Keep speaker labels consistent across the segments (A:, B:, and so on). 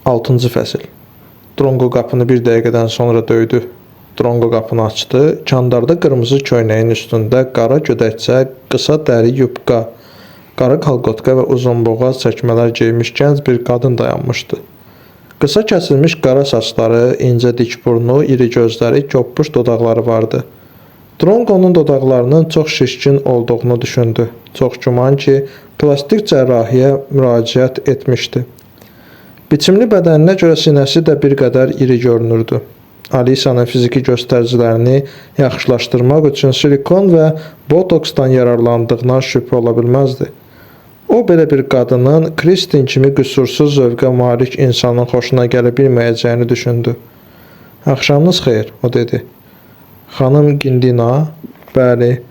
A: 6-cı fəsil. Drongo qapını bir dəqiqədən sonra döydü. Drongo qapını açdı. Kandarda qırmızı köynəyin üstündə qara gödəkçə, qısa dəri yubka, qara kalqotka və uzunboğaz çəkmələr geymiş gənc bir qadın dayanmışdı. Qısa kəsilmiş qara saçları, incə dik burnu, iri gözləri, köpüş dodaqları vardı. Drongo'nun dodaqlarının çox şişkin olduğunu düşündü. Çox güman ki, plastik cərrahiyə müraciət etmişdi. Biçimli bədəninə görə sinəsi də bir qədər iri görünürdü. Alisa'nın fiziki göstəricilərini yaxşılaşdırmaq üçün silikon və botoksdan yararlandığına şübhə ola bilməzdi. O, belə bir qadının Kristin kimi qüsursuz zövqə malik insanın xoşuna gələ bilməyəcəyini düşündü. "Axşamınız xeyir," o dedi. Xanım Gindina, bəli,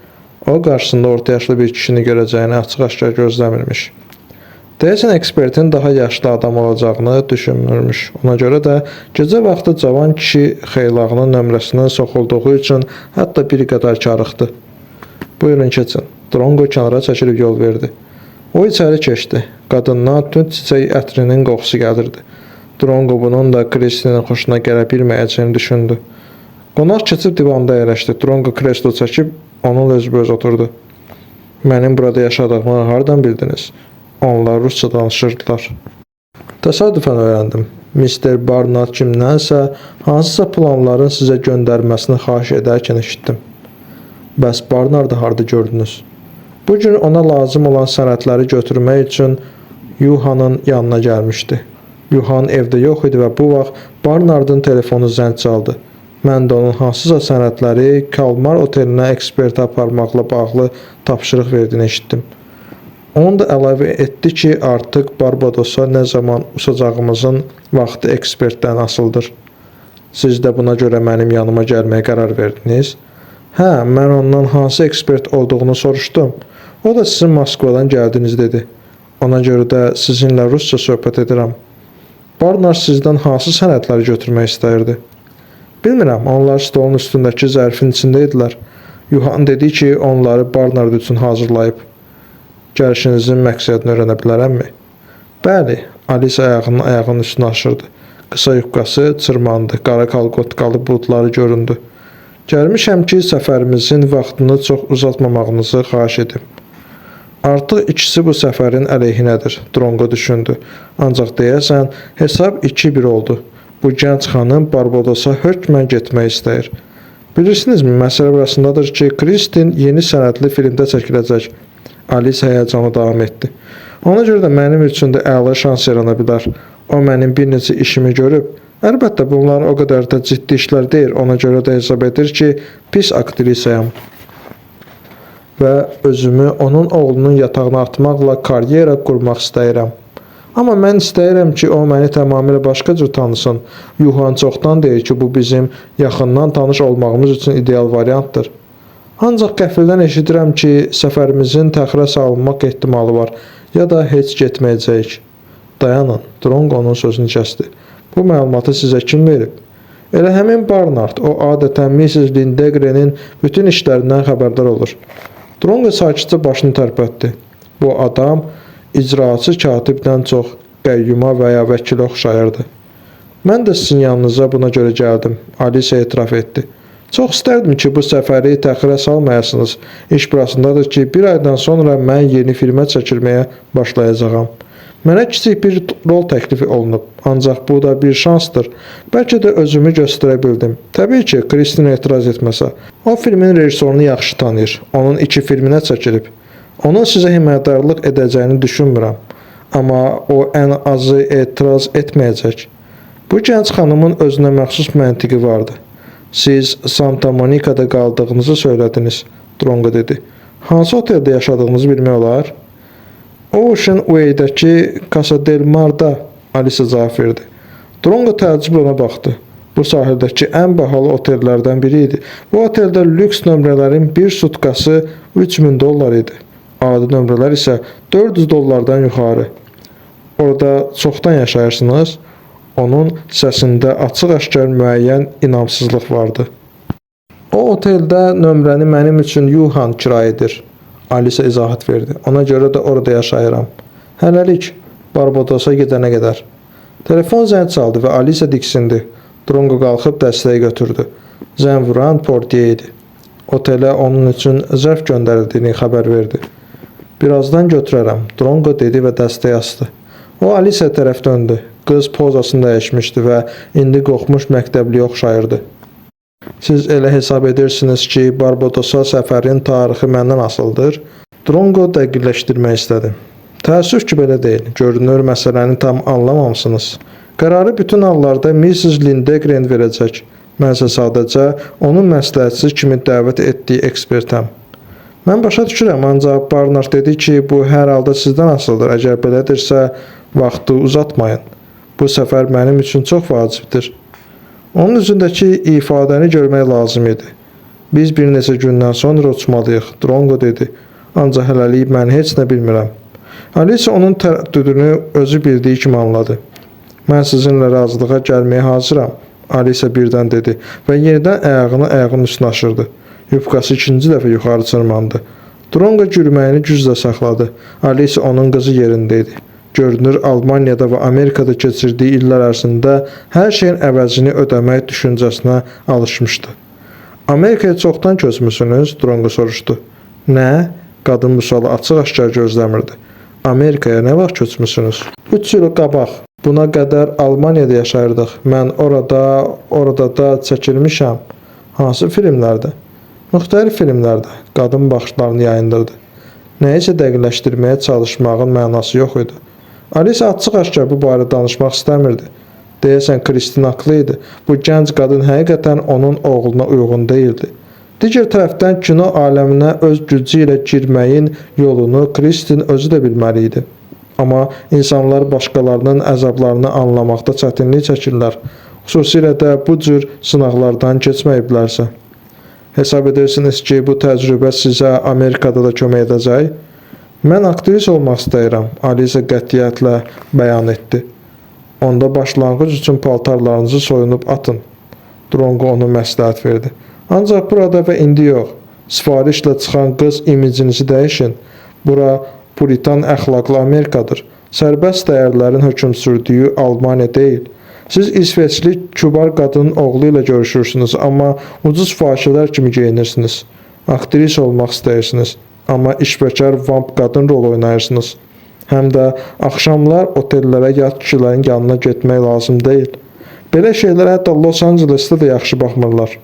A: o qarşısında orta yaşlı bir kişini görəcəyini açıq-aşkar gözləmirmiş. Deyəsən ekspertin daha yaşlı adam olacağını düşünmürmüş. Ona görə də gecə vaxtı cavan kişi xeylağının nömrəsinin soxulduğu üçün hətta bir qədər karıxdı. "Buyurun keçin." Drongo kənara çəkilib yol verdi. O içəri keçdi. Qadından tünd çiçək ətrinin qoxusu gəlirdi. Drongo bunun da Kristinin xoşuna gələ bilməyəcəyini düşündü. Qonaq keçib divanda əyləşdi. Drongo kreslo çəkib onunla üzbəüz oturdu. "Mənim burada yaşadığımı hardan bildiniz?" Onlar rusca danışırdılar. "Təsadüfən öyrəndim. Mr. Barnard kimdənsə hansısa planların sizə göndərməsini xahiş edərkən eşitdim." "Bəs Barnardı harda gördünüz?" "Bu gün ona lazım olan sənədləri götürmək üçün Yuhanın yanına gəlmişdi. Yuhan evdə yox idi və bu vaxt Barnardın telefonu zəng çaldı. Mən də onun hansısa sənədləri Kalmar otelinə ekspertə aparmaqla bağlı tapşırıq verdiyini eşitdim. Onu da əlavə etdi ki, artıq Barbadosa nə zaman uçacağımızın vaxtı ekspertdən asılıdır. Siz də buna görə mənim yanıma gəlməyə qərar verdiniz?" "Hə, mən ondan hansı ekspert olduğunu soruşdum. O da sizin Moskvadan gəldiniz dedi. Ona görə də sizinlə rusca söhbət edirəm." "Barnard sizdən hansı sənədləri götürmək istəyirdi?" "Bilmirəm, onlar stolun üstündəki zərfin içində idilər. Yuhan dedi ki, onları Barnard üçün hazırlayıb." "Gəlişinizin məqsədini öyrənə bilərəmmi?" "Bəli." Alisa ayağının üstünə aşırdı. Qısa yubkası çırmandı, qara kalqotkalı buludları göründü. "Gəlmişəm ki, səfərimizin vaxtını çox uzatmamağınızı xahiş edim." Artıq ikisi bu səfərin əleyhinədir, Drongo düşündü. Ancaq deyəsən, hesab 2-1 oldu. Bu gənc xanım Barbadosa hökmən getmək istəyir. "Bilirsinizmi, məsələ burasındadır ki, Kristin yeni sənədli filmdə çəkiləcək." Alisa həyəcanı davam etdi. "Ona görə də mənim üçün də əla şans yarana bilər. O mənim bir neçə işimi görüb. Əlbəttə, bunlar o qədər də ciddi işlər deyil. Ona görə də hesab edir ki, pis aktrisayam və özümü onun oğlunun yatağına atmaqla karyera qurmaq istəyirəm. Amma mən istəyirəm ki, o məni tamamilə başqa cür tanısın. Yuhan çoxdan deyir ki, bu bizim yaxından tanış olmağımız üçün ideal variantdır. Ancaq qəfildən eşidirəm ki, səfərimizin təxirə salınmaq ehtimalı var, ya da heç getməyəcəyik." "Dayanın," Drongo onun sözünü kəsdi. "Bu məlumatı sizə kim verib?" "Elə həmin Barnard, o adətən Mrs. Lindegrenin bütün işlərindən xəbərdar olur." Drongo sakitcə başını tərpətdi. Bu adam icraçı katibdən çox qəyyuma və ya vəkilə oxşayırdı. "Mən də sizin yanınıza buna görə gəldim," Alisa etiraf etdi. "Çox istərdim ki, bu səfəri təxirə salmayasınız. İş burasındadır ki, bir aydan sonra mən yeni filmə çəkilməyə başlayacağam. Mənə kiçik bir rol təklifi olunub, ancaq bu da bir şansdır. Bəlkə də özümü göstərə bildim. Təbii ki, Kristin etiraz etməsə. O filmin rejissorunu yaxşı tanıyır. Onun 2 filminə çəkilib. Onun sizə himayədarlıq edəcəyini düşünmürəm. Amma o ən azı etiraz etməyəcək." Bu gənc xanımın özünə məxsus məntiqi vardı. "Siz Santa Monica'da qaldığınızı söylədiniz," Drongo dedi. "Hansı oteldə yaşadığınızı bilmək olar?" "Ocean Way-dəki Casa del Mar'da," Alisa cavab verdi. Drongo təəccüblə ona baxdı. Bu sahildəki ən bahalı otellərdən biri idi. Bu oteldə lüks nömrələrin bir sutkası $3000 idi. Adi nömrələr isə $400 yuxarı. "Orada çoxdan yaşayırsınız?" Onun səsində açıq-aşkar müəyyən inamsızlıq vardı. "O oteldə nömrəni mənim üçün Yuhan kirayə edir," Alisa izahat verdi. "Ona görə də orada yaşayıram. Hələlik, Barbadosa gedənə qədər." Telefon zəng çaldı və Alisa diksindi. Drongo qalxıb dəstəyi götürdü. Zəng vuran Portier idi. Otelə onun üçün zərf göndərildiyini xəbər verdi. Birazdan götürərəm, Drongo dedi və dəstəyi asdı. O Alisa tərəf döndü. Qız pozasını dəyişmişdi və indi qorxmuş məktəbliyə oxşayırdı. Siz elə hesab edirsiniz ki, Barbadosa səfərin tarixi məndən asılıdır? Drongo dəqiqləşdirmək istədi. Təəssüf ki, belə deyil. Görünür, məsələni tam anlamamışsınız. Qərarı bütün hallarda Mrs. Lindegren verəcək. Mənsə sadəcə onun məsləhətçisi kimi dəvət etdiyi ekspertəm. Mən başa düşürəm, ancaq Barnard dedi ki, bu hər halda sizdən asılıdır. Əgər belədirsə, vaxtı uzatmayın. Bu səfər mənim üçün çox vacibdir. Onun üzündəki ifadəni görmək lazım idi. Biz bir neçə gündən sonra uçmalıyıq, Drongo dedi. Ancaq hələlik mən heç nə bilmirəm. Alisa onun tərəddüdünü özü bildiyi kimi anladı. Mən sizinlə razılığa gəlməyə hazıram, Alisa birdən dedi və yenidən ayağının üstünə aşırdı. Yubkası ikinci dəfə yuxarı çırmandı. Drongo gülməyini güclə saxladı. Alisa onun qızı yerində idi. Görünür, Almaniyada və Amerikada keçirdiyi illər ərzində hər şeyin əvəzini ödəmək düşüncəsinə alışmışdı. Amerikaya çoxdan köçmüsünüz? Drongo soruşdu. Nə? Qadın bu sualı açıq-aşkar gözləmirdi. Amerikaya nə vaxt köçmüsünüz? 3 il qabaq. Buna qədər Almaniyada yaşayırdıq. Mən orada da çəkilmişəm. Hansı filmlərdə? Müxtəlif filmlərdə. Qadın baxışlarını yayındırdı. Nəyisə dəqiqləşdirməyə çalışmağın mənası yox idi. Alisa açıq-aşkar bu barədə danışmaq istəmirdi. Deyəsən, Kristin haqlı idi. Bu gənc qadın həqiqətən onun oğluna uyğun deyildi. Digər tərəfdən kino aləminə öz gücü ilə girməyin yolunu Kristin özü də bilməli idi. Amma insanlar başqalarının əzablarını anlamaqda çətinlik çəkirlər. Xüsusilə də bu cür sınaqlardan keçməyiblərsə. Hesab edirsiniz ki, bu təcrübə sizə Amerikada da kömək edəcək? Mən aktrisa olmaq istəyirəm, Alisa qətiyyətlə bəyan etdi. Onda başlanğıc üçün paltarlarınızı soyunub atın. Drongo onu məsləhət verdi. Ancaq burada və indi yox. Sifarişlə çıxan qız imicinizi dəyişin. Bura Puritan əxlaqlı Amerikadır. Sərbəst dəyərlərin hökm sürdüyü Almaniya deyil. Siz İsveçli kübar qadının oğlu ilə görüşürsünüz, amma ucuz fahişələr kimi geyinirsiniz. Aktrisa olmaq istəyirsiniz, amma işbəkar vamp qadın rol oynayırsınız. Həm də axşamlar otellərə yad kişilərin yanına getmək lazım deyil. Belə şeylər hətta Los Angelesdə də yaxşı baxmırlar.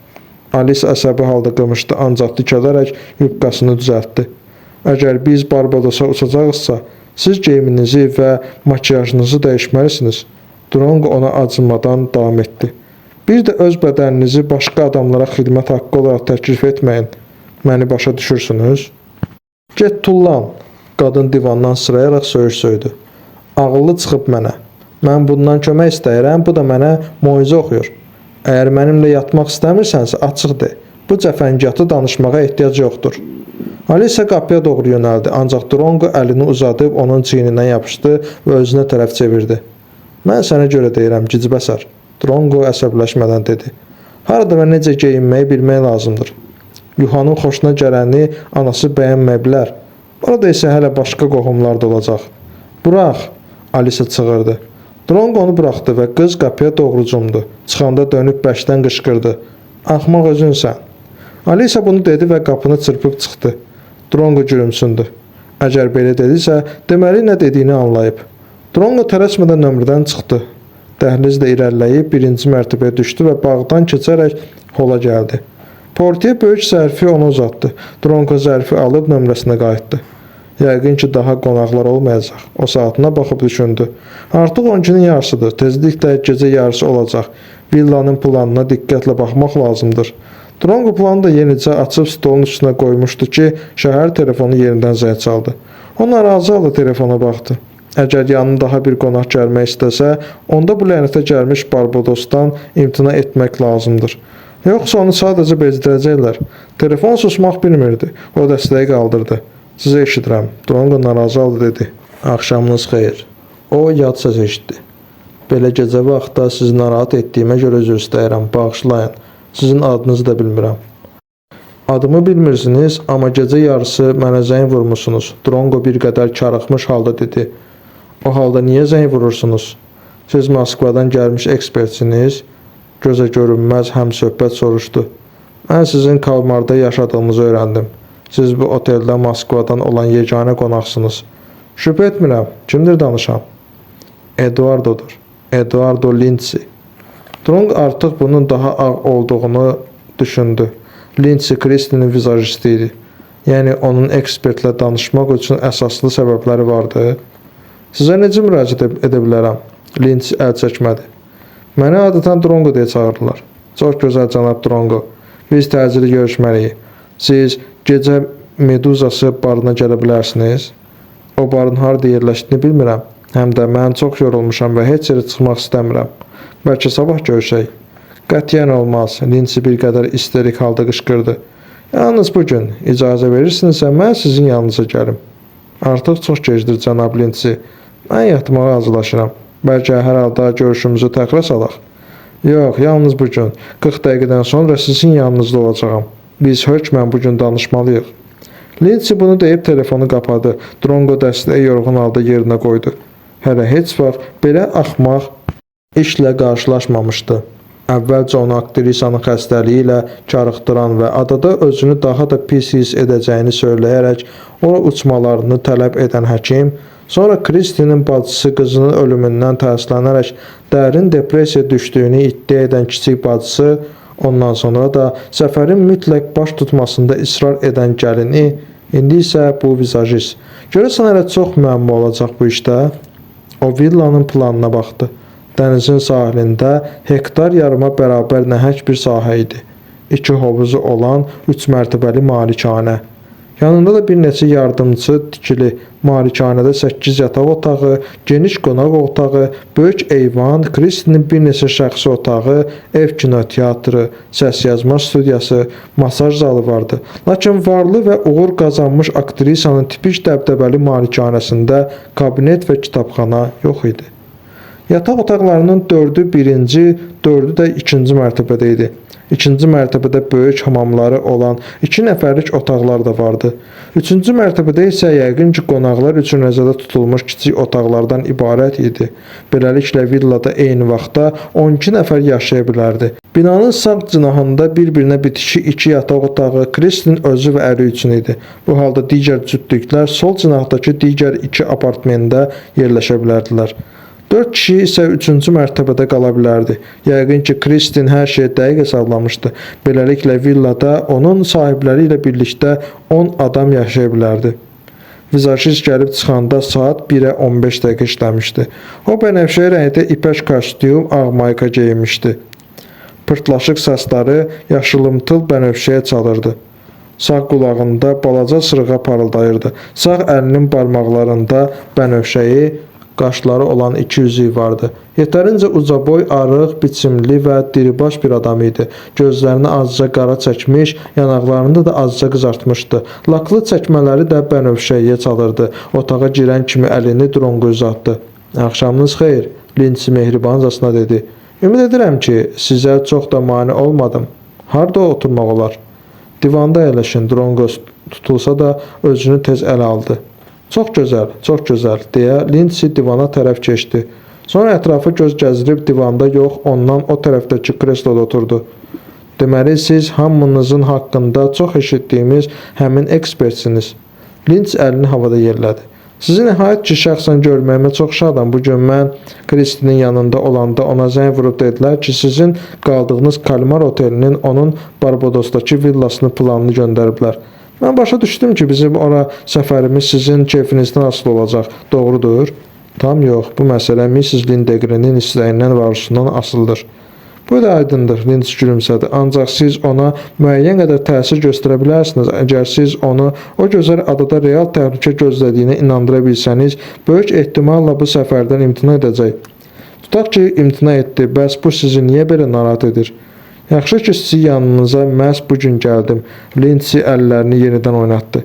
A: Alice əsəbi halda qımışdı, ancaq dikələrək yubqasını düzəltdi. Əgər biz Barbadosa uçacaqsa, siz geyiminizi və makiyajınızı dəyişməlisiniz. Drongo ona acımadan davam etdi. Bir də öz bədəninizi başqa adamlara xidmət haqqı olaraq təklif etməyin. Məni başa düşürsünüz? Get tullan. Qadın divandan sırayaraq söyüş-söydü. Ağıllı çıxıb mənə. Mən bundan kömək istəyirəm, bu da mənə moizə oxuyur. Əgər mənimlə yatmaq istəmirsənsə, açıq de. Bu cəfəngiyatı danışmağa ehtiyac yoxdur. Alisa qapıya doğru yönəldi, ancaq Drongo əlini uzadıb onun çiynindən yapışdı və özünə tərəf çevirdi. Mən sənə görə deyirəm, gicbəsər. Drongo əsəbləşmədən dedi. Harada və necə geyinməyi bilmək lazımdır. Yuhanın xoşuna gələni anası bəyənməyə bilər. Orada isə hələ başqa qohumlar da olacaq. Burax, Alisa çığırdı. Drongo onu buraxdı və qız qapıya doğru cumdu. Çıxanda dönüb bərkdən qışqırdı. Axmaq özünsən. Alisa bunu dedi və qapını çırpıb çıxdı. Drongo gülümsündü. Əgər belə dedisə, deməli nə dediyini anlayıb. Drongo tələsmədən nömrədən çıxdı. Dəhlizlə irəliləyib birinci mərtəbəyə düşdü və bağdan keçərək hola gəldi. Portier böyük zərfi ona uzatdı. Drongo zərfi alıb nömrəsinə qayıtdı. Yəqin ki, daha qonaqlar olmayacaq. O saatına baxıb düşündü. Artıq 12-nin yarısıdır. Tezliklə gecə yarısı olacaq. Villanın planına diqqətlə baxmaq lazımdır. Drongo planı da yenicə açıb stolun üstünə qoymuşdu ki, şəhər telefonu yenidən zəng çaldı. O narazı halda telefona baxdı. Əgər yanına daha bir qonaq gəlmək istəsə, onda bu lənətə gəlmiş Barbadosdan imtina etmək lazımdır. Yoxsa onu sadəcə bezdirəcəklər. Telefon susmaq bilmirdi. O dəstəyi qaldırdı. Sizə eşidirəm. Drongo narazı halda dedi. Axşamınız xeyir. O yad səs eşitdi. Belə gecə vaxtda sizi narahat etdiyimə görə üzr istəyirəm. Bağışlayın. Sizin adınızı da bilmirəm. Adımı bilmirsiniz, amma gecə yarısı mənə zəng vurmusunuz. Drongo bir qədər karıxmış halda dedi. O halda niyə zəng vurursunuz? Siz Moskvadan gəlmiş ekspertsiniz. Gözə görünməz həmsöhbət soruşdu. Mən sizin Kalmarda yaşadığınızı öyrəndim. Siz bu oteldə Moskvadan olan yeganə qonaqsınız. Şübhə etmirəm. Kimdir danışan? Eduardo'dur. Eduardo Lindsay. Drongo artıq bunun daha ağ olduğunu düşündü. Lindsay Kristin'in vizajisti idi. Yəni onun ekspertlə danışmaq üçün əsaslı səbəbləri vardı. Sizə necə müraciət edə bilərəm? Lindsay əl çəkmədi. Məni adətən Drongo deyə çağırırlar. Çox gözəl cənab Drongo. Biz təcili görüşməliyik. Siz gecə Meduzası barına gələ bilərsiniz. O barın harada yerləşdiyini bilmirəm. Həm də mən çox yorulmuşam və heç yerə çıxmaq istəmirəm. Bəlkə sabah görüşək. Qətiyyən olmaz. Lindsay bir qədər isterik halda qışqırdı. Yalnız bugün icazə verirsinizsə mən sizin yanınıza gəlim. Artıq çox gecdir cənab Lindsay. Mən yatmağa hazırlaşıram. Bəlkə hər halda görüşümüzü təkrar salaq. Yox, yalnız bugün. 40 dəqiqədən sonra sizin yanınızda olacağam. Biz hökmən bugün danışmalıyıq. Lindsay bunu deyib telefonu qapadı. Drongo dəstəyi yorğun halda yerinə qoydu. Hələ heç vaxt belə axmaq işlə qarşılaşmamışdı. Əvvəlcə onu aktrisanın xəstəliyi ilə çarıxdıran və adada özünü daha da pis hiss edəcəyini söyləyərək ona uçmalarını tələb edən həkim, sonra Kristin'in bacısı qızının ölümündən tərslənərək dərin depressiya düşdüyünü iddia edən kiçik bacısı, ondan sonra da səfərin mütləq baş tutmasında israr edən gəlini, indi isə bu vizajist. Görəsən hələ çox müəmma olacaq bu işdə. O villanın planına baxdı. Dənizin sahilində hektar yarıma bərabər nəhəng bir sahə idi. 2 hovuzu olan 3 mərtəbəli malikanə. Yanında da bir neçə yardımcı tikili malikanədə 8 yataq otağı, geniş qonaq otağı, böyük eyvan, Kristin'in bir neçə şəxsi otağı, ev kinoteatrı, səs yazma studiyası, masaj zalı vardı. Lakin varlı və uğur qazanmış aktrisanın tipik dəbdəbəli malikanəsində kabinet və kitabxana yox idi. Yataq otaqlarının 4-ü birinci, 4-ü də ikinci mərtəbədə idi. İkinci mərtəbədə böyük hamamları olan 2 nəfərlik otaqlar da vardı. Üçüncü mərtəbədə isə yəqin ki, qonaqlar üçün nəzərdə tutulmuş kiçik otaqlardan ibarət idi. Beləliklə villada eyni vaxtda 12 nəfər yaşaya bilərdi. Binanın sağ cinahında bir-birinə bitişik 2 yataq otağı Kristin özü və əri üçün idi. Bu halda digər cütlüklər sol cinahdakı digər 2 apartmanda yerləşə bilərdilər. 4 kişi isə 3-cü mərtəbədə qala bilərdi. Yəqin ki, Kristin hər şeyi dəqiq hesablamışdı. Beləliklə villada onun sahibləri ilə birlikdə 10 adam yaşaya bilərdi. Vizajist gəlib çıxanda saat 1-ə 15 dəqiqə işləmişdi. O bənəfşə rəngdə ipək kostyum, ağ mayka geyinmişdi. Pırtlaşıq səsləri yaşılımtıl bənövşəyə çalırdı. Sağ qulağında balaca sırğa parıldayırdı. Sağ əlinin barmaqlarında bənövşəyi, qaşları olan 2 üzük vardı. Yetərincə ucaboy, arıq, biçimli və diribaş bir adam idi. Gözlərini azca qara çəkmiş, yanaqlarını da azca qızartmışdı. Laklı çəkmələri də bənövşəyə çalırdı. Otağa girən kimi əlini Drongo uzatdı. Axşamınız xeyir, Lindsay mehribancasına dedi. Ümid edirəm ki, sizə çox da mane olmadım. Harda oturmaq olar? Divanda əyləşin, Drongo tutulsa da özünü tez ələ aldı. Çox gözəl, deyə Lindsay divana tərəf keçdi. Sonra ətrafı göz gəzdirib divanda yox, ondan o tərəfdəki kresloda oturdu. Deməli, siz hamınızın haqqında çox eşitdiyimiz həmin ekspertsiniz. Lindsay əlini havada yerlədi. Sizi nəhayət ki, şəxsən görməyimə çox şadam. Bugün mən Kristin'in yanında olanda ona zəng vurub dedilər ki, sizin qaldığınız Kalmar otelinin onun Barbadosdakı villasını planını göndəriblər. Mən başa düşdüm ki, bizim ora səfərimiz sizin keyfinizdən asılı olacaq. Doğrudur? Tam yox. Bu məsələ Mrs. Lindegrenin istəyindən və arzusundan asılıdır. Bu da aydındır, Lindsay gülümsədi. Ancaq siz ona müəyyən qədər təsir göstərə bilərsiniz. Əgər siz onu o gözəl adada real təhlükə gözlədiyinə inandıra bilsəniz, böyük ehtimalla bu səfərdən imtina edəcək. Tutaq ki, imtina etdi. Bəs bu sizi niyə belə narahat edir? Yaxşı ki, sizin yanınıza məhz bugün gəldim. Lindsay əllərini yenidən oynatdı.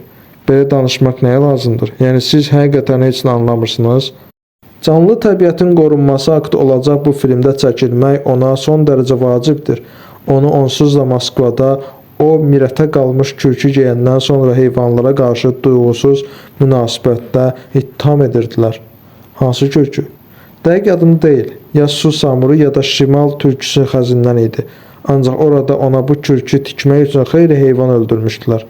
A: Belə danışmaq nəyə lazımdır? Yəni, siz həqiqətən heç nə anlamırsınız? Canlı təbiətin qorunması haqqında olacaq bu filmdə çəkilmək ona son dərəcə vacibdir. Onu onsuz da Moskvada o mirətə qalmış kürkü geyəndən sonra heyvanlara qarşı duyğusuz münasibətdə ittiham edirdilər. Hansı kürkü? Dəqiq yadımda deyil. Ya Su Samuru ya da Şimal türküsü xəzindən idi. Ancaq orada ona bu kürkü tikmək üçün xeyli heyvan öldürmüşdülər.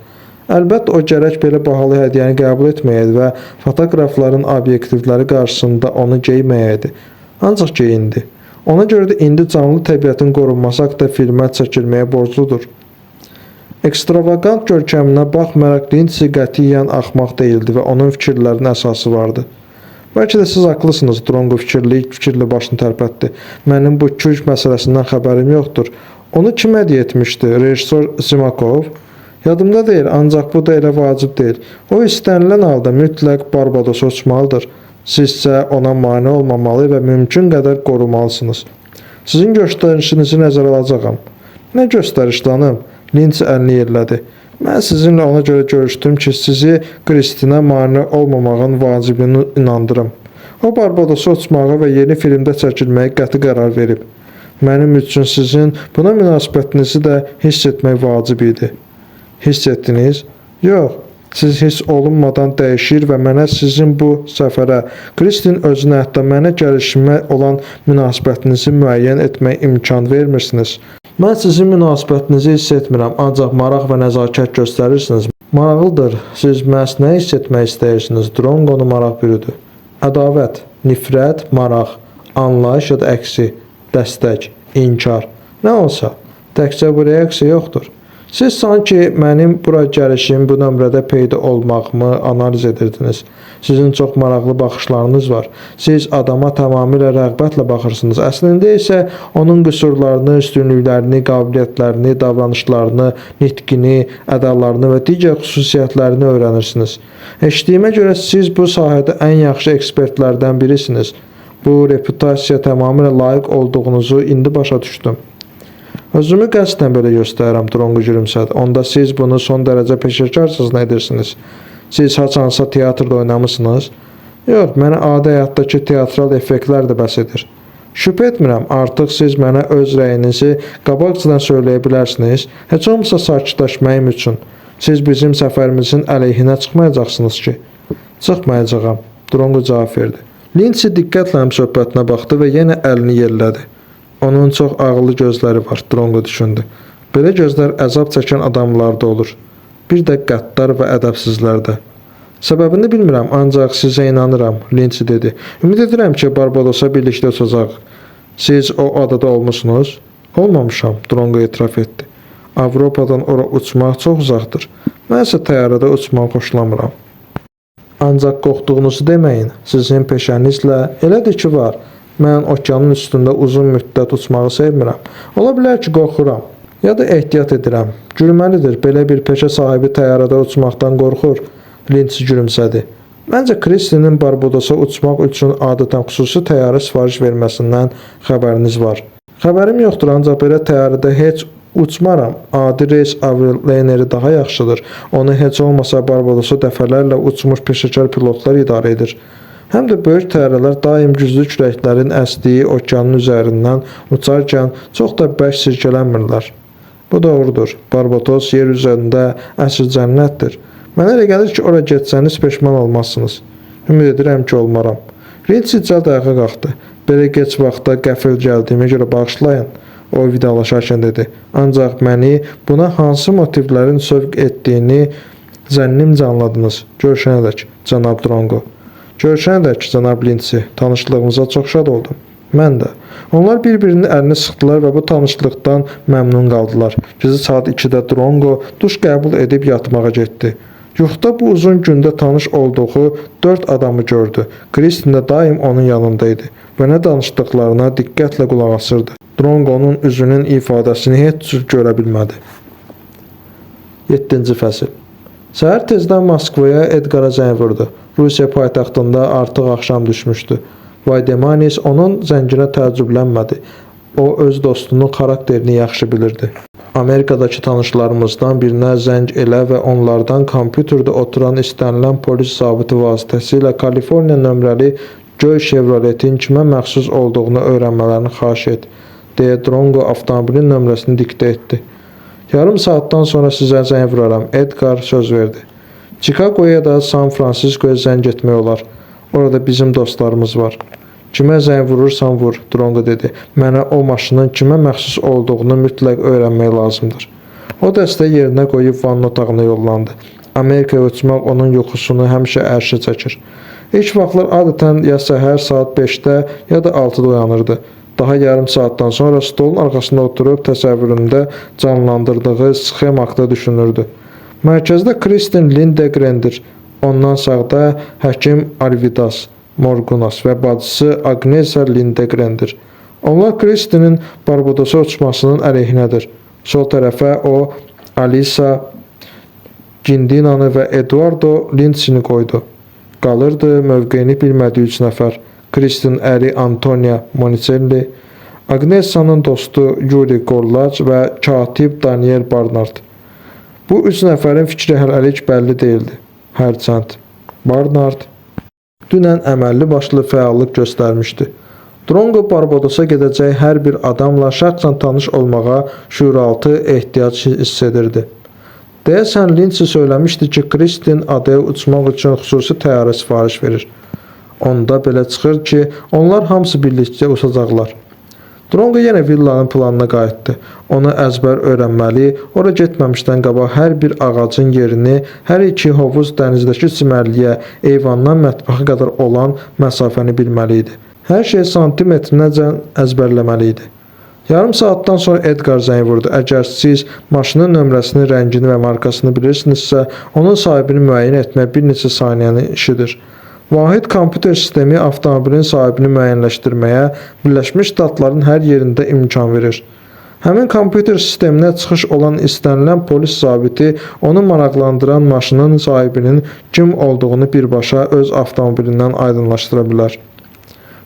A: Əlbəttə o gərək belə bahalı hədiyyəni qəbul etməyəydi və fotoqrafların obyektivləri qarşısında onu geyməyəydi. Ancaq geyindi. Ona görə də indi canlı təbiətin qorunması haqqında filmə çəkilməyə borcludur. Ekstravagant görkəminə baxmayaraq Lindsey qətiyyən axmaq deyildi və onun fikirlərinin əsası vardı. Bəlkə də siz haqlısınız, Drongo fikirli başını tərpətdi. Mənim bu kürk məsələsindən xəbərim yoxdur. Onu kim hədiyyə etmişdi? Rejissor Zimakov? Yadımda deyil, ancaq bu da elə vacib deyil. O istənilən halda mütləq Barbadosa uçmalıdır. Sizsə ona mane olmamalı və mümkün qədər qorumalısınız. Sizin göstərişinizi nəzərə alacağam. Nə göstəriş lanım? Lindsey əlini yerlədi. Mən sizinlə ona görə görüşdüm ki, sizi Kristina mane olmamağın vacibini inandırım. O Barbadosa uçmağa və yeni filmdə çəkilməyə qəti qərar verib. Mənim üçün sizin buna münasibətinizi də hiss etmək vacib idi. Hiss etdiniz? Yox, siz hiss olunmadan dəyişir və mənə sizin bu səfərə, Kristin özünə hətta mənə gəlişimə olan münasibətinizi müəyyən etmək imkan vermirsiniz. Mən sizin münasibətinizi hiss etmirəm, ancaq maraq və nəzakət göstərirsiniz. Maraqlıdır, siz məhz nə hiss etmək istəyirsiniz? Dronqonu maraq bürüdü. Ədavət, nifrət, maraq, anlayış ya da əksi, dəstək, inkar, nə olsa, təkcə bu reaksiya yoxdur. Siz sanki mənim bura gəlişim bu nömrədə peyda olmağımı analiz edirdiniz. Sizin çox maraqlı baxışlarınız var. Siz adama tamamilə rəğbətlə baxırsınız. Əslində isə onun qüsurlarını, üstünlüklərini, qabiliyyətlərini, davranışlarını, nitqini, ədalarını və digər xüsusiyyətlərini öyrənirsiniz. Eşitdiyimə görə siz bu sahədə ən yaxşı ekspertlərdən birisiniz. Bu reputasiyaya tamamilə layiq olduğunuzu indi başa düşdüm. Özümü qəsdən belə göstərirəm, Drongo gülümsədi. Onda siz bunu son dərəcə peşəkarsınız edirsiniz. Siz haçansa teatrda oynamısınız? Yox, mənə adi həyatdakı teatral effektlər də bəs edir. Şübhə etmirəm, artıq siz mənə öz rəyinizi qabaqcadan söyləyə bilərsiniz. Heç olmasa sakitləşməyim üçün. Siz bizim səfərimizin əleyhinə çıxmayacaqsınız ki. Çıxmayacağam, Drongo cavab verdi. Lindsey diqqətlə söhbətinə baxdı və yenə əlini yerlədi. Onun çox ağıllı gözləri var, Drongo düşündü. Belə gözlər əzab çəkən adamlarda olur. Bir də qəddar və ədəbsizlərdə. Səbəbini bilmirəm, ancaq sizə inanıram, Lindsey dedi. Ümid edirəm ki, Barbadosa birlikdə uçacaq. Siz o adada olmusunuz? Olmamışam, Drongo etiraf etdi. Avropadan ora uçmaq çox uzaqdır. Mən isə təyyarədə uçmağı xoşlamıram. Ancaq qorxduğunuzu deməyin, sizin peşənizlə elədir ki, var. Mən okeanın üstündə uzun müddət uçmağı sevmirəm. Ola bilər ki, qorxuram. Ya da ehtiyat edirəm. Gülməlidir, belə bir peşə sahibi təyyarədə uçmaqdan qorxur. Lindsey gülümsədi. Məncə Kristinin Barbadosa uçmaq üçün adətən xüsusi təyyarə sifariş verməsindən xəbəriniz var. Xəbərim yoxdur, ancaq belə təyyarədə heç uçmaram. Adi reys avialineri daha yaxşıdır. Onu heç olmasa Barbadosa dəfələrlə uçmuş peşəkar pilotlar idarə edir. Həm də böyük təyyarələr daim güclü küləklərin əsdiyi okeanın üzərindən uçarkən çox da bərk sirkələnmirlər. Bu doğrudur. Barbados yer üzərində əsl cənnətdir. Mənə elə gəlir ki, ora getsəniz peşman olmazsınız. Ümid edirəm ki, olmaram. Lindsey cəld ayağa qalxdı. Belə geç vaxtda qəfil gəldiyimə görə bağışlayın. O vidalaşarkən dedi. Ancaq məni buna hansı motivlərin sövq etdiyini zənnimcə anladınız. Görüşənədək, cənab Drongo. Görüşənədək, cənab Lindsey, tanışlığımıza çox şad oldum. Mən də. Onlar bir-birinin əlini sıxdılar və bu tanışlıqdan məmnun qaldılar. Gecə saat 2-də Drongo duş qəbul edib yatmağa getdi. Yuxuda bu uzun gündə tanış olduğu 4 adamı gördü. Kristin də daim onun yanındaydı və nə danışdıqlarına diqqətlə qulaq asırdı. Drongo'nun üzünün ifadəsini heç cür görə bilmədi. 7-ci fəsil. Səhər tezdən Moskvaya Edqara zəng vurdu. Rusiya paytaxtında artıq axşam düşmüşdü. Vaydemanis onun zənginə təəccüblənmədi. O öz dostunun xarakterini yaxşı bilirdi. Amerikadakı tanışlarımızdan birinə zəng elə və onlardan kompüterdə oturan istənilən polis zabiti vasitəsilə Kaliforniya nömrəli göy Chevrolet'in kimə məxsus olduğunu öyrənmələrini xahiş et, deyə Drongo avtomobilin nömrəsini diktə etdi. Yarım saatdan sonra sizə zəng vuraram, Edgar söz verdi. Chicago'ya da San Francisco'ya zəng etmək olar. Orada bizim dostlarımız var. Kimə zəng vurursan vur, Drongo dedi. Mənə o maşının kimə məxsus olduğunu mütləq öyrənmək lazımdır. O dəstə yerinə qoyub vann otağına yollandı. Amerikaya uçmaq onun yuxusunu həmişə ərşə çəkir. İlk vaxtlar adətən ya səhər saat 5-də ya da 6-da uyanırdı. Daha yarım saatdan sonra stolun arxasında oturub təsəvvüründə canlandırdığı sxem haqqında düşünürdü. Mərkəzdə Kristin Lindegrendir. Ondan sağda həkim Arvidas Morgunas və bacısı Agnesa Lindegrendir. Onlar Kristinin Barbadosa uçmasının əleyhinədir. Sol tərəfə o Alisa Gindinanı və Eduardo Lindsini qoydu. Qalırdı mövqeyini bilmədiyi 3 nəfər. Kristin əri Antonia Monicelli, Agnesa'nın dostu Yuri Gorlac və katib Daniel Barnard. Bu 3 nəfərin fikri hələlik bəlli deyildi. Hərçənd Barnard dünən əməlli başlı fəallıq göstərmişdi. Drongo Barbadosa gedəcək hər bir adamla şəxsən tanış olmağa şüuraltı ehtiyac hiss edirdi. Deyəsən Lindsay söyləmişdi ki, Kristin adaya uçmaq üçün xüsusi təyyarə sifariş verir. Onda belə çıxır ki, onlar hamısı birlikdə uçacaqlar. Drongo yenə villanın planına qayıtdı. Onu əzbər öyrənməli, ora getməmişdən qabaq hər bir ağacın yerini, hər iki hovuz dənizdəki çimərliyə, eyvandan mətbəxə qədər olan məsafəni bilməli idi. Hər şey santimetrinəcən əzbərləməli idi. Yarım saatdan sonra Edgar zəng vurdu. Əgər siz maşının nömrəsini, rəngini və markasını bilirsinizsə, onun sahibini müəyyən etmək bir neçə saniyənin işidir. Vahid kompüter sistemi avtomobilin sahibini müəyyənləşdirməyə Birləşmiş Ştatların hər yerində imkan verir. Həmin kompüter sisteminə çıxış olan istənilən polis zabiti onu maraqlandıran maşının sahibinin kim olduğunu birbaşa öz avtomobilindən aydınlaşdıra bilər.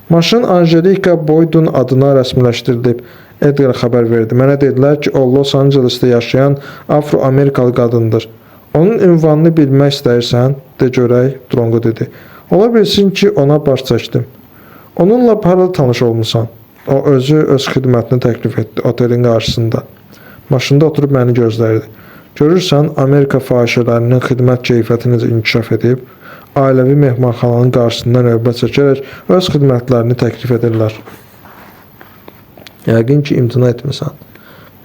A: Maşın Angelika Boyd'un adına rəsmiləşdirilib. Edgar xəbər verdi. Mənə dedilər ki, o Los Angeles'te yaşayan Afro-Amerikalı qadındır. Onun ünvanını bilmək istəyirsən? De görək, Drongo dedi. Ola bilsin ki, ona baş çəkdim. Onunla harada tanış olmusan? O özü öz xidmətini təklif etdi otelin qarşısında. Maşında oturub məni gözləyirdi. Görürsən, Amerika fahişələrinin xidmət keyfiyyəti necə inkişaf edib, ailəvi mehmanxananın qarşısında növbə çəkərək öz xidmətlərini təklif edirlər. Yəqin ki, imtina etməsən.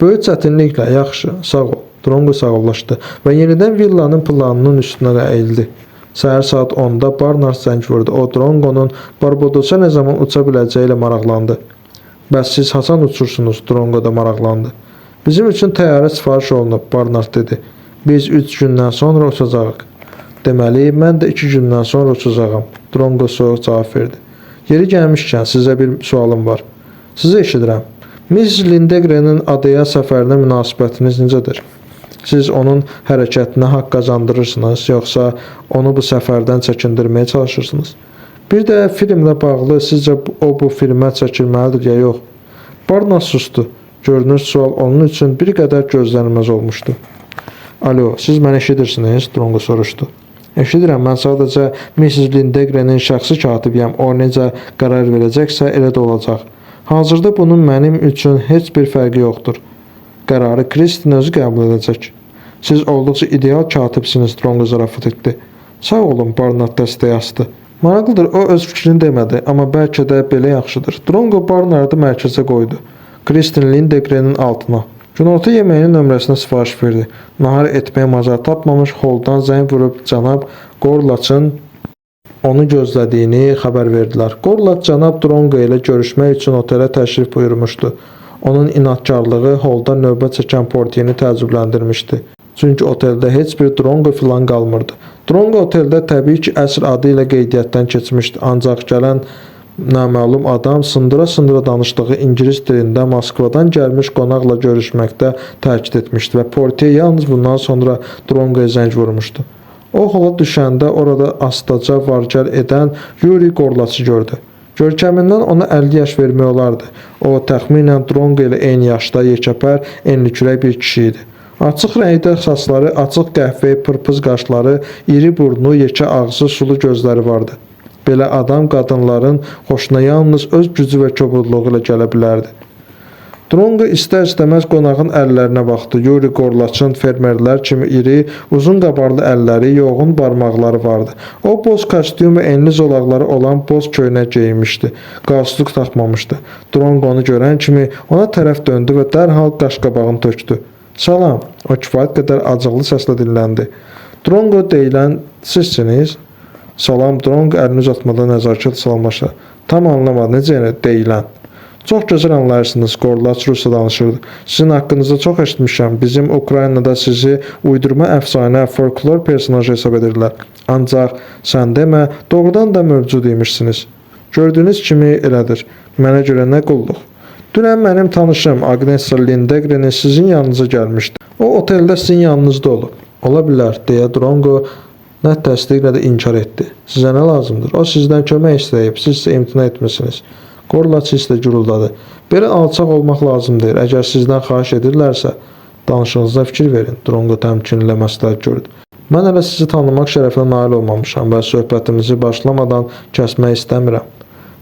A: Böyük çətinliklə, yaxşı, sağ ol. Drongo sağollaşdı və yenidən villanın planının üstünə əyildi. Səhər saat 10-da Barnard zəng vurdu. O, Drongo'nun Barbadosa nə zaman uça biləcəyi ilə maraqlandı. Bəs siz hasan uçursunuz? Drongo da maraqlandı. Bizim üçün təyyarə sifariş olunub, Barnard dedi. Biz 3 gündən sonra uçacağıq. Deməli, mən də 2 gündən sonra uçacağam. Drongo soğuk cavab verdi. Yeri gəlmişkən sizə bir sualım var. Sizi eşidirəm. Miss Lindegren'in adaya səfərinə münasibətiniz necədir? Siz onun hərəkətinə haqq qazandırırsınız, yoxsa onu bu səfərdən çəkindirməyə çalışırsınız? Bir də filmlə bağlı sizcə o bu filmə çəkilməlidir ya yox? Barnard sustu. Görünür sual onun üçün bir qədər gözlənilməz olmuşdu. Alo, siz məni eşidirsiniz? Drongo soruşdu. Eşidirəm, mən sadəcə Mrs. Lindegren'in şəxsi katibiyəm. O necə qərar verəcəksə elə də olacaq. Hazırda bunun mənim üçün heç bir fərqi yoxdur. Qərarı Kristin özü qəbul edəcək. Siz olduqca ideal katibsiniz, Drongo zarafat etdi. Sağ olun, Barnard dəstəyə asdı. Maraqlıdır, o öz fikrini demədi, amma bəlkə də belə yaxşıdır. Drongo Barnardı mərkəzə qoydu. Kristin Lindegren'in altına. Günorta yeməyinin nömrəsinə sifariş verdi. Nahar etməyə macal tapmamış, holdan zəng vurub cənab Gorlaçın onu gözlədiyini xəbər verdilər. Gorlaç cənab Drongo ilə görüşmək üçün otelə təşrif buyurmuşdu. Onun inatkarlığı holda növbə çəkən portiyeni təəccübləndirmişdi. Çünki oteldə heç bir Drongo filan qalmırdı. Drongo oteldə təbii ki, əsr adı ilə qeydiyyatdan keçmişdi. Ancaq gələn naməlum adam sındıra-sındıra danışdığı ingilis dilində Moskvadan gəlmiş qonaqla görüşməkdə təkid etmişdi və portiye yalnız bundan sonra Drongo'ya zəng vurmuşdu. O hala düşəndə orada astaca vargəl edən Yuri Gorlaçı gördü. Görkəmindən ona 50 yaş vermək olardı. O, təxminən Drongo ilə eyni yaşda, yekəpər, enlikürək bir kişi idi. Açıq rəngdə saçları, açıq qəhvəyi pırpız qaşları, iri burnu, yekə ağzı, sulu gözləri vardı. Belə adam qadınların xoşuna yalnız öz gücü və kobudluğu ilə gələ bilərdi. Dronqo istər-istəməz qonağın əllərinə baxdı. Yuri Qorlaçın fermerlər kimi iri, uzun qabarlı əlləri, yoğun barmaqları vardı. O, boz kostyum və enli zolaqları olan boz köynək geyinmişdi. Qalstuk taxmamışdı. Dronqo onu görən kimi ona tərəf döndü və dərhal qaşqabağını tökdü. Salam, o kifayət qədər acıqlı səslə dilləndi. Dronqo deyilən sizsiniz? Salam, Dronqo əlini uzatmadan nəzakətlə salamlaşdı. Tam anlamadı, necə yəni deyilən? Çox gözəl anlayırsınız, Qorlaç rusca danışırdı. Sizin haqqınızda çox eşitmişəm. Bizim Ukraynada sizi uydurma əfsanə, folklor personajı hesab edirlər. Ancaq sən demə, doğrudan da mövcud imişsiniz. Gördüyünüz kimi elədir. Mənə görə nə qulluq? Dünən mənim tanışım Agnesa Lindegrenin sizin yanınıza gəlmişdi. O, oteldə sizin yanınızda olub. Ola bilər, deyə Dronqo nə təsdiq, nə də inkar etdi. Sizə nə lazımdır? O sizdən kömək istəyib, siz isə imtina etmisiniz. Qorlaç hisslə guruldadı. Belə alçaq olmaq lazım deyil. Əgər sizdən xahiş edirlərsə, danışığınıza fikir verin. Dronqo təmkinlə məsləhət gördü. Mən hələ sizi tanımaq şərəfinə nail olmamışam və söhbətimizi başlamadan kəsmək istəmirəm.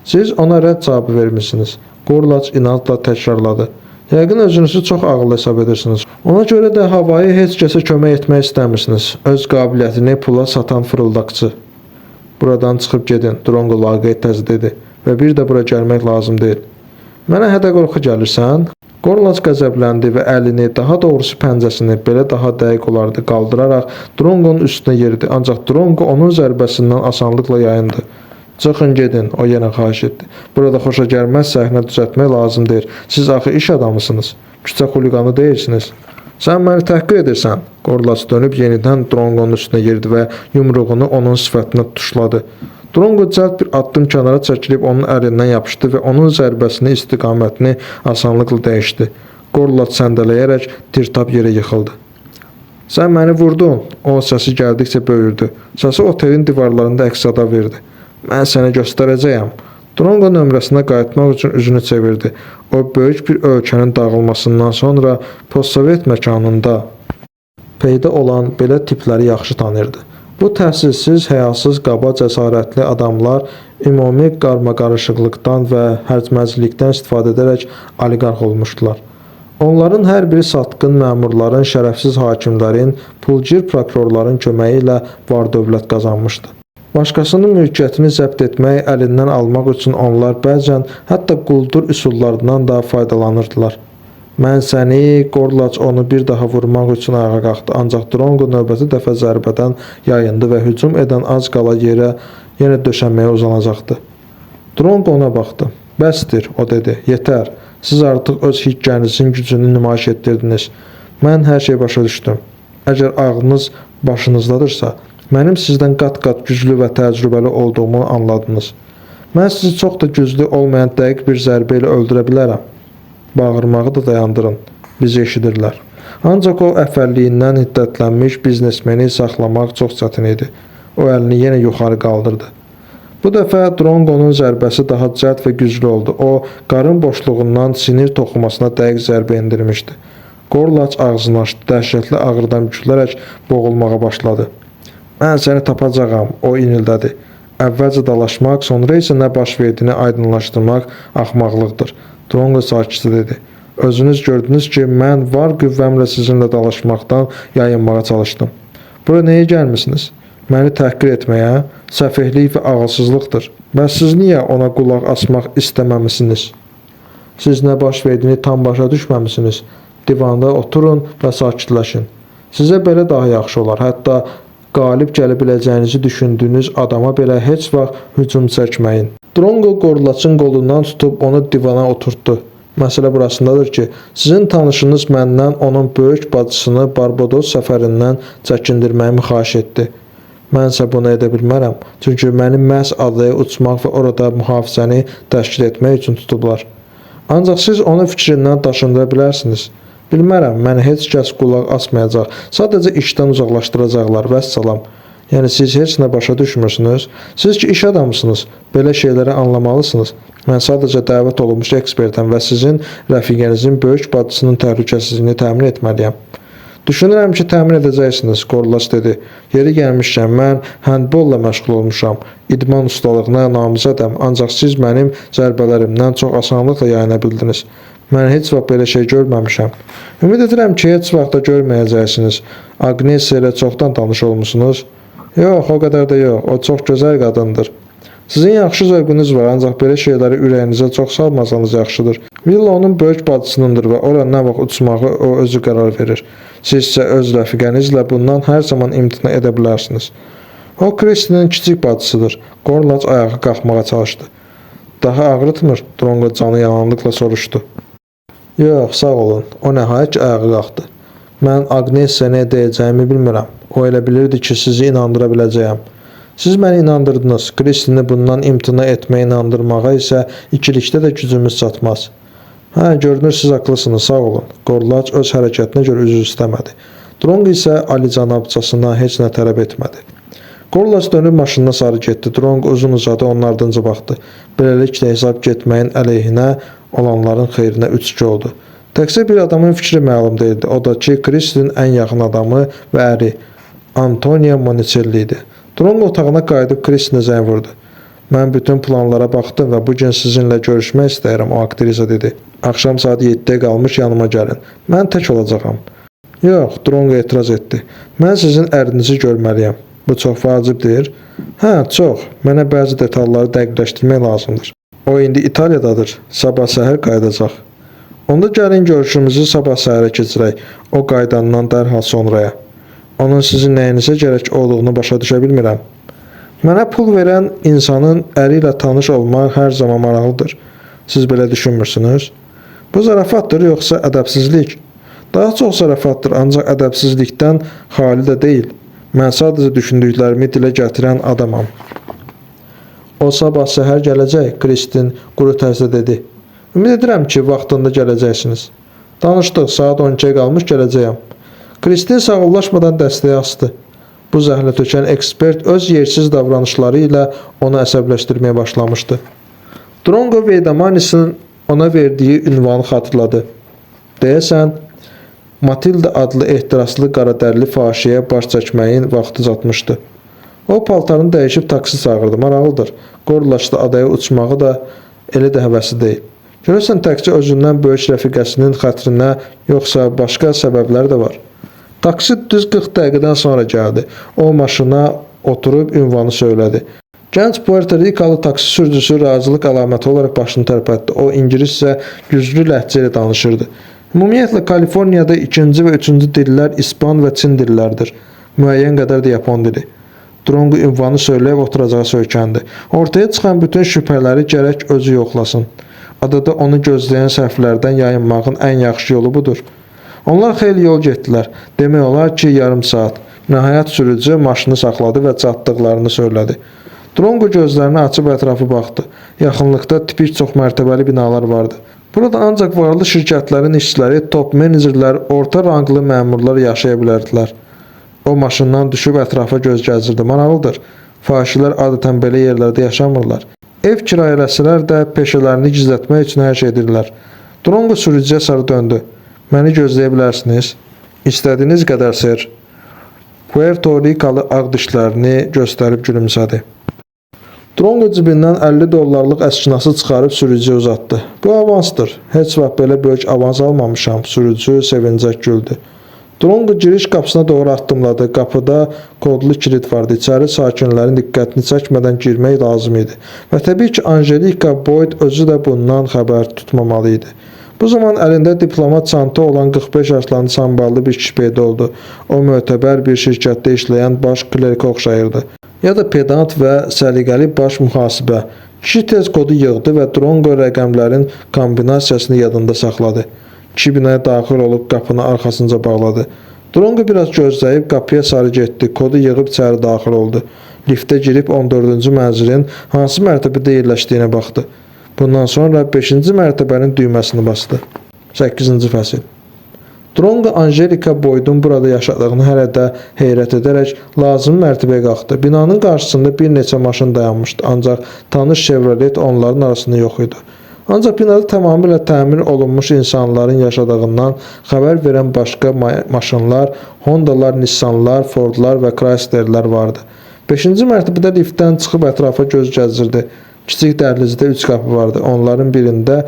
A: Siz ona rədd cavabı vermişsiniz. Qorlaç inadla təkrarladı. Yəqin özünüzü çox ağıllı hesab edirsiniz. Ona görə də havayı heç kəsə kömək etmək istəmirsiniz. Öz qabiliyyətini pula satan fırıldaqçı. Buradan çıxıb gedin, Dronqo laqeyd təzə dedi. Və bir də bura gəlmək lazım deyil. Mənə hədə-qorxu gəlirsən? Qorlaç qəzəbləndi və əlini, daha doğrusu pəncəsini, belə daha dəqiq olardı, qaldıraraq Dronqonun üstünə yeridi. Ancaq Dronqo onun zərbəsindən asanlıqla yayındı. Çıxın gedin, o yenə xahiş etdi. Burada xoşa gəlməz səhnə düzəltmək lazım deyil. Siz axı iş adamısınız. Küçə xuliqanı deyilsiniz. Sən məni təhqir edirsən. Qorlaç dönüb yenidən Dronqonun üstünə yeridi və yumruğunu onun sifətinə tuşladı. Dronqo cəld bir addım kənara çəkilib onun əlindən yapışdı və onun zərbəsini, istiqamətini asanlıqla dəyişdi. Qorlaç səndələyərək tirtab yerə yıxıldı. Sən məni vurdun. O səsi gəldikcə böyürdü. Səsi otelin divarlarında əks-səda verdi. Mən sənə göstərəcəyəm. Dronqo nömrəsinə qayıtmaq üçün üzünü çevirdi. O, böyük bir ölkənin dağılmasından sonra postsovet məkanında peyda olan belə tipləri yaxşı tanırdı. Bu təhsilsiz, həyasız, qaba, cəsarətli adamlar ümumi qarmaqarışıqlıqdan və hərcməclikdən istifadə edərək oliqarx olmuşdular. Onların hər biri satqın məmurların, şərəfsiz hakimlərin, pulgir prokurorların köməyi ilə var-dövlət qazanmışdı. Başqasının mülkiyyətini zəbt etmək, əlindən almaq üçün onlar bəzən hətta quldur üsullarından da faydalanırdılar. Mən səni, Qorlaç onu bir daha vurmaq üçün ayağa qalxdı. Ancaq Dronqo növbəti dəfə zərbədən yayındı və hücum edən az qala yerə yenə döşənməyə uzanacaqdı. Dronqo ona baxdı. Bəsdir, o dedi. Yetər. Siz artıq öz hikkənizin gücünü nümayiş etdirdiniz. Mən hər şey başa düşdüm. Əgər ağlınız başınızdadırsa, mənim sizdən qat-qat güclü və təcrübəli olduğumu anladınız. Mən sizi çox da güclü olmayan dəqiq bir zərbə ilə öldürə bilərəm. Bağırmağı da dayandırın. Bizi eşidirlər. Ancaq o əfəlliyindən hiddətlənmiş biznesmeni saxlamaq çox çətin idi. O əlini yenə yuxarı qaldırdı. Bu dəfə Dronqonun zərbəsi daha cəld və güclü oldu. O, qarın boşluğundan sinir toxumasına dəqiq zərbə endirmişdi. Qorlaç ağzını açdı, dəhşətli ağrıdan bükülərək boğulmağa başladı. Mən səni tapacağam, o inildədi. Əvvəlcə dalaşmaq, sonra isə nə baş verdiyini aydınlaşdırmaq axmaqlıqdır. Dronqo sakitcə dedi. Özünüz gördünüz ki, mən var qüvvəmlə sizinlə dalaşmaqdan yayınmağa çalışdım. Bura nəyə gəlmisiniz? Məni təhqir etməyə, səfehlik və ağılsızlıqdır. Bəs siz niyə ona qulaq asmaq istəməmisiniz? Siz nə baş verdiyini tam başa düşməmisiniz. Divanda oturun və sakitləşin. Sizə belə daha yaxşı olar. Hətta qalib gələ biləcəyinizi düşündüyünüz adama belə heç vaxt hücum çəkməyin. Dronqo Qorlaçın qolundan tutub onu divana oturtdu. Məsələ burasındadır ki, sizin tanışınız məndən onun böyük bacısını Barbados səfərindən çəkindirməyimi xahiş etdi. Mənsə bunu edə bilmərəm, çünki məni məhz adaya uçmaq və orada mühafizəni təşkil etmək üçün tutublar. Ancaq siz onu fikrindən daşındıra bilərsiniz. Bilmərəm, məni heç kəs qulaq asmayacaq, sadəcə işdən uzaqlaşdıracaqlar, vəssalam. Yəni siz heç nə başa düşmürsünüz. Siz ki iş adamısınız, belə şeyləri anlamalısınız. Mən sadəcə dəvət olunmuş ekspertəm və sizin rəfiqənizin böyük bacısının təhlükəsizliyini təmin etməliyəm. Düşünürəm ki, təmin edəcəksiniz, Qorlaç dedi. Yeri gəlmişkən, mən həndbolla məşğul olmuşam. İdman ustalığına namizədəm, ancaq siz mənim zərbələrimdən çox asanlıqla yayına bildiniz. Mən heç vaxt belə şey görməmişəm. Ümid edirəm ki, heç vaxt da görməyəcəksiniz. Agnesia ilə çoxdan tanış olmusunuz? Yox, o qədər də yox. O çox gözəl qadındır. Sizin yaxşı zövqünüz var, ancaq belə şeyləri ürəyinizə çox salmasanız yaxşıdır. Villa onun böyük bacısınındır və ora nə vaxt uçmağı o özü qərar verir. Siz isə öz rəfiqənizlə bundan hər zaman imtina edə bilərsiniz. O, Kristinin kiçik bacısıdır. Qorlaç ayağa qalxmağa çalışdı. Daha ağrıtmır, Drongo canı yalanlıqla soruşdu. Yox, sağ olun. O nəhayət ki, ayağa qalxdı. Mən Agnesia nə deyəcəyimi bilmirəm. O elə bilirdi ki, sizi inandıra biləcəyəm. Siz məni inandırdınız. Kristini bundan imtina etməyə inandırmağa isə ikilikdə də gücümüz çatmaz. Hə, görünür siz haqlısınız, sağ olun. Qorlaç öz hərəkətinə görə üzr istəmədi. Drongo isə alicənabcasına heç nə tələb etmədi. Qorlaç dönüb maşınına sarı getdi. Drongo uzun uzadı onun ardınca baxdı. Beləliklə hesab getməyin əleyhinə olanların xeyrinə 3-2 oldu. Təkcə bir adamın fikri məlum deyildi. O da ki, Kristinin ən yaxın adamı və əri Antonio Monicelli idi. Drongo otağına qayıdıb Kristinə zəng vurdu. Mən bütün planlara baxdım və bugün sizinlə görüşmək istəyirəm, o aktrisa dedi. Axşam saat 7-də qalmış yanıma gəlin. Mən tək olacağam. Yox, Drongo etiraz etdi. Mən sizin ərinizi görməliyəm. Bu çox vacibdir. Hə, çox. Mənə bəzi detalları dəqiqləşdirmək lazımdır. O indi İtaliyadadır. Sabah səhər qayıdacaq. Onda gəlin görüşümüzü sabah səhərə keçirək. O qayıdandan dərhal sonraya. Onun sizin nəyinizə gərək olduğunu başa düşə bilmirəm. Mənə pul verən insanın əri ilə tanış olmaq hər zaman maraqlıdır. Siz belə düşünmürsünüz? Bu zarafatdır yoxsa ədəbsizlik? Daha çox zarafatdır, ancaq ədəbsizlikdən xali də deyil. Mən sadəcə düşündüklərimi dilə gətirən adamam. O sabah səhər gələcək, Kristin quru tərzdə dedi. Ümid edirəm ki, vaxtında gələcəksiniz. Danışdıq, saat 12-yə qalmış gələcəyəm. Kristin sağollaşmadan dəstəyə asdı. Bu zəhlətökən ekspert öz yersiz davranışları ilə onu əsəbləşdirməyə başlamışdı. Drongo Veydamanis'in ona verdiyi ünvanı xatırladı. Deyəsən, Matilda adlı ehtiraslı qaradərli fahişəyə baş çəkməyin vaxtı çatmışdı. O paltarını dəyişib taksi çağırdı, maraqlıdır. Qorlaçda adaya uçmağı da elə də həvəsi deyil. Görürsən təkcə özündən böyük rəfiqəsinin xətrinə, yoxsa başqa səbəblər də var. Taksi düz 40 dəqiqədən sonra gəldi. O maşına oturub ünvanı söylədi. Gənc Puerto Rikalı taksi sürücüsü razılıq əlaməti olaraq başını tərpətdi. O ingiliscə güclü ləhcə ilə danışırdı. Ümumiyyətlə Kaliforniyada ikinci və üçüncü dillər İspan və Çin dillərdir. Müəyyən qədər də Yapon dili. Drongo ünvanı söyləyib oturacağa söykəndi. Ortaya çıxan bütün şübhələri gərək özü yoxlasın. Adada onu gözləyən səhvlərdən yayınmağın ən yaxşı yolu budur. Onlar xeyli yol getdilər. Demək olar ki, yarım saat. Nəhayət sürücü maşını saxladı və çatdıqlarını söylədi. Drongo gözlərini açıb ətrafı baxdı. Yaxınlıqda tipik çox mərtəbəli binalar vardı. Burada ancaq varlı şirkətlərin işçiləri, top menecerlər, orta ranglı məmurlar yaşaya bilərdilər. O maşından düşüb ətrafa göz gəzdirdi. Maraqlıdır. Fahişələr adətən belə yerlərdə yaşamırlar. Ev kirayələsilər də peşələrini gizlətmək üçün hər şey edirlər. Drongo sürücüyə sarı döndü. Məni gözləyə bilərsiniz. İstədiyiniz qədər, ser. Puerto Rikalı ağ dişlərini göstərib gülümsədi. Drongo cibindən 50 dollarlıq əskinası çıxarıb sürücüyə uzatdı. Bu avansdır. Heç vaxt belə böyük avans almamışam. Sürücü sevincək güldü. Drongo giriş qapısına doğru addımladı. Qapıda kodlu kilit vardı. İçəri sakinlərin diqqətini çəkmədən girmək lazım idi. Və təbii ki, Angelika Boyd özü də bundan xəbər tutmamalı idi. Bu zaman əlində diplomat çanta olan 45 yaşlı samballı bir kişi peyda oldu. O mötəbər bir şirkətdə işləyən baş klerikə oxşayırdı. Ya da pedant və səliqəli baş mühasibə. Kişi tez kodu yığdı və Drongo rəqəmlərin kombinasiyasını yadında saxladı. Kişi binaya daxil olub qapını arxasınca bağladı. Drongo biraz gözləyib qapıya sarı getdi. Kodu yığıb içəri daxil oldu. Liftə girib 14-cü mənzilin hansı mərtəbədə yerləşdiyinə baxdı. Bundan sonra 5-ci mərtəbənin düyməsini basdı. 8-ci fəsil. Drongo Angelika Boydun burada yaşadığını hələ də heyrət edərək lazım mərtəbəyə qalxdı. Binanın qarşısında bir neçə maşın dayanmışdı, ancaq tanış Chevrolet onların arasında yox idi. Ancaq binada tamamilə təmir olunmuş insanların yaşadığından xəbər verən başqa maşınlar, Hondalar, Nissanlar, Fordlar və Chryslerlər vardı. 5-ci mərtəbədə liftdən çıxıb ətrafa göz gəzdirdi. Kiçik dəhlizdə 3 qapı vardı. Onların birində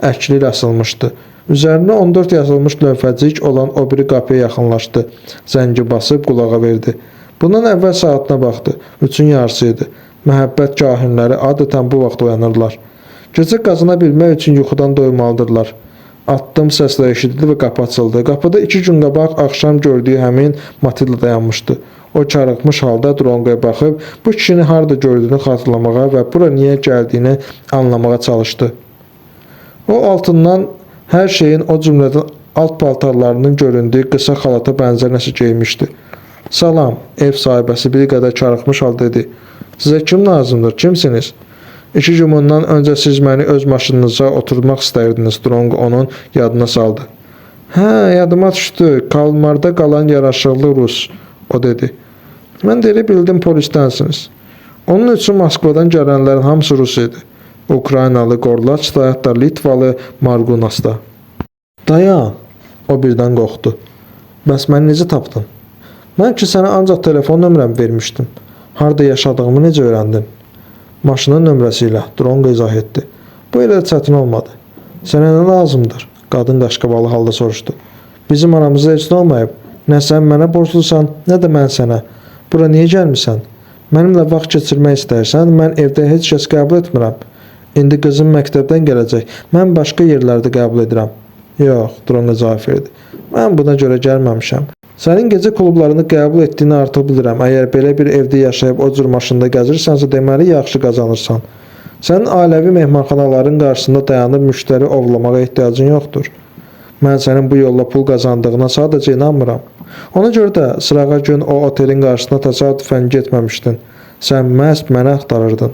A: əklilə asılmışdı. Üzərinə 14 yazılmış lövhəcik olan o biri qapıya yaxınlaşdı. Zəngi basıb qulağa verdi. Bundan əvvəl saatına baxdı. 3-ün yarısı idi. Məhəbbət cahilləri adətən bu vaxt oyanırlar. Gecə qazana bilmək üçün yuxudan doymalıdırlar. Addım səslə eşidildi və qapı açıldı. Qapıda 2 gün qabaq axşam gördüyü həmin Matilda dayanmışdı. O çarıqmış halda Drongoya baxıb bu kişini harda gördüyünü xatırlamağa və bura niyə gəldiyini anlamağa çalışdı. O altından hər şeyin, o cümlədən alt paltarlarının göründüyü qısa xalata bənzər nəsə geymişdi. Salam, ev sahibəsi bir qədər çarıqmış halda dedi. Sizə kim lazımdır, kimsiniz? 2 gün bundan öncə siz məni öz maşınınıza oturtmaq istəyirdiniz, Drongo onun yadına saldı. Hə, yadıma düşdü, Kalmarda qalan yaraşıqlı Rus, o dedi. Mən də elə bildim polisdənsiniz. Onun üçün Moskvadan gələnlərin hamısı Rus idi. Ukraynalı, Qorlaç da, hətta Litvalı, Margunas da. Dayan, o birdən qorxdu. Bəs məni necə tapdın? Mən ki sənə ancaq telefon nömrəmi vermişdim. Harda yaşadığımı necə öyrəndin? Maşının nömrəsi ilə, Drongo izah etdi. Bu elə də çətin olmadı. Sənə nə lazımdır? Qadın qaşqabalı halda soruşdu. Bizim aramızda heç nə olmayıb. Nə sən mənə borclusan, nə də mən sənə. Bura niyə gəlmisən? Mənimlə vaxt keçirmək istərsən, mən evdə heç kəs qəbul etmirəm. İndi qızım məktəbdən gələcək. Mən başqa yerlərdə qəbul edirəm. Yox, Drongo cavab verdi. Mən buna görə gəlməmişəm. Sənin gecə klublarını qəbul etdiyini artıq bilirəm. Əgər belə bir evdə yaşayıb o cür maşında gəzirsənsə, deməli yaxşı qazanırsan. Sənin ailəvi mehmanxanaların qarşısında dayanıb müştəri ovlamağa ehtiyacın yoxdur. Mən sənin bu yolla pul qazandığına sadəcə inanmıram. Ona görə də sırağa gün o otelin qarşısına təsadüfən getməmişdin. Sən məhz məni axtarırdın.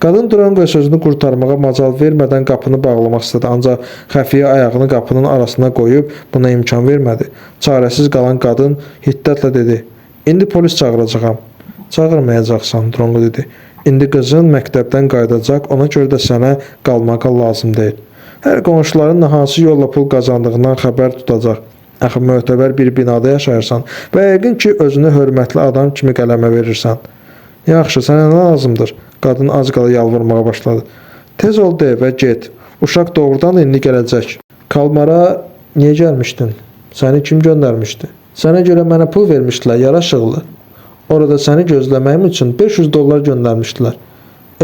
A: Qadın Drongoya sözünü qurtarmağa macal vermədən qapını bağlamaq istədi, ancaq xəfiyyə ayağını qapının arasına qoyub buna imkan vermədi. Çarəsiz qalan qadın hiddətlə dedi, indi polis çağıracağam. Çağırmayacaqsan, Drongo dedi. İndi qızın məktəbdən qayıdacaq, ona görə də sənə qalmağa lazım deyil. Hər qonşuların hansı yolla pul qazandığından xəbər tutacaq. Axı mötəbər bir binada yaşayırsan və yəqin ki, özünü hörmətli adam kimi qələmə verirsən. Yaxşı, sənə nə lazımdır? Qadın az qala yalvarmağa başladı. Tez ol de və get. Uşaq doğrudan indi gələcək. Kalmara niyə gəlmişdin? Səni kim göndərmişdi? Sənə görə mənə pul vermişdilər, yaraşıqlı. Orada səni gözləməyim üçün $500 göndərmişdilər.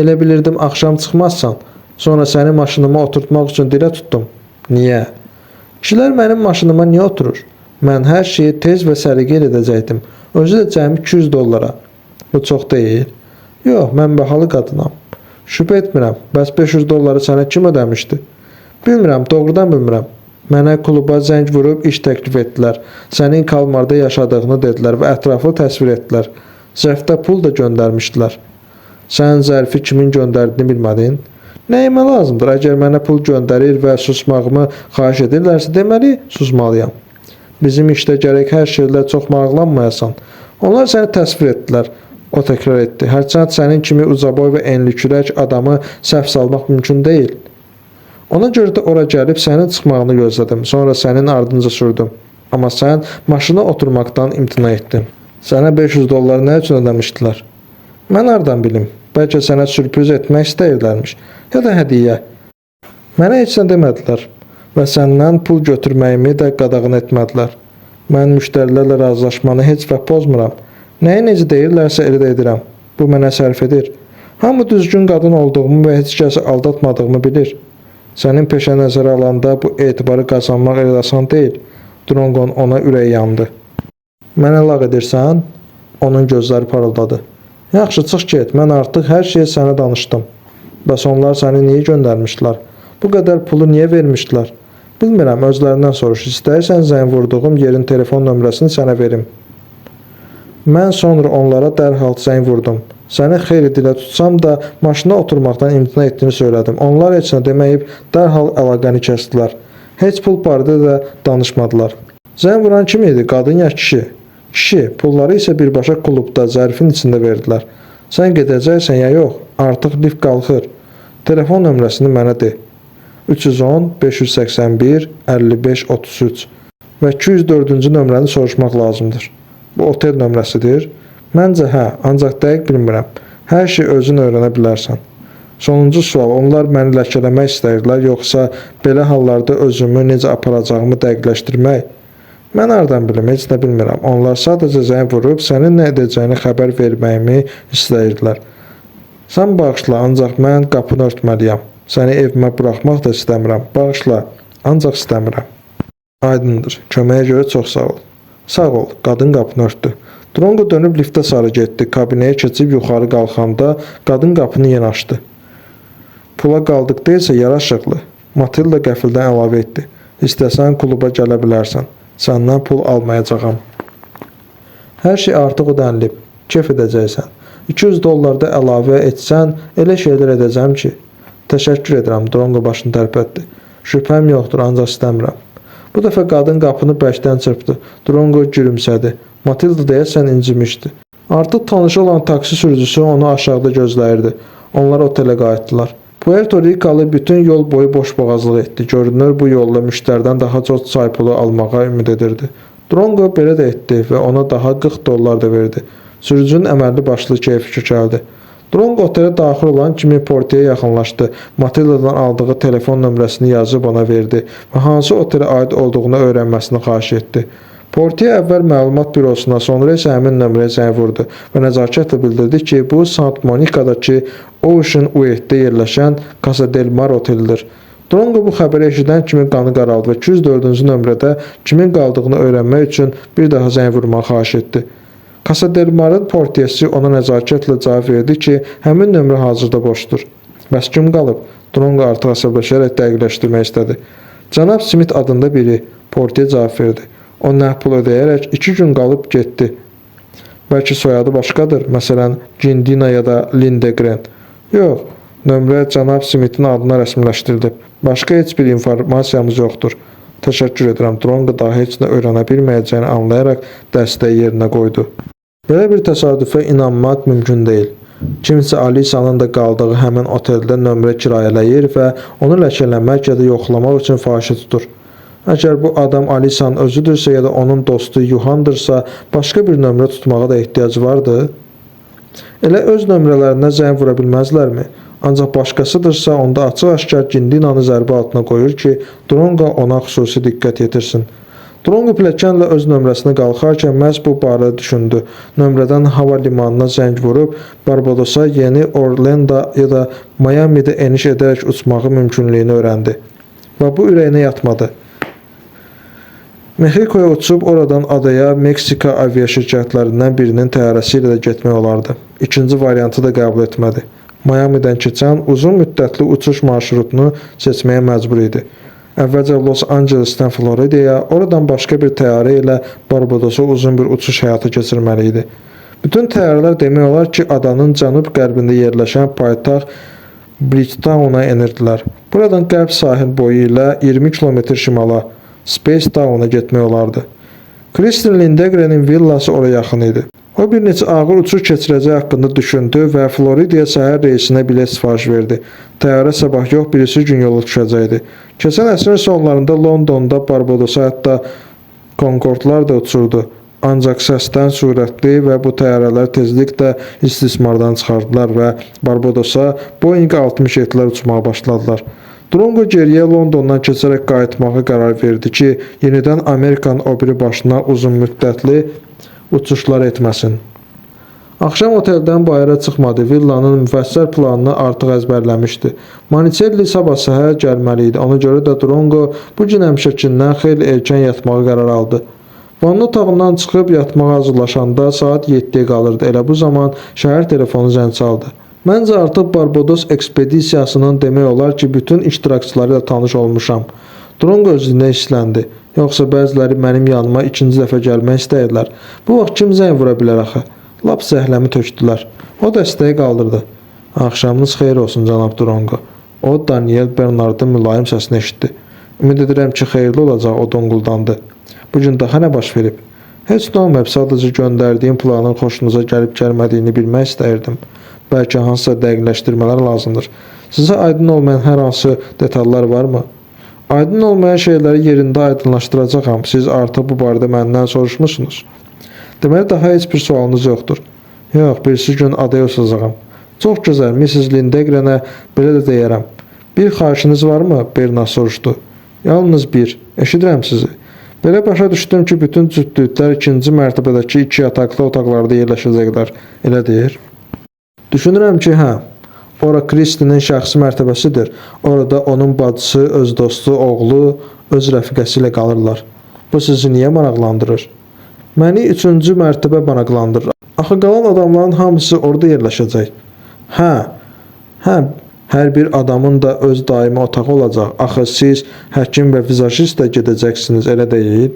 A: Elə bilirdim axşam çıxmazsan. Sonra səni maşınıma oturtmaq üçün dilə tutdum. Niyə? Kişilər mənim maşınıma niyə oturur? Mən hər şeyi tez və səliqə edəcəkdim. Özü də cəmi $200. Bu çox deyil. Yox, mən bahalı qadınam. Şübhə etmirəm. Bəs $500 sənə kim ödəmişdi? Bilmirəm, doğrudan bilmirəm. Mənə kluba zəng vurub iş təklif etdilər. Sənin Kalmarda yaşadığını dedilər və ətraflı təsvir etdilər. Zərfdə pul da göndərmişdilər. Sən zərfi kimin göndərdiyini bilmədin? Nəyimə lazımdır? Əgər mənə pul göndərir və susmağımı xahiş edirlərsə, deməli susmalıyam. Bizim işdə gərək hər şeylə çox maraqlanmayasan. Onlar səni təsvir etdilər. O təkrar etdi. Hərçənd sənin kimi ucaboy və enli kürək adamı səhv salmaq mümkün deyil. Ona görə də ora gəlib sənin çıxmağını gözlədim. Sonra sənin ardınca sürdüm. Amma sən maşına oturmaqdan imtina etdin. Sənə $500 nə üçün ödəmişdilər? Mən hardan bilim? Bəlkə sənə sürpriz etmək istəyirlərmiş. Ya da hədiyyə. Mənə heç nə demədilər. Və səndən pul götürməyimi də qadağan etmədilər. Mən müştərilərlə razılaşmanı heç vaxt pozmuram. Nəyi necə deyirlərsə elə də edirəm. Bu mənə sərf edir. Hamı düzgün qadın olduğumu və heç kəsi aldatmadığımı bilir. Sənin peşə nəzərə alanda bu etibarı qazanmaq elə asan deyil. Drongon ona ürəyi yandı. Mənə lağ edirsən? Onun gözləri parıldadı. Yaxşı, çıx get. Mən artıq hər şeyi sənə danışdım. Bəs onlar səni niyə göndərmişdilər? Bu qədər pulu niyə vermişdilər? Bilmirəm, özlərindən soruş. İstəyirsən zəng vurduğum yerin telefon nömrəsini sənə verim. Mən sonra onlara dərhal zəng vurdum. Səni xeyli dilə tutsam da maşına oturmaqdan imtina etdiyini söylədim. Onlar heç nə deməyib dərhal əlaqəni kəsdilər. Heç pul barədə də danışmadılar. Zəng vuran kim idi? Qadın ya kişi? Kişi. Pulları isə birbaşa klubda zərfin içində verdilər. Sən gedəcəksən ya yox? Artıq lift qalxır. Telefon nömrəsini mənə de. 310 581 55 33 və 204-cü nömrəni soruşmaq lazımdır. Bu otel nömrəsidir. Məncə hə, ancaq dəqiq bilmirəm. Hər şey özün öyrənə bilərsən. Sonuncu sual, onlar məni ləkələmək istəyirlər, yoxsa belə hallarda özümü necə aparacağımı dəqiqləşdirmək? Mən hardan bilim, heç nə bilmirəm. Onlar sadəcə zəng vurub sənin nə edəcəyini xəbər verməyimi istəyirdilər. Sən bağışla, ancaq mən qapını örtməliyəm. Səni evimə buraxmaq da istəmirəm. Bağışla, ancaq istəmirəm. Aydındır. Köməyə görə çox sağ ol. Sağ ol, qadın qapını örtdü. Drongo dönüb liftə sarı getdi. Kabinəyə keçib yuxarı qalxanda qadın qapını yenə açdı. Pula qaldıqda isə yaraşıqlı. Matilda qəfildən əlavə etdi. İstəsən kluba gələ bilərsən. Səndən pul almayacağam. Hər şey artıq ödənilib. Kef edəcəksən. $200 da əlavə etsən, elə şeylər edəcəm ki. Təşəkkür edirəm, Drongo başını tərpətdi. Şübhəm yoxdur, ancaq istəmirəm. Bu dəfə qadın qapını bərkdən çırpdı. Drongo gülümsədi. Matilda deyəsən incimişdi. Artıq tanışı olan taksi sürücüsü onu aşağıda gözləyirdi. Onlar otelə qayıtdılar. Puerto Rikalı bütün yol boyu boşboğazlıq etdi. Görünür bu yolla müştəridən daha çox çay pulu almağa ümid edirdi. Drongo belə də etdi və ona daha $40 da verdi. Sürücünün əməlli başlı keyfi kökəldi. Drongo otelə daxil olan kimi Portiyə yaxınlaşdı. Matildadan aldığı telefon nömrəsini yazıb ona verdi və hansı otelə aid olduğunu öyrənməsini xahiş etdi. Portiyə əvvəl məlumat bürosuna, sonra isə həmin nömrəyə zəng vurdu və nəzakətlə bildirdi ki, bu Santa Monica'dakı Ocean Way-də yerləşən Casa del Mar otelidir. Drongo bu xəbəri eşidən kimi qanı qaraldı və 204-cü nömrədə kimin qaldığını öyrənmək üçün bir daha zəng vurmağı xahiş etdi. Casa del Mar'ın portiyesi ona nəzakətlə cavab verdi ki, həmin nömrə hazırda boşdur. Bəs kim qalıb? Drongo artıq əsəbləşərək dəqiqləşdirmək istədi. Cənab Smith adında biri, portiyə cavab verdi. O nə pul ödəyərək 2 gün qalıb getdi. Bəlkə soyadı başqadır, məsələn, Cindina ya da Lindegren. Yox, nömrə cənab Smith'in adına rəsmiləşdirilib. Başqa heç bir informasiyamız yoxdur. Təşəkkür edirəm. Drongo daha heç nə öyrənə bilməyəcəyini anlayaraq dəstəyi yerinə qoydu. Belə bir təsadüfə inanmaq mümkün deyil. Kimsə Alisanın da qaldığı həmin oteldə nömrə kirayələyir və onu ləkələmək ya da yoxlamaq üçün fahişə tutur. Əgər bu adam Alisanın özüdürsə ya da onun dostu Yuhandırsa, başqa bir nömrə tutmağa da ehtiyac vardı. Elə öz nömrələrinə zəng vura bilməzlərmi? Ancaq başqasıdırsa, onda açıq-aşkar Cindinanı zərbə altına qoyur ki, Drongo ona xüsusi diqqət yetirsin. Drongo pilləkənlə öz nömrəsinə qalxarkən məhz bu barədə düşündü. Nömrədən hava limanına zəng vurub, Barbadosa, Yeni Orlando ya da Miami'də eniş edərək uçmağı mümkünlüyünü öyrəndi. Və bu ürəyinə yatmadı. Mexikoya uçub oradan adaya Meksika aviaşirkətlərindən birinin təyyarəsi ilə də getmək olardı. İkinci variantı da qəbul etmədi. Miami'dən keçən uzun müddətli uçuş marşrutunu seçməyə məcbur idi. Əvvəlcə Los Angelesdən Floridaya, oradan başqa bir təyyarə ilə Barbadosa uzun bir uçuş həyata keçirməli idi. Bütün təyyarələr demək olar ki, adanın cənub-qərbində yerləşən paytaxt Bridgetown'a enirdilər. Buradan qərb sahil boyu ilə 20 km şimala Space Town'a getmək olardı. Kristen Lindegren'in villası oraya yaxın idi. O bir neçə ağır uçuş keçirəcəyi haqqında düşündü və Floridaya səhər reysinə bilet sifariş verdi. Təyyarə sabah yox, birisi gün yola düşəcəkdi. Keçən əsrin sonlarında Londonda Barbadosa hətta Concordlar da uçurdu. Ancaq səsdən sürətli və bu təyyarələr tezliklə istismardan çıxardılar və Barbadosa Boeing 67-lər uçmağa başladılar. Drongo geriyə Londondan keçərək qayıtmağa qərar verdi ki, yenidən Amerikanın o biri başına uzun müddətli uçuşlar etməsin. Axşam oteldən bayıra çıxmadı. Villanın müfəssəl planını artıq əzbərləmişdi. Manicelli sabah səhər gəlməli idi. Ona görə də Drongo bu gün həmişəkindən xeyli erkən yatmağa qərar aldı. Vanna otağından çıxıb yatmağa hazırlaşanda saat 7-yə qalırdı. Elə bu zaman şəhər telefonu zəng çaldı. Məncə artıq Barbados ekspedisiyasının demək olar ki, bütün iştirakçıları ilə tanış olmuşam. Drongo özündə hissləndi. Yoxsa bəziləri mənim yanıma ikinci dəfə gəlmək istəyirlər. Bu vaxt kim zəng vura bilər axı? Lap zəhləmi tökdülər. O dəstəyi qaldırdı. Axşamınız xeyir olsun, cənab Drongo. O, Daniel Bernard'ın mülayim səsini eşitdi. Ümid edirəm ki, xeyirli olacaq, o donquldandı. Bugün daha nə baş verib? Heç nə olmayıb, sadəcə göndərdiyim planın xoşunuza gəlib-gəlmədiyini bilmək istəyirdim. Bəlkə hansısa dəqiqləşdirmələr lazımdır. Sizə aydın olmayan hər hansı detallar varmı? Aydın olmayan şeyləri yerində aydınlaşdıracağam. Siz artıq bu barədə məndən soruşmusunuz. Deməli, daha heç bir sualınız yoxdur. Yox, birisi gün adaya uçacağam. Çox gözəl, Mrs. Lindegrenə belə də deyərəm. Bir xahişiniz varmı? Berna soruşdu. Yalnız bir. Eşidirəm sizi. Belə başa düşdüm ki, bütün cütlüklər ikinci mərtəbədəki 2 yataqlı otaqlarda yerləşəcəklər. Elə deyir. Düşünürəm ki, hə. Ora Kristinin şəxsi mərtəbəsidir. Orada onun bacısı, öz dostu, oğlu, öz rəfiqəsi ilə qalırlar. Bu sizi niyə maraqlandırır? Məni 3-cü mərtəbə maraqlandırır. Axı qalan adamların hamısı orada yerləşəcək. Hə, hər bir adamın da öz daimi otağı olacaq. Axı siz həkim və vizajist də gedəcəksiniz, elə deyil?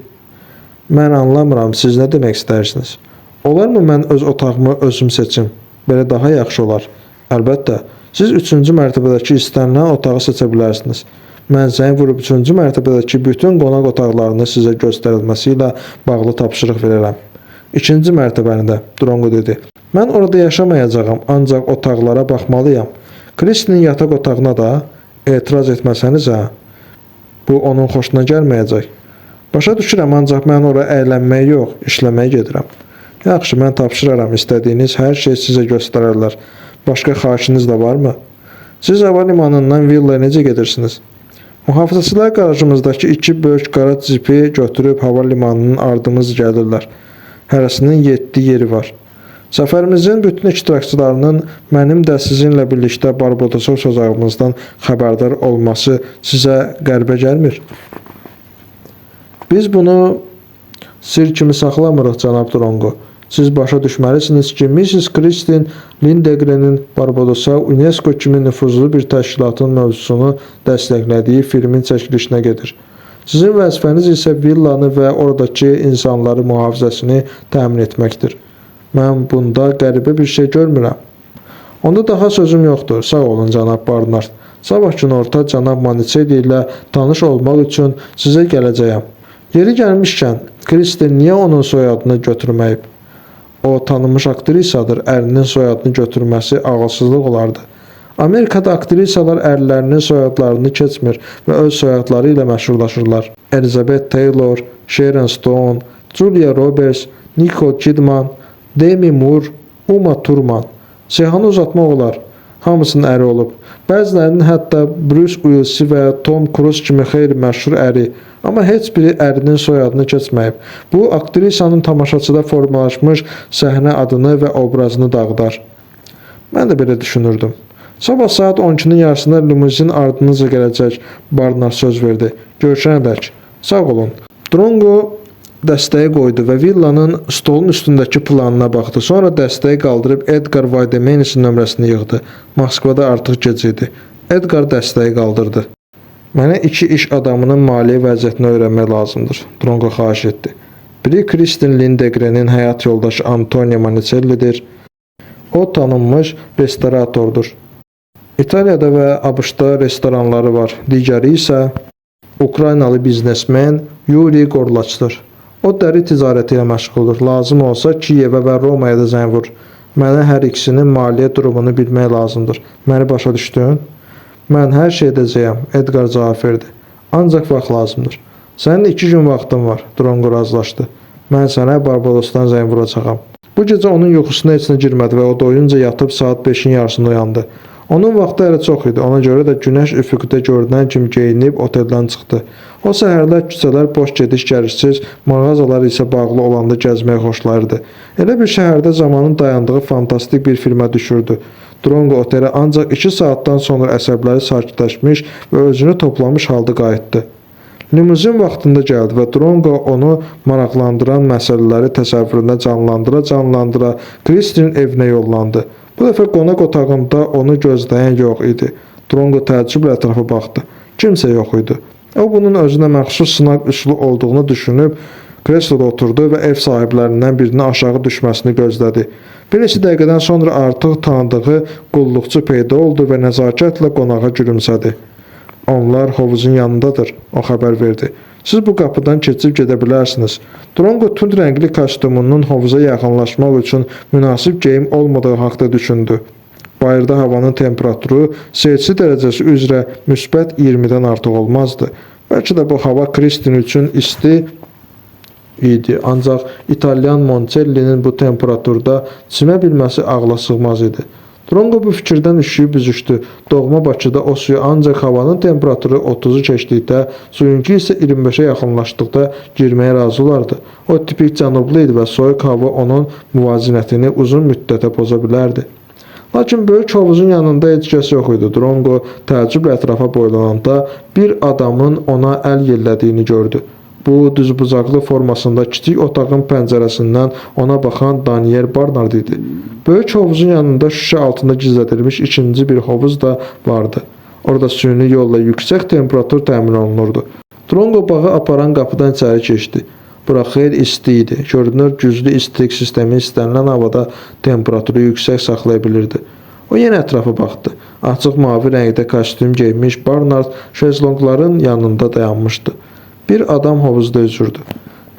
A: Mən anlamıram, siz nə demək istəyirsiniz? Olarmı mən öz otağımı özüm seçim? Belə daha yaxşı olar. Əlbəttə, siz 3-cü mərtəbədəki istənilən otağı seçə bilərsiniz. Mən zəng vurub 3-cü mərtəbədəki bütün qonaq otaqlarını sizə göstərilməsi ilə bağlı tapşırıq verərəm. 2-ci mərtəbəni də, Drongo dedi. Mən orada yaşamayacağam, ancaq otaqlara baxmalıyam. Kristinin yataq otağına da etiraz etməsəniz, hə? Bu onun xoşuna gəlməyəcək. Başa düşürəm, ancaq mən ora əylənməyə yox, işləməyə gedirəm. Yaxşı, mən tapşıraram, istədiyiniz hər şey sizə göstərərlər. Başqa xahişiniz də varmı? Siz hava limanından villaya necə gedirsiniz? Mühafizəçilər qarşımızdakı 2 böyük qara cipi götürüb hava limanının ardımız gəlirlər. Hərəsinin 7 yeri var. Səfərimizin bütün iştirakçılarının mənim də sizinlə birlikdə Barbadosa uçacağımızdan xəbərdar olması sizə qəribə gəlmir. Biz bunu sir kimi saxlamırıq, cənab Drongo. Siz başa düşməlisiniz ki, Mrs. Kristin Lindegrenin Barbadosa UNESCO kimi nüfuzlu bir təşkilatın mövzusunu dəstəklədiyi filmin çəkilişinə gedir. Sizin vəzifəniz isə villanı və oradakı insanların mühafizəsini təmin etməkdir. Mən bunda qəribə bir şey görmürəm. Onda daha sözüm yoxdur. Sağ olun, cənab Barnard. Sabah günorta cənab Maniçelli ilə tanış olmaq üçün sizə gələcəyəm. Yeri gəlmişkən, Kristin niyə onun soyadını götürməyib? O tanınmış aktrisadır, ərinin soyadını götürməsi ağılsızlıq olardı. Amerikada aktrisalar ərlərinin soyadlarını keçmir və öz soyadları ilə məşhurlaşırlar. Elizabeth Taylor, Sharon Stone, Julia Roberts, Nicole Kidman, Demi Moore, Uma Thurman. Seyhanı uzatmaq olar. Hamısının əri olub. Bəzilərinin hətta Bruce Willis və Tom Cruise kimi xeyli məşhur əri. Amma heç biri ərinin soyadını keçməyib. Bu, aktrisanın tamaşaçıda formalaşmış səhnə adını və obrazını dağıdar. Mən də belə düşünürdüm. Sabah saat 12-nin yarısında limuzin ardınıza gələcək, Barnard söz verdi. Görüşənədək. Sağ olun. Drongo dəstəyi qoydu və villanın stolun üstündəki planına baxdı. Sonra dəstəyi qaldırıb Edgar Vaydemenisin nömrəsini yığdı. Moskvada artıq gec idi. Edgar dəstəyi qaldırdı. Mənə 2 iş adamının maliyyə vəziyyətini öyrənmək lazımdır. Drongo xahiş etdi. Biri Kristin Lindegrenin həyat yoldaşı Antonio Maniçellidir. O tanınmış restoratordur. İtaliyada və ABŞ-da restoranları var. Digəri isə Ukraynalı biznesmen Yuri Gorlaçdır. O dəri ticarəti ilə məşğuldur. Lazım olsa Kiyevə və Romaya da zəng vur. Mənə hər ikisinin maliyyə durumunu bilmək lazımdır. Məni başa düşdün? Mən hər şey edəcəyəm, Edgar cavab verdi. Ancaq vaxt lazımdır. Sənin 2 gün vaxtın var, Drongo razılaşdı. Mən sənə Barbadosdan zəng vuracağam. Bu gecə onun yuxusuna heç nə girmədi və o doyunca yatıb saat 5-in yarısında uyandı. Onun vaxtı hələ çox idi, ona görə də günəş üfüqdə görünən kimi geyinib oteldən çıxdı. O səhərlər küçələr boş gediş-gəlişsiz, mağazalar isə bağlı olanda gəzməyə xoşlayırdı. Elə bir şəhərdə zamanın dayandığı fantastik bir filmə düşürdü. Drongo otelə ancaq 2 saatdan sonra əsəbləri sakitləşmiş və özünü toplamış halda qayıtdı. Limuzin vaxtında gəldi və Drongo onu maraqlandıran məsələləri təsəvvürünə canlandıra Kristinin evinə yollandı. Bu dəfə qonaq otağında onu gözləyən yox idi. Drongo təəccüblə ətrafa baxdı. Kimsə yox idi. O bunun özünə məxsus sınaq üsulu olduğunu düşünüb kresloda oturdu və ev sahiblərindən birinin aşağı düşməsini gözlədi. Bir neçə dəqiqədən sonra artıq tanıdığı qulluqçu peyda oldu və nəzakətlə qonağa gülümsədi. Onlar hovuzun yanındadır, o xəbər verdi. Siz bu qapıdan keçib gedə bilərsiniz. Drongo tünd rəngli kostyumunun hovuza yaxınlaşmaq üçün münasib geyim olmadığı haqda düşündü. Bayırda havanın temperaturu Selsi dərəcəsi üzrə müsbət 20-dən artıq olmazdı. Bəlkə də bu hava Kristin üçün isti idi, ancaq İtalyan Moncellinin bu temperaturda çimə bilməsi ağla sığmaz idi. Drongo bu fikirdən üşüyüb büzüşdü. Doğma Bakıda o suyu ancaq havanın temperaturu 30-u keçdikdə, suyunki isə 25-ə yaxınlaşdıqda girməyə razı olardı. O tipik cənublu idi və soyuq hava onun müvazinətini uzun müddətə poza bilərdi. Lakin böyük hovuzun yanında heç kəs yox idi. Drongo təəccüblə ətrafa boylananda bir adamın ona əl yellədiyini gördü. Bu, düzbucaqlı formasında kiçik otağın pəncərəsindən ona baxan Daniel Barnard idi. Böyük hovuzun yanında şüşə altında gizlədilmiş ikinci bir hovuz da vardı. Orada süni yolla yüksək temperatur təmin olunurdu. Drongo bağı aparan qapıdan içəri keçdi. Bura xeyli isti idi. Görünür, güclü istilik sistemi istənilən havada temperaturu yüksək saxlaya bilirdi. O yenə ətrafa baxdı. Açıq mavi rəngdə kostyum geymiş Barnard şezlongların yanında dayanmışdı. Bir adam hovuzda üzürdü.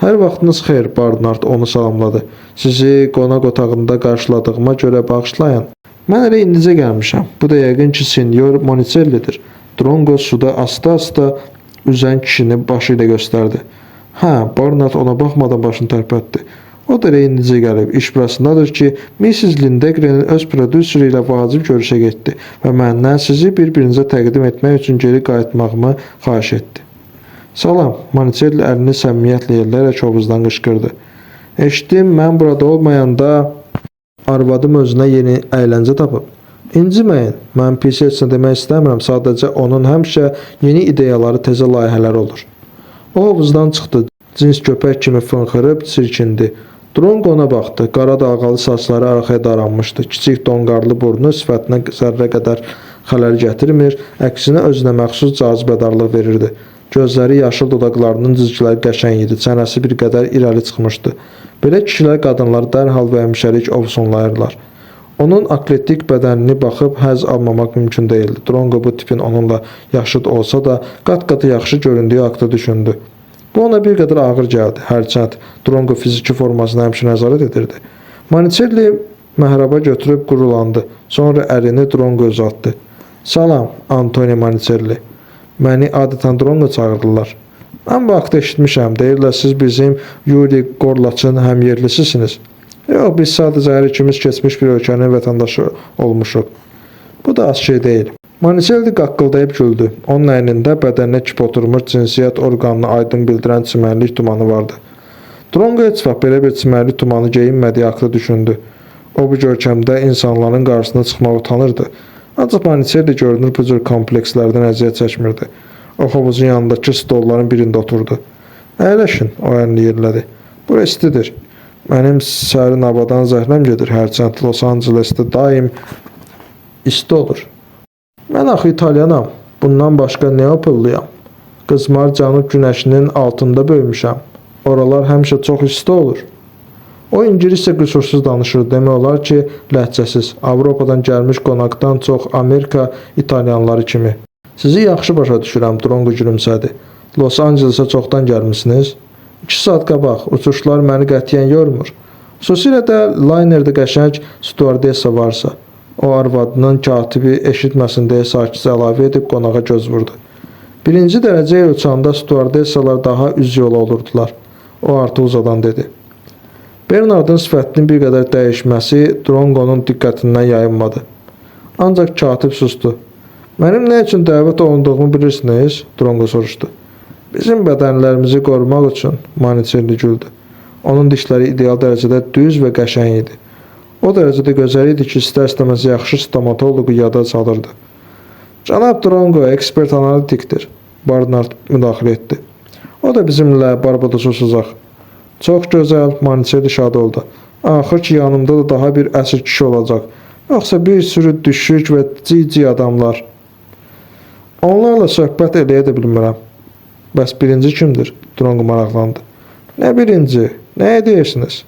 A: Hər vaxtınız xeyir, Barnard onu salamladı. Sizi qonaq otağında qarşıladığıma görə bağışlayın. Mən elə indicə gəlmişəm. Bu da yəqin ki, Senyor Monicelli'dir. Drongo suda asta-asta üzən kişini başı ilə göstərdi. Hə, Barnard ona baxmadan başını tərpətdi. O da elə indicə gəlib. İş burasındadır ki, Mrs. Lindegren'in öz prodüseri ilə vacib görüşə getdi və məndən sizi bir-birinizə təqdim etmək üçün geri qayıtmağımı xahiş etdi. Salam, Monicelli əlini səmimiyyətlə yellərək hovuzdan qışqırdı. Eşitdim, mən burada olmayanda arvadım özünə yeni əyləncə tapıb. İnciməyin, mən pis heç nə demək istəmirəm, sadəcə onun həmişə yeni ideyaları, təzə layihələr olur. O hovuzdan çıxdı, cins köpək kimi fınxırıb çirkindi. Drongo ona baxdı, qara dalğalı saçları arxaya daranmışdı, kiçik donqarlı burnu sifətinə zərrə qədər xələl gətirmir, əksinə özünə məxsus cazibədarlıq verirdi. Gözləri yaşıl dodaqlarının cizgiləri qəşəng idi, çənəsi bir qədər irəli çıxmışdı. Belə kişilər qadınları dərhal və həmişəlik ovsunlayırlar. Onun atletik bədənini baxıb həzz almamaq mümkün deyildi. Drongo bu tipin onunla yaşıd olsa da qat-qatı yaxşı göründüyü haqda düşündü. Bu ona bir qədər ağır gəldi. Hərçənd Drongo fiziki formasına həmişə nəzarət edirdi. Monicelli məhraba götürüb qurulandı. Sonra əlini Drongo uzatdı. Salam, Antoni Monicelli. Məni adətən Drongo çağırırlar. Mən bu haqda eşitmişəm. Deyirlər, siz bizim Yuri Gorlaçın həmyerlisisiniz. Yox, biz sadəcə hər ikimiz keçmiş bir ölkənin vətəndaşı olmuşuq. Bu da az şey deyil. Monicelli qaqqıldayıb güldü. Onun əynində bədəninə kip oturmuş cinsiyyət orqanını aydın bildirən çimərlik tumanı vardı. Drongo heç vaxt belə bir çimərlik tumanı geyinmədiyi haqda düşündü. O bu görkəmdə insanların qarşısına çıxmağa utanırdı. Ancaq Monicelli görünür bu cür komplekslərdən əziyyət çəkmirdi. O hovuzun yanındakı stolların birində oturdu. Əyləşin, o əlini yerlədi. Bura istidir. Mənim sərin havadan zəhləm gedir. Hərçənd Los Angeles'də daim isti olur. Mən axı İtalyanam. Bundan başqa Neapolluyam. Qızmar cənub günəşinin altında böyümüşəm. Oralar həmişə çox isti olur. O ingiliscə qüsursuz danışır. Demək olar ki, ləhcəsiz. Avropadan gəlmiş qonaqdan çox Amerika İtalyanları kimi. Sizi yaxşı başa düşürəm, Drongo gülümsədi. Los Angeles'a çoxdan gəlmisiniz? 2 saat qabaq. Uçuşlar məni qətiyyən yormur. Xüsusilə də laynerdə qəşəng stüardessa varsa. O arvadının katibi eşitməsin deyə sakitcə əlavə edib qonağa göz vurdu. Birinci dərəcəyə uçanda stüardessalar daha üz yola olurdular. O artıq uzadan dedi. Bernardın sifətinin bir qədər dəyişməsi Drongo'nun diqqətindən yayınmadı. Ancaq katib sustu. Mənim nə üçün dəvət olunduğumu bilirsiniz? Drongo soruşdu. Bizim bədənlərimizi qorumaq üçün, Monicelli güldü. Onun dişləri ideal dərəcədə düz və qəşəng idi. O dərəcədə gözəl idi ki, istər-istəməz yaxşı stomatoloqu yada salırdı. Cənab Drongo ekspert analitikdir, Barnard müdaxilə etdi. O da bizimlə Barbadosa uçacaq. Çox gözəl, Monicelli şad oldu. Axır ki, yanımda da daha bir əsir kişi olacaq. Yoxsa bir sürü düşük və cici adamlar. Onlarla söhbət eləyə də bilmirəm. Bəs birinci kimdir? Drongo maraqlandı. Nə birinci? Nəyə deyirsiniz?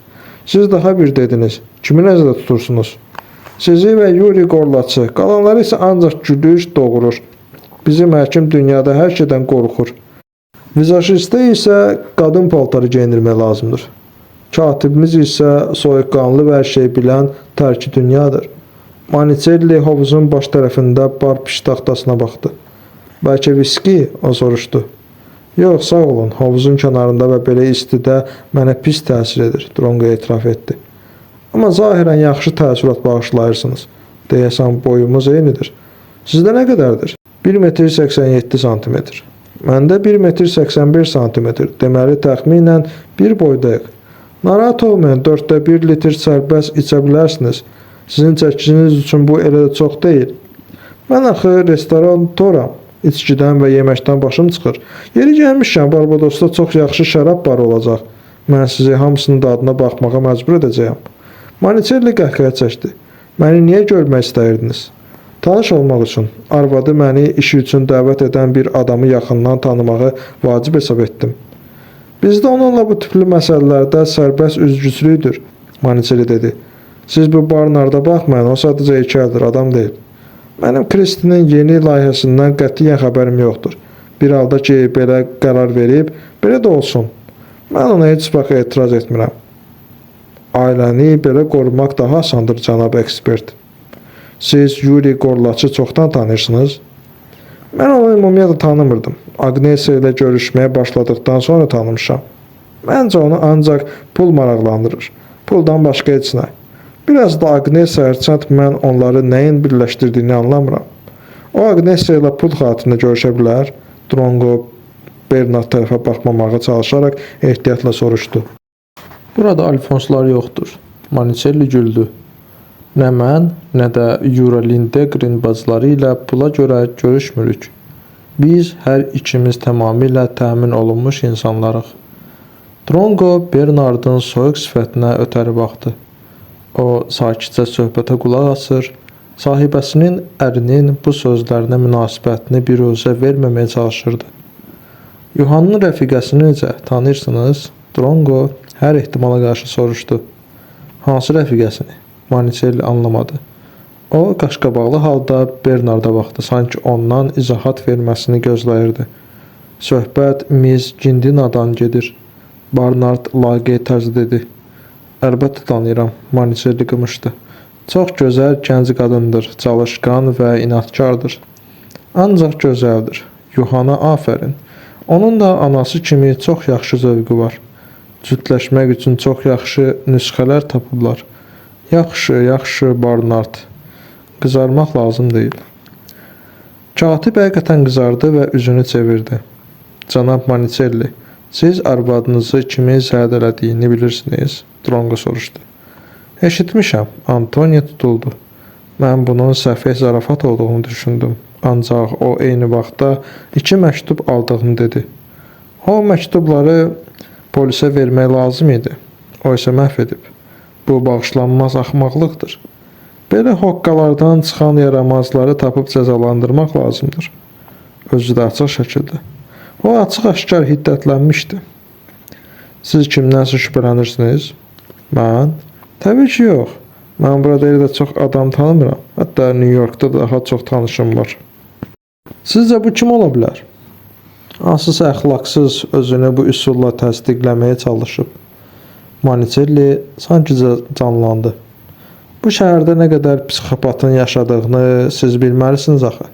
A: Siz daha bir dediniz. Kimi nəzərdə tutursunuz? Sizi və Yuri Gorlaçı. Qalanları isə ancaq gülüş doğurur. Bizim həkim dünyada hər şeydən qorxur. Vizajistə isə qadın paltarı geyindirmək lazımdır. Katibimiz isə soyuqqanlı və hər şey bilən tərki dünyadır. Monicelli hovuzun baş tərəfində bar piş taxtasına baxdı. Bəlkə viski? O soruşdu. Yox, sağ olun. Hovuzun kənarında və belə istidə mənə pis təsir edir. Drongo etiraf etdi. Amma zahirən yaxşı təəssürat bağışlayırsınız. Deyəsən boyumuz eynidir. Sizdə nə qədərdir? 1 metr 87 santimetr. Məndə 1 metr 81 santimetr. Deməli təxminən bir boydayıq. Narahat olmayın, 4də 1 litr sərbəst içə bilərsiniz. Sizin çəkiciniz üçün bu elə də çox deyil. Mən axı restorantoram. İçkidən və yeməkdən başım çıxır. Yeri gəlmişkən Barbadosda çox yaxşı şərab barı olacaq. Mən sizi hamısının dadına baxmağa məcbur edəcəyəm. Maniçelli qəhqəhə çəkdi. Məni niyə görmək istəyirdiniz? Tanış olmaq üçün. Arvadı məni işi üçün dəvət edən bir adamı yaxından tanımağı vacib hesab etdim. Bizdə onunla bu tipli məsələlərdə sərbəst üzgüçülükdür, Maniçelli dedi. Siz bu Barnarda baxmayın, o sadəcə heykəldir, adam deyil. Mənim Kristinin yeni layihəsindən qətiyyən xəbərim yoxdur. Bir halda ki, belə qərar verib, belə də olsun. Mən ona heç vaxt etiraz etmirəm. Ailəni belə qorumaq daha asandır, cənab ekspert. Siz Yuri Gorlaçı çoxdan tanıyırsınız? Mən onu ümumiyyətlə tanımırdım. Agnesiya ilə görüşməyə başladıqdan sonra tanımışam. Məncə onu ancaq pul maraqlandırır. Puldan başqa heç nə. Biraz da Agnesiya hərçənd mən onları nəyin birləşdirdiyini anlamıram. O Agnesiya ilə pul xatirinə görüşə bilər. Drongo Bernard tərəfə baxmamağa çalışaraq ehtiyatla soruşdu. Burada alfonslar yoxdur. Maniçelli güldü. Nə mən, nə də Yura Lindegren bacıları ilə pula görə görüşmürük. Biz hər ikimiz tamamilə təmin olunmuş insanlarıq. Drongo Bernardın soyuq sifətinə ötəri baxdı. O sakitcə söhbətə qulaq asır, sahibəsinin ərinin bu sözlərinə münasibətini biruzə verməməyə çalışırdı. Yuhannın rəfiqəsini necə tanıyırsınız? Drongo hər ehtimala qarşı soruşdu. Hansı rəfiqəsini? Maniçelli anlamadı. O qaşqabaqlı halda Bernarda baxdı, sanki ondan izahat verməsini gözləyirdi. Söhbət Miss Gindinadan gedir. Barnard laqeyd tərzdə dedi. Əlbəttə tanıyıram, Maniçelli qımışdı. Çox gözəl gənc qadındır, çalışqan və inatkardır. Ancaq gözəldir. Yuhana afərin. Onun da anası kimi çox yaxşı zövqü var. Cütləşmək üçün çox yaxşı nüsxələr tapıblar. Yaxşı, yaxşı Barnard. Qızarmaq lazım deyil. Katib həqiqətən qızardı və üzünü çevirdi. Cənab Maniçelli, siz arvadınızı kimi zədələdiyini bilirsiniz? Drongo soruşdu. Eşitmişəm, Antonio tutuldu. Mən bunun səfeh zarafat olduğunu düşündüm. Ancaq o eyni vaxtda 2 məktub aldığını dedi. O məktubları polisə vermək lazım idi. O isə məhv edib. Bu bağışlanmaz axmaqlıqdır. Belə hoqqalardan çıxan yaramazları tapıb cəzalandırmaq lazımdır. Özü də açıq şəkildə. O açıq-aşkar hiddətlənmişdi. Siz kimdənsə şübhələnirsiniz? Mən? Təbii ki, yox. Mən burada elə də çox adam tanımıram. Hətta New Yorkda daha çox tanışım var. Sizcə bu kim ola bilər? Hansısa əxlaqsız özünü bu üsulla təsdiqləməyə çalışıb. Maniçelli sanki canlandı. Bu şəhərdə nə qədər psixopatın yaşadığını siz bilməlisiniz axı.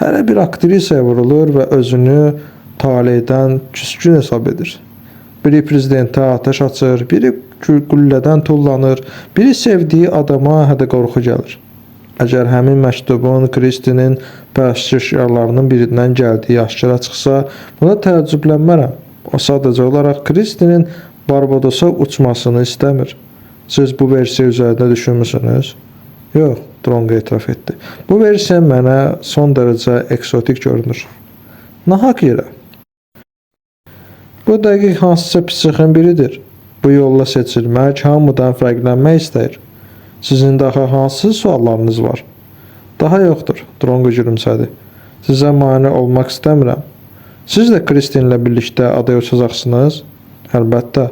A: Hərə bir aktrisaya vurulur və özünü taleydən küskün hesab edir. Biri prezidentə atəş açır, biri qüllədən tullanır, biri sevdiyi adama hədə qorxu gəlir. Əgər həmin məktubun Kristinin pərəstişkarlarının birindən gəldiyi aşkara çıxsa, buna təəccüblənmərəm. O sadəcə olaraq Kristinin Barbadosa uçmasını istəmir. Siz bu versiya üzərində düşünmüsünüz? Yox, Drongo etiraf etdi. Bu versiya mənə son dərəcə eksotik görünür. Nahaq yerə. Bu dəqiq hansısa psixin biridir. Bu yolla seçilmək, hamıdan fərqlənmək istəyir. Sizin daha hansı suallarınız var? Daha yoxdur, Drongo gülümsədi. Sizə mane olmaq istəmirəm. Siz də Kristinlə birlikdə adaya uçacaqsınız? Əlbəttə,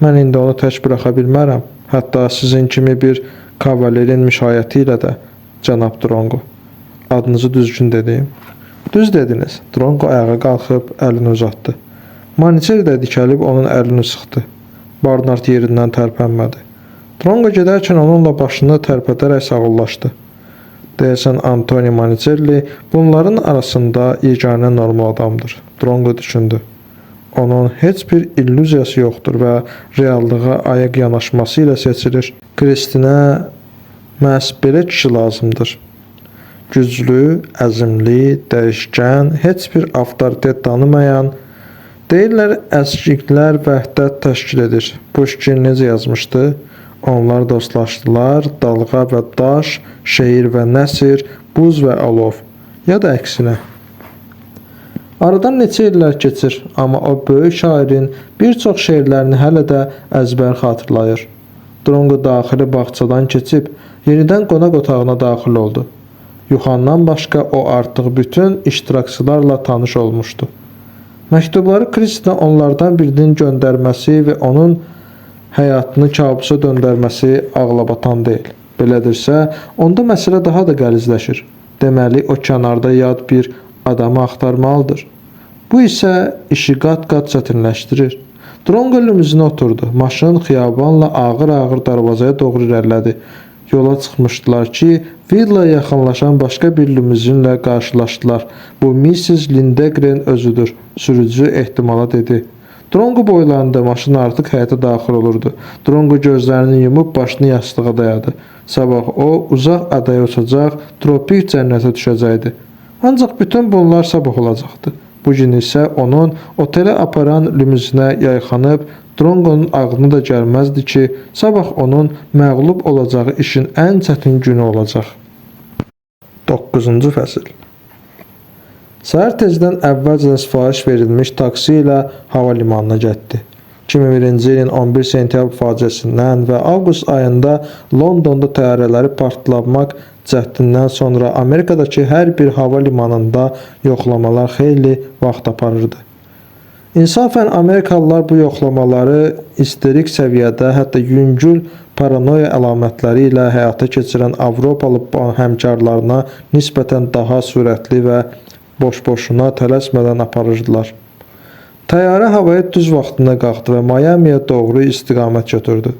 A: mən indi onu tək buraxa bilmərəm. Hətta sizin kimi bir kavalerin müşayiəti ilə də, cənab Drongo. Adınızı düzgün dedim. Düz dediniz. Drongo ayağa qalxıb əlini uzatdı. Maniçelli də dikəlib onun əlini sıxdı. Barnard yerindən tərpənmədi. Drongo gedərkən onunla başını tərpədərək sağollaşdı. Deyəsən Antonio Maniçelli bunların arasında yeganə normal adamdır. Drongo düşündü. Onun heç bir illüziyası yoxdur və reallığa ayaq yanaşması ilə seçilir. Kristinə Məhz belə kişi lazımdır. Güclü, əzimli, dəyişkən, heç bir avtoritet tanımayan, deyirlər əskiklər vəhdət təşkil edir. Bu şiir necə yazmışdı? Onlar dostlaşdılar, dalğa və daş, şeir və nəsir, buz və alov, ya da əksinə. Aradan neçə illər keçir, amma o böyük şairin bir çox şeirlərini hələ də əzbər xatırlayır. Dronqo daxili bağçadan keçib, yenidən qonaq otağına daxil oldu. Yuxandan başqa o artıq bütün iştirakçılarla tanış olmuşdu. Məktubları Kristinə onlardan birinin göndərməsi və onun həyatını kabusa döndərməsi ağlabatan deyil. Belədirsə, onda məsələ daha da qəlizləşir. Deməli, o kənarda yad bir adamı axtarmalıdır. Bu isə işi qat-qat çətinləşdirir. Dronqo limuzinə oturdu. Maşın xiyabanla ağır-ağır darvazaya doğru irəlilədi. Yola çıxmışdılar ki, villaya yaxınlaşan başqa bir limuzinlə qarşılaşdılar. Bu Mrs. Lindegren özüdür. Sürücü ehtimala dedi. Dronqo boylandı. Maşın artıq həyətə daxil olurdu. Dronqo gözlərini yumub başını yastığa dayadı. Sabah o uzaq adaya uçacaq, tropik cənnətə düşəcəkdi. Ancaq bütün bunlar sabah olacaqdı. Bu gün isə onun otelə aparan limuzinə yayxanıb, Dronqonun ağlına da gəlməzdi ki, sabah onun məğlub olacağı işin ən çətin günü olacaq. 9-cu fəsil. Səhər tezdən əvvəlcədən sifariş verilmiş taksi ilə hava limanına getdi. 2001-ci ilin 11 sentyabr faciəsindən və avqust ayında Londonda təyyarələri partlamaq cəhdindən sonra Amerikadakı hər bir hava limanında yoxlamalar xeyli vaxt aparırdı. İnsafən Amerikalılar bu yoxlamaları isterik səviyyədə, hətta yüngül paranoya əlamətləri ilə həyata keçirən Avropalı həmkarlarına nisbətən daha sürətli və boş-boşuna tələsmədən aparırdılar. Təyyarə havaya düz vaxtında qalxdı və Miamiyə doğru istiqamət götürdü.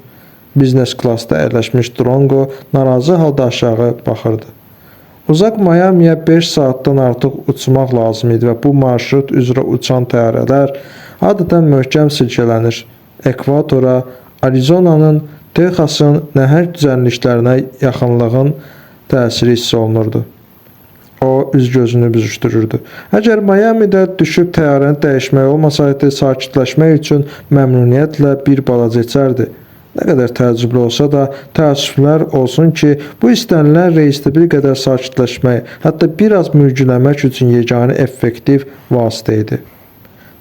A: Biznes klassda əyləşmiş Dronqo narazı halda aşağı baxırdı. Uzaq Miamiyə 5 saatdan artıq uçmaq lazım idi və bu marşrut üzrə uçan təyyarələr adətən möhkəm silkələnir. Ekvatora, Arizonanın, Texasın nəhəng düzənliklərinə yaxınlığın təsiri hiss olunurdu. O üz-gözünü büzüşdürürdü. Əgər Miamidə düşüb təyyarəni dəyişmək olmasaydı, sakitləşmək üçün məmnuniyyətlə bir balaca içərdi. Nə qədər təəccüblü olsa da, təəssüflər olsun ki, bu istənilən reisdə bir qədər sakitləşmək, hətta biraz mürgüləmək üçün yeganə effektiv vasitə idi.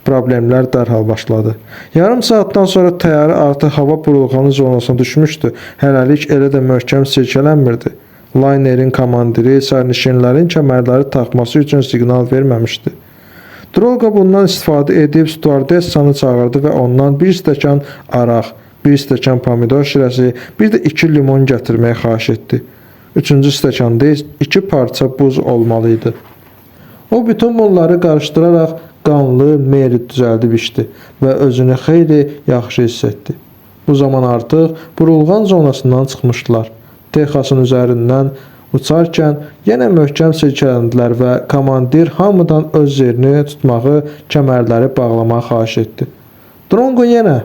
A: Problemlər dərhal başladı. Yarım saatdan sonra təyyarə artıq hava burulğanı zonasına düşmüşdü. Hələlik elə də möhkəm silkələnmirdi. Laynerin komandiri sərnişinlərin kəmərləri taxması üçün siqnal verməmişdi. Dronqo bundan istifadə edib stüardessanı çağırdı və ondan bir stəkan araq, bir stəkan pomidor şirəsi, bir də 2 limon gətirməyi xahiş etdi. 3-cü stəkanda 2 parça buz olmalıydı. O bütün bunları qarışdıraraq qanlı Mary düzəldib içdi və özünü xeyli yaxşı hiss etdi. Bu zaman artıq burulğan zonasından çıxmışdılar. Texasın üzərindən uçarkən yenə möhkəm silkələndilər və komandir hamıdan öz yerini tutmağı, kəmərləri bağlamağı xahiş etdi. Dronqo yenə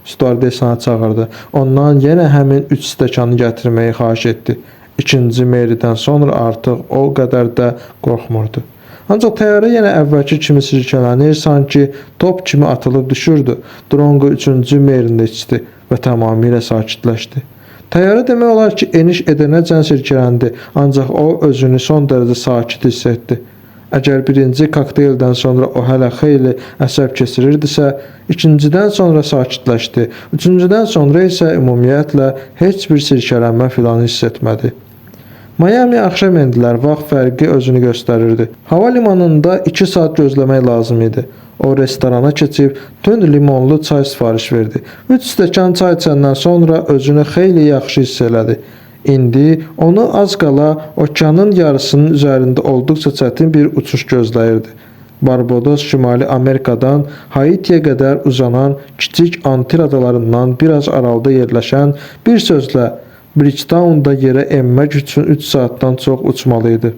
A: stüardessanı çağırdı. Ondan yenə həmin 3 stəkanı gətirməyi xahiş etdi. İkinci Mary'dən sonra artıq o qədər də qorxmurdu. Ancaq təyyarə yenə əvvəlki kimi silkələnir, sanki top kimi atılıb düşürdü. Dronqo 3-cü Mary'ni içdi və tamamilə sakitləşdi. Təyyarə demək olar ki, eniş edənəcən silkələndi, ancaq o özünü son dərəcə sakit hiss etdi. Əgər birinci kokteyldən sonra o hələ xeyli əsəb keçirirdisə, ikincidən sonra sakitləşdi, üçüncüdən sonra isə ümumiyyətlə heç bir silkələnmə filan hiss etmədi. Miami axşam endilər, vaxt fərqi özünü göstərirdi. Hava limanında 2 saat gözləmək lazım idi. O restorana keçib tünd limonlu çay sifariş verdi. 3 stəkan çay içəndən sonra özünü xeyli yaxşı hiss elədi. İndi onu az qala okeanın yarısının üzərində olduqca çətin bir uçuş gözləyirdi. Barbados Şimali Amerikadan Haitiyə qədər uzanan kiçik Antil adalarından biraz aralıda yerləşən, bir sözlə Bridgetown'da yerə enmək üçün 3 saatdan çox uçmalıydı.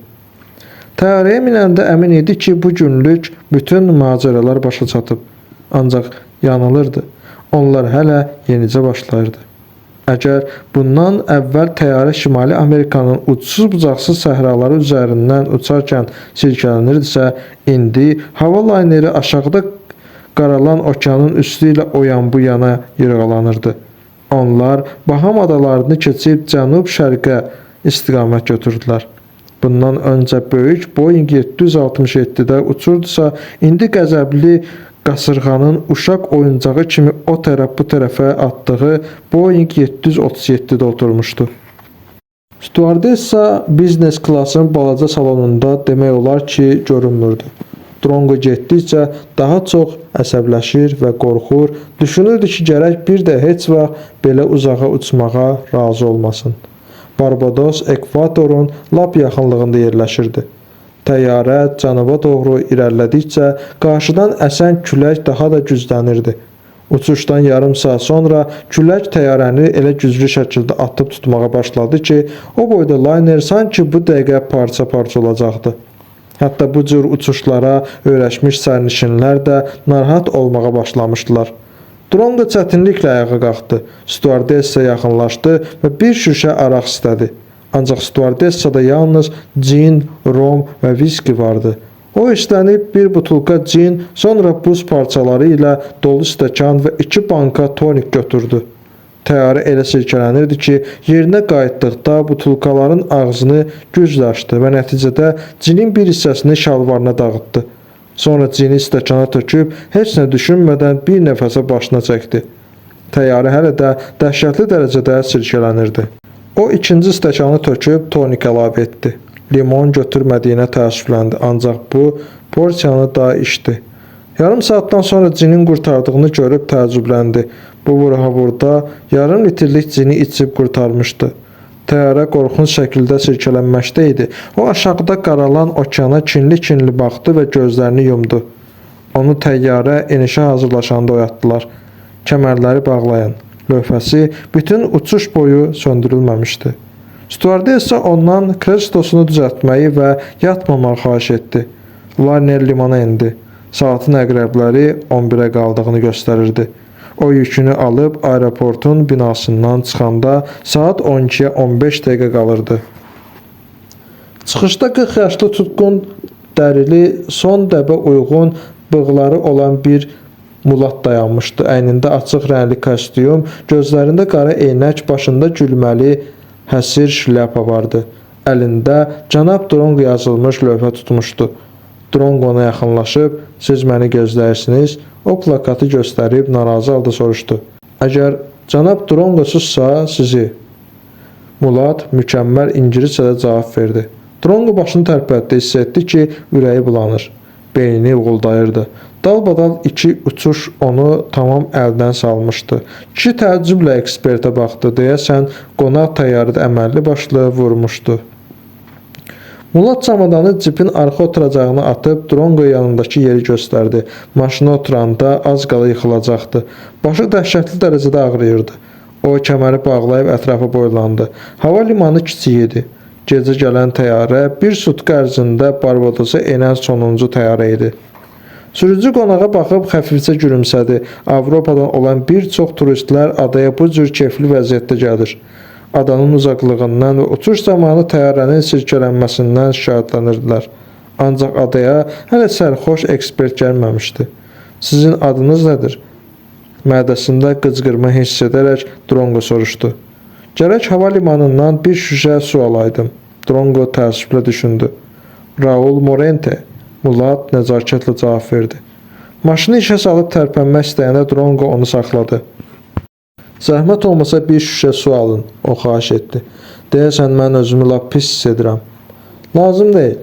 A: Təyyarəyə minəndə əmin idi ki, bu günlük bütün macəralar başa çatıb. Ancaq yanılırdı. Onlar hələ yenicə başlayırdı. Əgər bundan əvvəl təyyarə Şimali Amerikanın ucsuz-bucaqsız səhraları üzərindən uçarkən silkələnirdisə, indi hava layneri aşağıda qaralan okeanın üstü ilə o yan bu yana yırğalanırdı. Onlar Baham adalarını keçib cənub-şərqə istiqamət götürdülər. Bundan öncə böyük Boeing 767-də uçurdusa, indi qəzəbli qasırğanın uşaq oyuncağı kimi o tərəf bu tərəfə atdığı Boeing 737-də oturmuşdu. Stüardessa biznes klasın balaca salonunda demək olar ki, görünmürdü. Drongo getdikcə daha çox əsəbləşir və qorxur, düşünürdü ki, gərək bir də heç vaxt belə uzağa uçmağa razı olmasın. Barbados ekvatorun lap yaxınlığında yerləşirdi. Təyyarə cənuba doğru irəlilədikcə qarşıdan əsən külək daha da güclənirdi. Uçuşdan yarım saat sonra külək təyyarəni elə güclü şəkildə atıb tutmağa başladı ki, o boyda layner sanki bu dəqiqə parça-parça olacaqdı. Hətta bu cür uçuşlara öyrəşmiş sərnişinlər də narahat olmağa başlamışdılar. Drongo çətinliklə ayağa qalxdı. Stüardessa yaxınlaşdı və bir şüşə araq istədi. Ancaq stüardessada yalnız cin, rom və viski vardı. O istənib bir butulka cin, sonra buz parçaları ilə dolu stəkan və 2 banka tonik götürdü. Təyyarə elə silkələnirdi ki, yerinə qayıtdıqda butulkaların ağzını güclə açdı və nəticədə cinin bir hissəsini şalvarına dağıtdı. Sonra cini stəkana töküb, heç nə düşünmədən bir nəfəsə başına çəkdi. Təyyarə hələ də dəhşətli dərəcədə silkələnirdi. O ikinci stəkanı töküb tonik əlavə etdi. Limon götürmədiyinə təəssüfləndi, ancaq bu porsiyanı da içdi. Yarım saatdan sonra cinin qurtardığını görüb təəccübləndi. Bu vura-vurda yarım litrlik cini içib qurtarmışdı. Təyyarə qorxunc şəkildə silkələnməkdə idi. O aşağıda qaralan okeana kinli-kinli baxdı və gözlərini yumdu. Onu təyyarə enişə hazırlaşanda oyatdılar. Kəmərləri bağlayan. Lövhəsi bütün uçuş boyu söndürülməmişdi. Stüardessa ondan krestosunu düzəltməyi və yatmamağı xahiş etdi. Layner limana indi. Saatın əqrəbləri 11-ə qaldığını göstərirdi. O yükünü alıb aeroportun binasından çıxanda saat 12-yə 15 dəqiqə qalırdı. Çıxışda 40 yaşlı tutqun, dərili, son dəbə uyğun bığları olan bir mulat dayanmışdı. Əynində açıq rəngli kostyum, gözlərində qara eynək, başında gülməli həsir şlyapa vardı. Əlində Cənab Drongo yazılmış lövhə tutmuşdu. Drongo ona yaxınlaşıb, siz məni gözləyirsiniz, o plakatı göstərib narazı halda soruşdu. Əgər Cənab Drongo'suzsa sizi. Mulat mükəmməl ingiliscədə cavab verdi. Drongo başını tərpətdi, hiss etdi ki, ürəyi bulanır. Beyni uğuldayırdı. Dalbadal 2 uçuş onu tamam əldən salmışdı. Kişi təəccüblə ekspertə baxdı, deyəsən qonaq təyyarədə əməlli başlı vurmuşdu. Mulat çamadanı cipin arxa oturacağına atıb Drongo yanındakı yeri göstərdi. Maşına oturanda az qala yıxılacaqdı. Başı dəhşətli dərəcədə ağrıyırdı. O kəməri bağlayıb ətrafa boylandı. Hava limanı kiçik idi. Gecə gələn təyyarə bir sutka ərzində Barbadosa enən sonuncu təyyarə idi. Sürücü qonağa baxıb xəfifcə gülümsədi. Avropadan olan bir çox turistlər adaya bu cür keyfli vəziyyətdə gəlir. Adanın uzaqlığından və uçuş zamanı təyyarənin silkələnməsindən şikayətlənirlər. Ancaq adaya hələ sərxoş ekspert gəlməmişdi. Sizin adınız nədir? Mədəsində qıcqırma hiss edərək Drongo soruşdu. Gərək hava limanından bir şüşə su alaydım. Drongo təəssüflə düşündü. Raul Morente, Mulat nəzakətlə cavab verdi. Maşını işə salıb tərpənmək istəyəndə Drongo onu saxladı. Zəhmət olmasa bir şüşə su alın, o xahiş etdi. Deyəsən mən özümü lap pis hiss edirəm. Lazım deyil,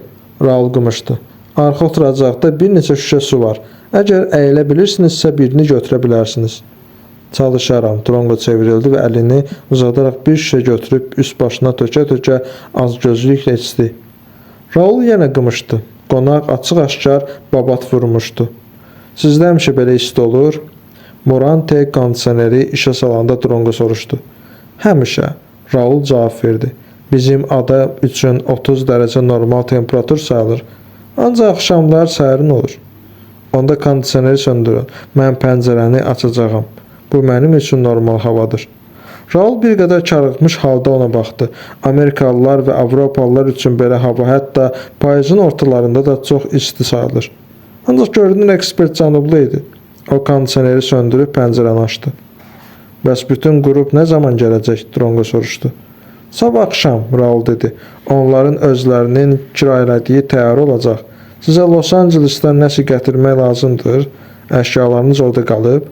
A: Raul qımışdı. Arxa oturacaqda bir neçə şüşə su var. Əgər əyilə bilirsinizsə birini götürə bilərsiniz. Çalışaram, Drongo çevrildi və əlini uzadaraq bir şüşə götürüb üst başına tökə-tökə azgözlüklə içdi. Raul yenə qımışdı. Qonaq açıq-aşkar babat vurmuşdu. Sizdə həmişə belə isti olur? Morante kondisioneri işə salanda Drongo soruşdu. Həmişə, Raul cavab verdi. Bizim ada üçün 30 dərəcə normal temperatur sayılır. Ancaq axşamlar sərin olur. Onda kondisioneri söndürün. Mən pəncərəni açacağam. Bu mənim üçün normal havadır. Raul bir qədər çarıqmış halda ona baxdı. Amerikalılar və Avropalılar üçün belə hava hətta payızın ortalarında da çox isti sayılır. Ancaq görünür ekspert cənublu idi. O kondisioneri söndürüb pəncərəni açdı. Bəs bütün qrup nə zaman gələcək? Drongo soruşdu. Sabah axşam, Raul dedi. Onların özlərinin kirayələdiyi təyyarə olacaq. Sizə Los Angelesdən nəsə gətirmək lazımdır. Əşyalarınız orada qalıb.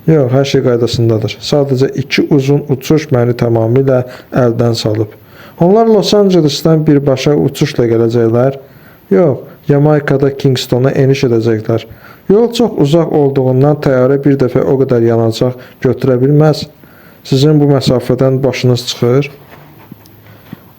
A: Yox, hər şey qaydasındadır. Sadəcə 2 uzun uçuş məni tamamilə əldən salıb. Onlar Los Angelesdən birbaşa uçuşla gələcəklər. Yox, Yamaykada Kingstona eniş edəcəklər. Yol çox uzaq olduğundan təyyarə bir dəfə o qədər yanacaq götürə bilməz. Sizin bu məsafədən başınız çıxır.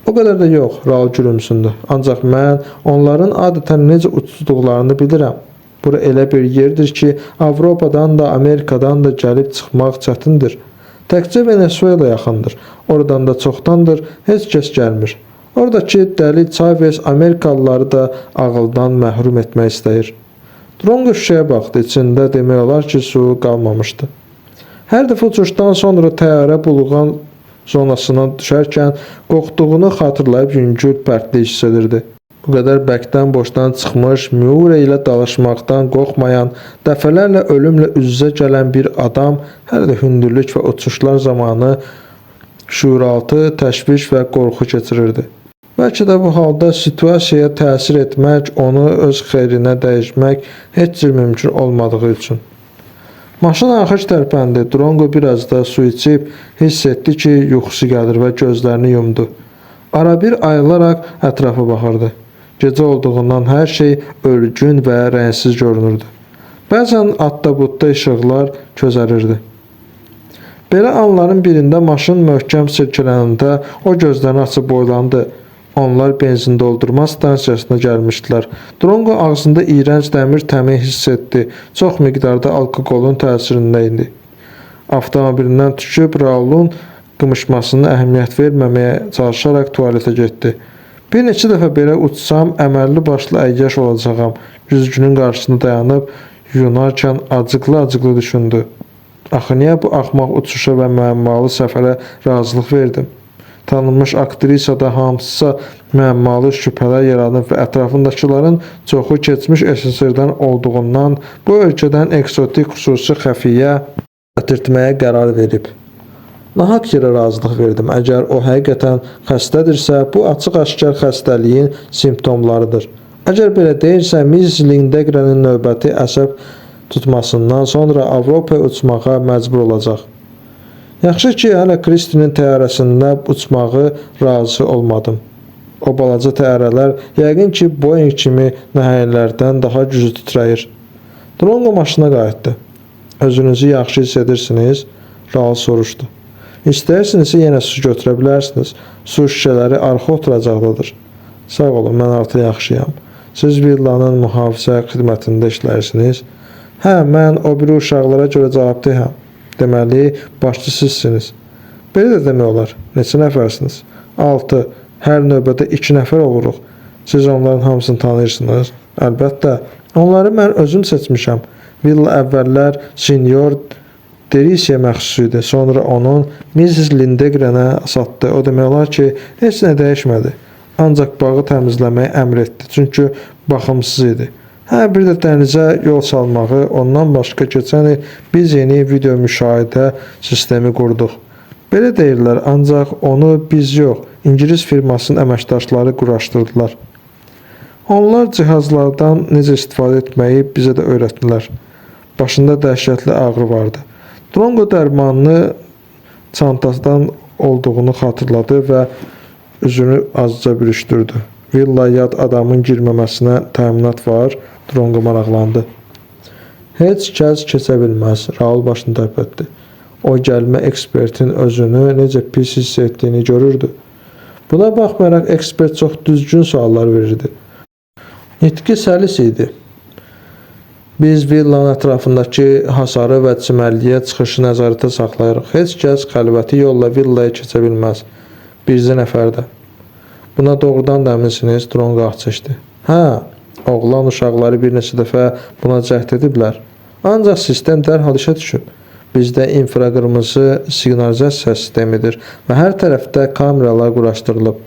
A: O qədər də yox, Raul gülümsündü. Ancaq mən onların adətən necə uçduqlarını bilirəm. Bura elə bir yerdir ki, Avropadan da, Amerikadan da gəlib çıxmaq çətindir. Təkcə Venezuela yaxındır. Oradan da çoxdandır, heç kəs gəlmir. Oradakı dəli Chavez Amerikalıları da ağıldan məhrum etmək istəyir. Drongo şüşəyə baxdı, içində demək olar ki, su qalmamışdı. Hər dəfə uçuşdan sonra təyyarə bulğan zonasına düşərkən qorxduğunu xatırlayıb yüngül pərtlik hiss edirdi. Bu qədər bəkdən boşdan çıxmış, Miura ilə dalaşmaqdan qorxmayan, dəfələrlə ölümlə üz-üzə gələn bir adam hər də hündürlük və uçuşlar zamanı şuuraltı, təşviş və qorxu keçirirdi. Bəlkə də bu halda situasiyaya təsir etmək, onu öz xeyrinə dəyişmək heç cür mümkün olmadığı üçün. Maşın axır tərpəndi. Drongo biraz da su içib, hiss etdi ki, yuxusu gəlir və gözlərini yumdu. Arabir ayılaraq ətrafa baxırdı. Gecə olduğundan hər şey ölgün və rəngsiz görünürdü. Bəzən adda-budda işıqlar közərirdi. Belə anların birində maşın möhkəm silkələnəndə o gözlərini açıb boylandı. Onlar benzin doldurma stansiyasına gəlmişdilər. Drongo ağzında iyrənc dəmir təmi hiss etdi. Çox miqdarda alkoqolun təsirində idi. Avtomobilindən düşüb Raulun qımışmasına əhəmiyyət verməməyə çalışaraq tualetə getdi. Bir neçə dəfə belə uçsam, əməlli başlı əyyaş olacağam. Güzgünün qarşısında dayanıb yunarkən acıqlı-acıqlı düşündü. Axı niyə bu axmaq uçuşa və müəmmalı səfərə razılıq verdim? Tanınmış aktrisada hamısısa müəmmalı şübhələr yaranıb və ətrafındakıların çoxu keçmiş SSR-dən olduğundan bu ölkədən eksotik xüsusi xəfiyyə gətirtməyə qərar verib. Nahaq yerə razılıq verdim. Əgər o həqiqətən xəstədirsə, bu açıq-aşkar xəstəliyin simptomlarıdır. Əgər belə deyilsə, Miss Lindegrenin növbəti əsəb tutmasından sonra Avropaya uçmağa məcbur olacaq. Yaxşı ki, hələ Kristinin təyyarəsində uçmağı razı olmadım. O balaca təyyarələr yəqin ki, Boeing kimi nəhənglərdən daha güclü titrəyir. Drongo maşına qayıtdı. Özünüzü yaxşı hiss edirsiniz? Raul soruşdu. İstəyirsinizsə yenə su götürə bilərsiniz. Su şüşələri arxa oturacaqdadır. Sağ olun, mən artıq yaxşıyam. Siz villanın mühafizə xidmətində işləyirsiniz. Hə, mən o biri uşaqlara görə cavabdehəm. Deməli, başçı sizsiniz. Belə də demək olar. Neçə nəfərsiniz? 6. Hər növbədə 2 nəfər oluruq. Siz onların hamısını tanıyırsınız. Əlbəttə, onları mən özüm seçmişəm. Villa əvvəllər Sinyor Derisiyə məxsus idi. Sonra onun Mrs. Lindegrenə satdı. O demək olar ki, heç nə dəyişmədi. Ancaq bağı təmizləməyi əmr etdi. Çünki baxımsız idi. Hə, bir də dənizə yol salmağı, ondan başqa keçən il biz yeni video müşahidə sistemi qurduq. Belə deyirlər, ancaq onu biz yox, İngilis firmasının əməkdaşları quraşdırdılar. Onlar cihazlardan necə istifadə etməyi bizə də öyrətdilər. Başında dəhşətli ağrı vardı. Drongo dərmanını çantasından olduğunu xatırladı və üzünü azca bürüşdürdü. Villa yad adamın girməməsinə təminat var. Drongo maraqlandı. Heç kəs keçə bilməz. Raul başını tərpətdi. O gəlmə ekspertin özünü necə pis hiss etdiyini görürdü. Buna baxmayaraq ekspert çox düzgün suallar verirdi. Nitqi səlis idi. Biz villanın ətrafındakı hasarı və çimərliyə çıxışı nəzarətə saxlayırıq. Heç kəs xəlvəti yolla villaya keçə bilməz. Bircə nəfər də. Buna doğrudan da əminsiniz, Drongo ah çəkdi. Hə, oğlan uşaqları bir neçə dəfə buna cəhd ediblər. Ancaq sistem dərhal işə düşüb. Bizdə infraqırmızı siqnalizasiya sistemidir və hər tərəfdə kameralar quraşdırılıb.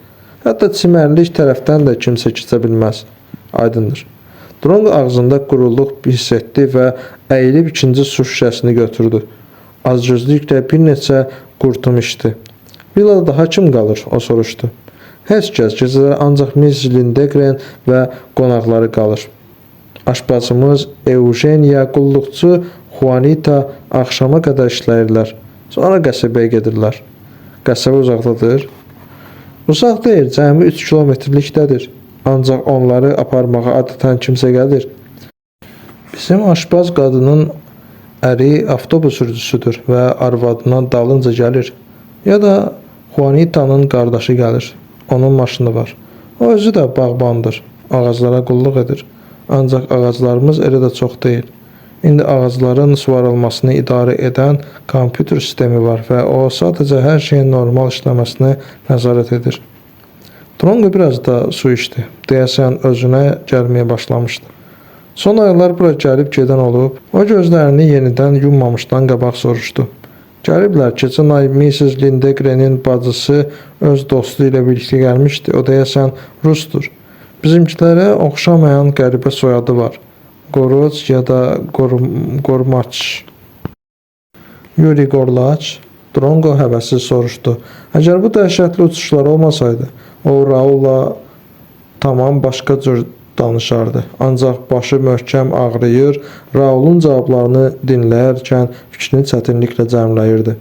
A: Hətta çimərlik tərəfdən də kimsə keçə bilməz. Aydındır. Drongo ağzında quruluq hiss etdi və əyilib ikinci su şüşəsini götürdü. Azgözlüklə bir neçə qurtum içdi. Villada daha kim qalır? O soruşdu. Heç kəs, gecələr ancaq Miss Lindegren və qonaqları qalır. Aşpazımız Eugenia, qulluqçu Juanita axşama qədər işləyirlər. Sonra qəsəbəyə gedirlər. Qəsəbə uzaqdadır. Uzaq deyil, cəmi 3 kilometrlikdədir. Ancaq onları aparmağa adətən kimsə gəlir. Bizim aşpaz qadının əri avtobus sürücüsüdür və arvadına dalınca gəlir. Ya da Juanita'nın qardaşı gəlir. Onun maşını var. O özü də bağbandır. Ağaclara qulluq edir. Ancaq ağaclarımız elə də çox deyil. İndi ağacların suvarılmasını idarə edən kompüter sistemi var və o sadəcə hər şeyin normal işləməsinə nəzarət edir. Drongo biraz da su içdi. Deyəsən özünə gəlməyə başlamışdı. Son aylar bura gəlib gedən olub. O gözlərini yenidən yummamışdan qabaq soruşdu. Gəliblər, keçən ay Mrs. Lindegren'in bacısı öz dostu ilə birlikdə gəlmişdi. O deyəsən Rusdur. Bizimkilərə oxşamayan qəribə soyadı var. Qoroç ya da Qormaç. Yuri Gorlaç. Drongo həvəssiz soruşdu. Əgər bu dəhşətli uçuşlar olmasaydı, o Raul'la tamam başqa cür danışardı. Ancaq başı möhkəm ağrıyır, Raul'un cavablarını dinləyərkən fikrini çətinliklə cəmləyirdi.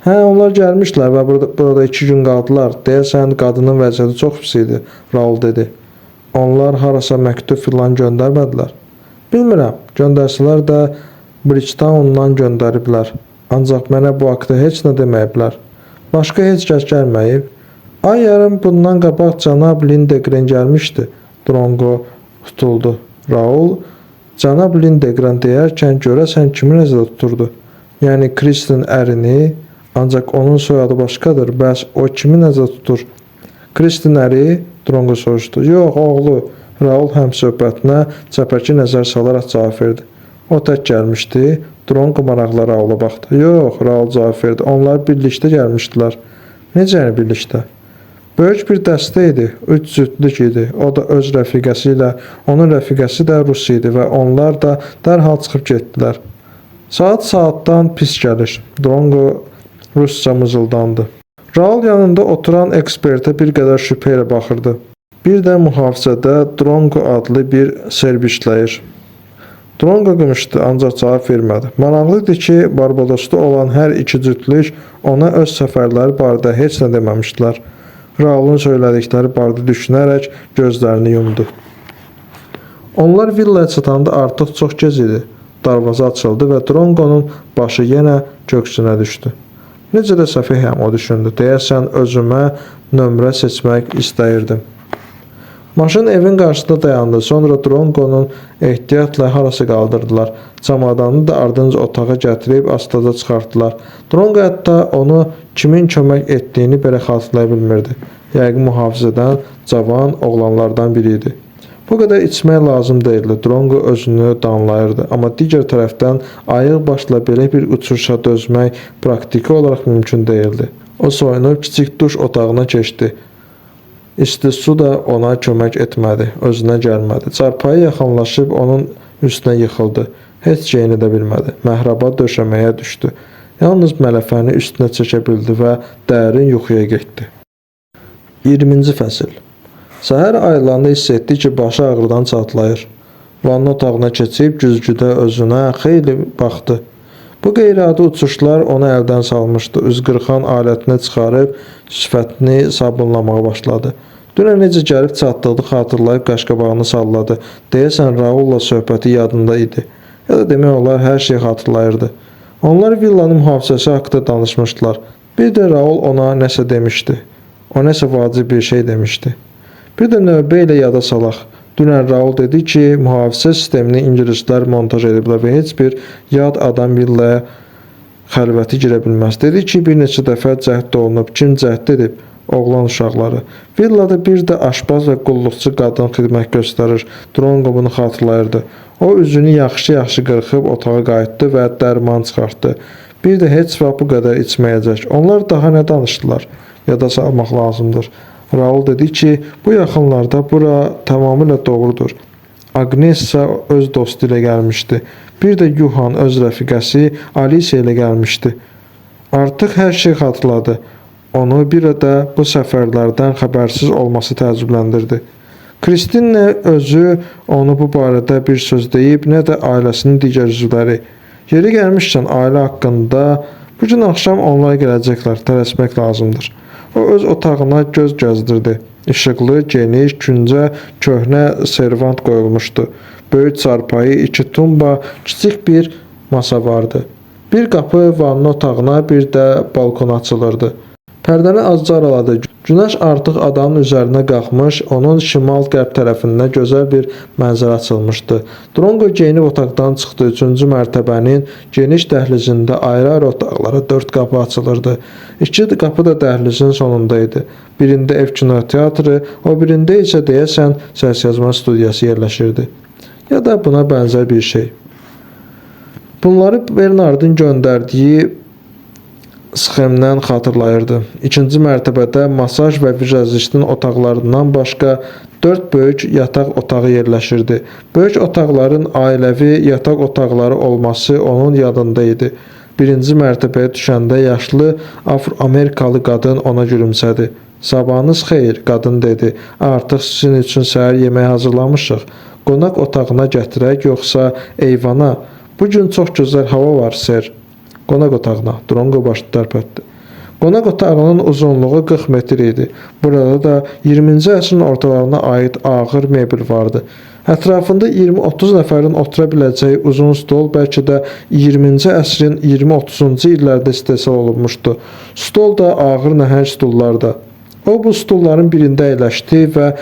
A: Hə, onlar gəlmişlər və burada 2 gün qaldılar. Deyəsən, qadının vəziyyəti çox pis idi, Raul dedi. Onlar harasa məktub filan göndərmədilər. Bilmirəm, göndərsələr də Bridgetown'dan göndəriblər. Ancaq mənə bu haqda heç nə deməyiblər. Başqa heç kəs gəlməyib. Ay yarım bundan qabaq cənab Lindegren gəlmişdi. Drongo tutuldu. Raul, cənab Lindegren deyərkən görəsən kimi nəzərdə tuturdu? Yəni Kristin ərini, ancaq onun soyadı başqadır. Bəs o kimi nəzərdə tutur? Kristin əri? Drongo soruşdu. Yox, oğlu. Raul həmsöhbətinə çəpəki nəzər salaraq cavab verdi. O tək gəlmişdi. Drongo maraqla Raula baxdı. Yox, Raul cavab verdi. Onlar birlikdə gəlmişdilər. Necə yəni birlikdə? Böyük bir dəstə idi, 3 cütlük idi. O da öz rəfiqəsi ilə, onun rəfiqəsi də Rus idi və onlar da dərhal çıxıb getdilər. Saatdan pis gəlir. Drongo rusca mızıldandı. Raul yanında oturan ekspertə bir qədər şübhə ilə baxırdı. Bir də mühafizədə Drongo adlı bir serb işləyir. Drongo qımışdı, ancaq cavab vermədi. Maraqlıdır ki, Barbadosda olan hər iki cütlük ona öz səfərləri barədə heç nə deməmişdilər. Raul'un söylədikləri barədə düşünərək gözlərini yumdu. Onlar villaya çatanda artıq çox gec idi. Darvaza açıldı və Drongo'nun başı yenə köksünə düşdü. Necə də səfihəm, o düşündü. Deyəsən özümə nömrə seçmək istəyirdim. Maşın evin qarşısında dayandı. Sonra Drongo'nun ehtiyatla harası qaldırdılar. Çamadanını da ardınca otağa gətirib astaca çıxartdılar. Drongo hətta onu kimin kömək etdiyini belə xatırlaya bilmirdi. Yəqin mühafizədən cavan oğlanlardan biri idi. Bu qədər içmək lazım deyildi. Drongo özünü danlayırdı. Amma digər tərəfdən ayıq başla belə bir uçuşa dözmək praktiki olaraq mümkün deyildi. O soyunub kiçik duş otağına keçdi. İsti su da ona kömək etmədi, özünə gəlmədi. Çarpayı yaxınlaşıb onun üstünə yıxıldı. Heç şeyini də bilmədi. Məhraba döşəməyə düşdü. Yalnız mələfəni üstünə çəkə bildi və dərin yuxuya getdi. 20-ci fəsil. Səhər ayılanda hiss etdi ki, başı ağrıdan çatlayır. Vanna otağına keçib güzgüdə özünə xeyli baxdı. Bu qeyri-adi uçuşlar onu əldən salmışdı. Üzqırxan alətini çıxarıb sifətini sabunlamağa başladı. Dünən necə gəlib çatdığını xatırlayıb qaşqabağını salladı. Deyəsən Raul'la söhbəti yadında idi. Ya da demək olar hər şeyi xatırlayırdı. Onlar villanın mühafizəsi haqqında danışmışdılar. Bir də Raul ona nəsə demişdi. O nəsə vacib bir şey demişdi. Bir də növbə ilə yada salaq. Dünən Raul dedi ki, mühafizə sistemini ingilislər montaj ediblər və heç bir yad adam villaya xəlvəti girə bilməz. Dedi ki, bir neçə dəfə cəhd olunub. Kim cəhd edib? oğlan uşaqları. Villada bir də aşpaz və qulluqçu qadın xidmət göstərir. Drongo bunu xatırlayırdı. O üzünü yaxşı-yaxşı qırxıb otağa qayıtdı və dərman çıxartdı. Bir də heç vaxt bu qədər içməyəcək. Onlar daha nə danışdılar? Yada salmaq lazımdır. Raul dedi ki, bu yaxınlarda bura tamamilə doğrudur. Agnes isə öz dostu ilə gəlmişdi. Bir də Yuhan öz rəfiqəsi Alicia ilə gəlmişdi. Artıq hər şey xatırladı. Onu bir də bu səfərlərdən xəbərsiz olması təəccübləndirdi. Kristinlə özü onu bu barədə bir söz deyib, nə də ailəsinin digər üzvləri. Yeri gəlmişkən ailə haqqında bu gün axşam onlar gələcəklər, tələsmək lazımdır. O öz otağına göz gəzdirdi. İşıqlı, geniş, küncə köhnə servant qoyulmuşdu. Böyük çarpayı, 2 tumba, kiçik bir masa vardı. Bir qapı vanna otağına, bir də balkona açılırdı. Pərdəni azca araladı. Günəş artıq adamın üzərinə qalxmış, onun şimal-qərb tərəfində gözəl bir mənzərə açılmışdı. Drongo geyinib otaqdan çıxdı. 3-cü mərtəbənin geniş dəhlizində ayrı-ayrı otaqlara 4 qapı açılırdı. 2 qapı da dəhlizin sonunda idi. Birində ev kinoteatrı, o birində isə deyəsən səsyazma studiyası yerləşirdi. Ya da buna bənzər bir şey. Bunları Bernardın göndərdiyi sxemdən xatırlayırdı. 2-ci mərtəbədə masaj və vijazistin otaqlarından başqa 4 böyük yataq otağı yerləşirdi. Böyük otaqların ailəvi yataq otaqları olması onun yadında idi. 1-ci mərtəbəyə düşəndə yaşlı Afro-Amerikalı qadın ona gülümsədi. "Sabahınız xeyir", qadın dedi. "Artıq sizin üçün səhər yeməyi hazırlamışıq. Qonaq otağına gətirək yoxsa eyvana? Bu gün çox gözəl hava var, ser." Qonaq otağına. Drongo başını tərpətdi. Qonaq otağının uzunluğu 40 metr idi. Burada da 20-ci əsrin ortalarına aid ağır mebel vardı. Ətrafında 20-30 nəfərin otura biləcəyi uzun stol bəlkə də 20-ci əsrin 20-30-cu illərdə istehsal olunmuşdu. Stol da ağır nəhəng stullarda. O bu stulların birində əyləşdi və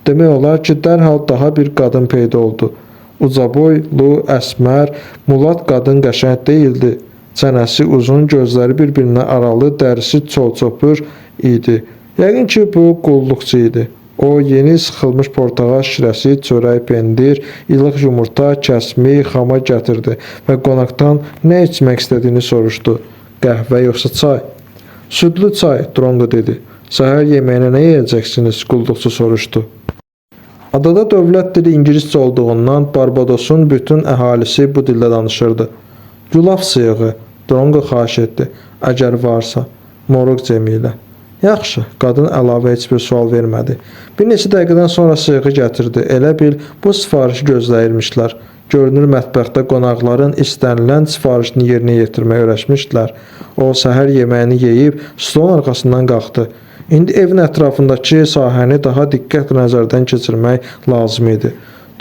A: demək olar ki, dərhal daha bir qadın peyda oldu. Ucaboylu, əsmər, mulat qadın qəşəng deyildi. Çənəsi uzun, gözləri bir-birinə aralı, dərisi çol-çopur idi. Yəqin ki, bu qulluqçu idi. O, yeni sıxılmış portağal şirəsi, çörək, pendir, ilıq yumurta, kəsmi, xama gətirdi və qonaqdan nə içmək istədiyini soruşdu. Qəhvə yoxsa çay? Südlü çay, Drongo dedi. Səhər yeməyinə nə yeyəcəksiniz? Qulluqçu soruşdu. Adada dövlət dili ingiliscə olduğundan Barbadosun bütün əhalisi bu dildə danışırdı. Yulaf sıyığı, Drongo xahiş etdi. Əgər varsa, moruq cemi ilə. Yaxşı, qadın əlavə heç bir sual vermədi. Bir neçə dəqiqədən sonra sıyığı gətirdi. Elə bil bu sifarişi gözləyirmişlər. Görünür mətbəxdə qonaqların istənilən sifarişini yerinə yetirməyə öyrəşmişdilər. O səhər yeməyini yeyib stolun arxasından qalxdı. İndi evin ətrafındakı sahəni daha diqqətlə nəzərdən keçirmək lazım idi.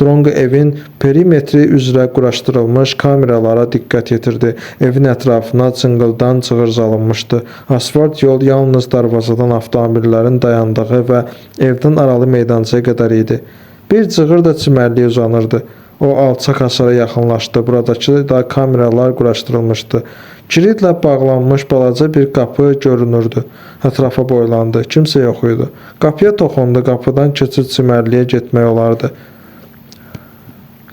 A: Drongo evin perimetri üzrə quraşdırılmış kameralara diqqət yetirdi. Evin ətrafına cıngıldan çığır salınmışdı. Asfalt yol yalnız darvazadan avtomobillərin dayandığı və evdən aralı meydançaya qədər idi. Bir cığır da çimərliyə uzanırdı. O alçaq hasara yaxınlaşdı. Buradakı da kameralar quraşdırılmışdı. Kilidlə bağlanmış balaca bir qapı görünürdü. Ətrafa boylandı. Kimsə yox idi. Qapıya toxundu. Qapıdan keçib çimərliyə getmək olardı.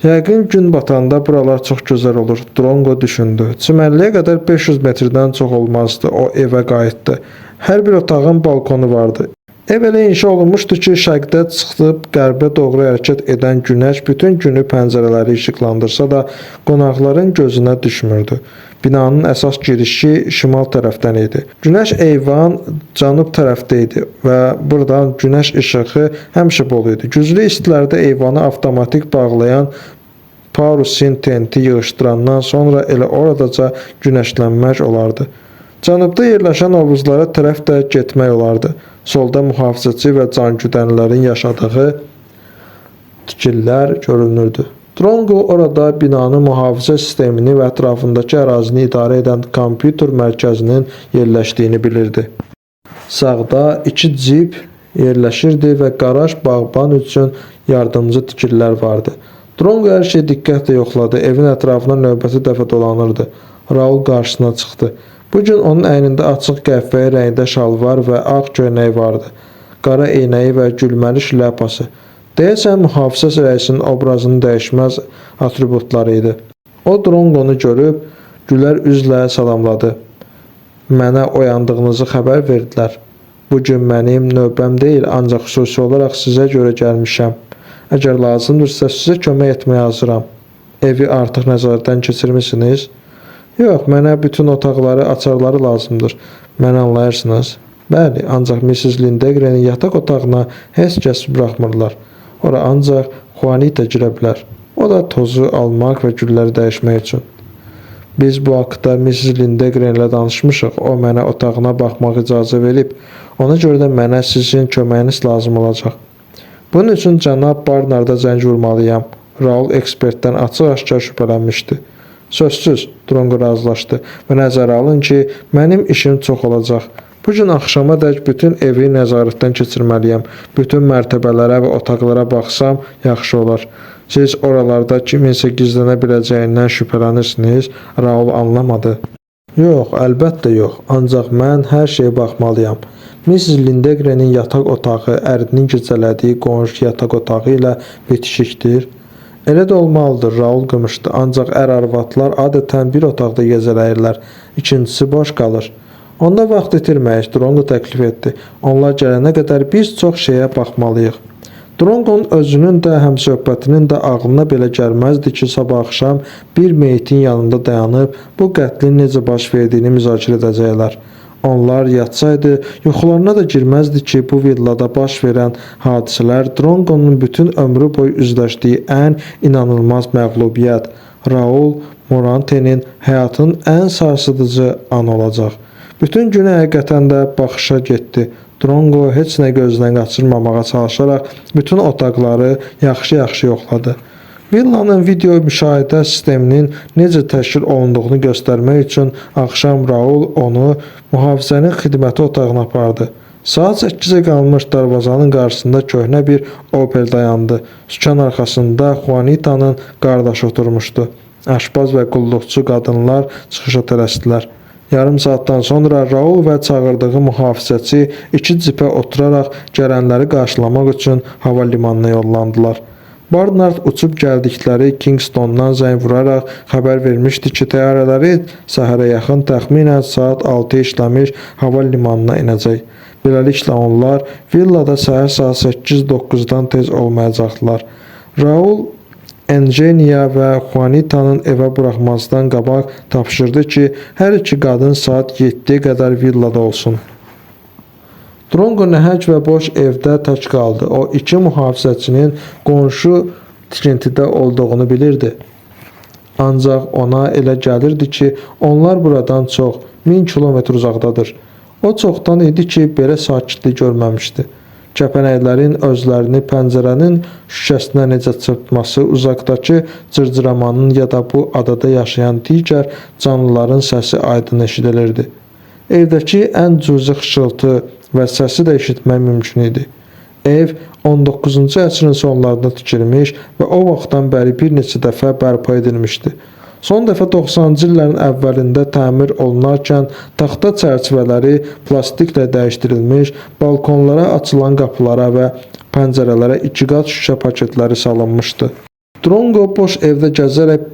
A: Yəqin gün batanda buralar çox gözəl olur, Drongo düşündü. Çimərliyə qədər 500 metrdən çox olmazdı. O evə qayıtdı. Hər bir otağın balkonu vardı. Ev elə inşa olunmuşdu ki, şərqdə çıxıb qərbə doğru hərəkət edən günəş bütün günü pəncərələri işıqlandırsa da qonaqların gözünə düşmürdü. Binanın əsas girişi şimal tərəfdən idi. Günəş eyvan cənub tərəfdə idi və buradan günəş işığı həmişə bol idi. Güclü istilərdə eyvanı avtomatik bağlayan parusin tenti yığışdırandan sonra elə oradaca günəşlənmək olardı. Cənubda yerləşən hovuzlara tərəf də getmək olardı. Solda mühafizəçi və cangüdənlərin yaşadığı tikillər görünürdü. Drongo orada binanın mühafizə sistemini və ətrafındakı ərazini idarə edən kompüter mərkəzinin yerləşdiyini bilirdi. Sağda 2 cip yerləşirdi və qaraj bağban üçün yardımcı tikillər vardı. Drongo hər şeyi diqqətlə yoxladı. Evin ətrafına növbəti dəfə dolanırdı. Raul qarşısına çıxdı. Bu gün onun əynində açıq qəhvəyi rəngdə şalvar və ağ göynəyi vardı. Qara eynəyi və gülməli şlyapası. Deyəsən mühafizə rəisinin obrazının dəyişməz atributları idi. O Dronqonu görüb gülər üzlə salamladı. Mənə oyandığınızı xəbər verdilər. Bu gün mənim növbəm deyil, ancaq xüsusi olaraq sizə görə gəlmişəm. Əgər lazımdırsa sizə kömək etməyə hazıram. Evi artıq nəzarətdən keçirmisiniz? Yox, mənə bütün otaqları, açarları lazımdır. Məni anlayırsınız? Bəli, ancaq Mrs. Lindegrenin yataq otağına heç kəs buraxmırlar. Ora ancaq Juanita girə bilər. O da tozu almaq və gülləri dəyişmək üçün. Biz bu haqda Mrs. Lindegren ilə danışmışıq. O mənə otağına baxmaq icazə verib. Ona görə də mənə sizin köməyiniz lazım olacaq. Bunun üçün cənab Barnarda zəng vurmalıyam. Raul ekspertdən açıq-aşkar şübhələnmişdi. Sözsüz, Dronqo razılaşdı və nəzərə alın ki, mənim işim çox olacaq. Bu gün axşama dək bütün evi nəzarətdən keçirməliyəm. Bütün mərtəbələrə və otaqlara baxsam yaxşı olar. Siz oralarda kiminsə gizlənə biləcəyindən şübhələnirsiniz? Raul anlamadı. Yox, əlbəttə yox. Ancaq mən hər şeyə baxmalıyam. Mrs. Lindegrenin yataq otağı ərinin gecələdiyi qonşu yataq otağı ilə bitişikdir. Elə də olmalıdır, Raul qımışdı. Ancaq ər-arvadlar adətən bir otaqda gecələyirlər. İkincisi boş qalır. Onda vaxt itirməyək, Dronqo təklif etdi. Onlar gələnə qədər biz çox şeyə baxmalıyıq. Dronqonun özünün də, həm söhbətinin də ağlına belə gəlməzdi ki, sabah axşam bir meyitin yanında dayanıb bu qətlin necə baş verdiyini müzakirə edəcəklər. Onlar yatsaydı, yuxularına da girməzdi ki, bu villada baş verən hadisələr Dronqonun bütün ömrü boyu üzləşdiyi ən inanılmaz məğlubiyyət, Raul Morante'nin həyatının ən sarsıdıcı anı olacaq. Bütün günü həqiqətən də baxışa getdi. Dronqo heç nə gözdən qaçırmamağa çalışaraq bütün otaqları yaxşı-yaxşı yoxladı. Villanın video müşahidə sisteminin necə təşkil olunduğunu göstərmək üçün axşam Raul onu mühafizənin xidməti otağına apardı. Saat 8-ə qalmış darvazanın qarşısında köhnə bir Opel dayandı. Sükan arxasında Juanita'nın qardaşı oturmuşdu. Aşpaz və qulluqçu qadınlar çıxışa tələsdilər. Yarım saatdan sonra Raul və çağırdığı mühafizəçi iki cipə oturaraq gələnləri qarşılamaq üçün hava limanına yollandılar. Barnard uçub gəldikləri Kingstondan zəng vuraraq xəbər vermişdi ki, təyyarələri səhərə yaxın təxminən saat 6 işləmiş hava limanına inəcək. Beləliklə onlar villada səhər saat 8-9-dan tez olmayacaqlar. Raul Engenia və Juanita'nın evə buraxmazdan qabaq tapşırdı ki, hər iki qadın saat 7-yə qədər villada olsun. Dronqo nəhəng və boş evdə tək qaldı. O iki mühafizəçinin qonşu tikintidə olduğunu bilirdi. Ancaq ona elə gəlirdi ki, onlar buradan çox 1000 kilometr uzaqdadır. O çoxdan idi ki, belə sakitlik görməmişdi. Kəpənəklərin özlərini pəncərənin şüşəsinə necə çırpması, uzaqdakı cırcıramanın ya da bu adada yaşayan digər canlıların səsi aydın eşidilirdi. Evdəki ən cüzi xışıltı və səsi də eşitmək mümkün idi. Ev 19-cu əsrin sonlarında tikilmiş və o vaxtdan bəri bir neçə dəfə bərpa edilmişdi. Son dəfə 90-cı illərin əvvəlində təmir olunarkən taxta çərçivələri plastiklə dəyişdirilmiş, balkonlara açılan qapılara və pəncərələrə 2 qat şüşə paketləri salınmışdı. Dronqo boş evdə gəzərək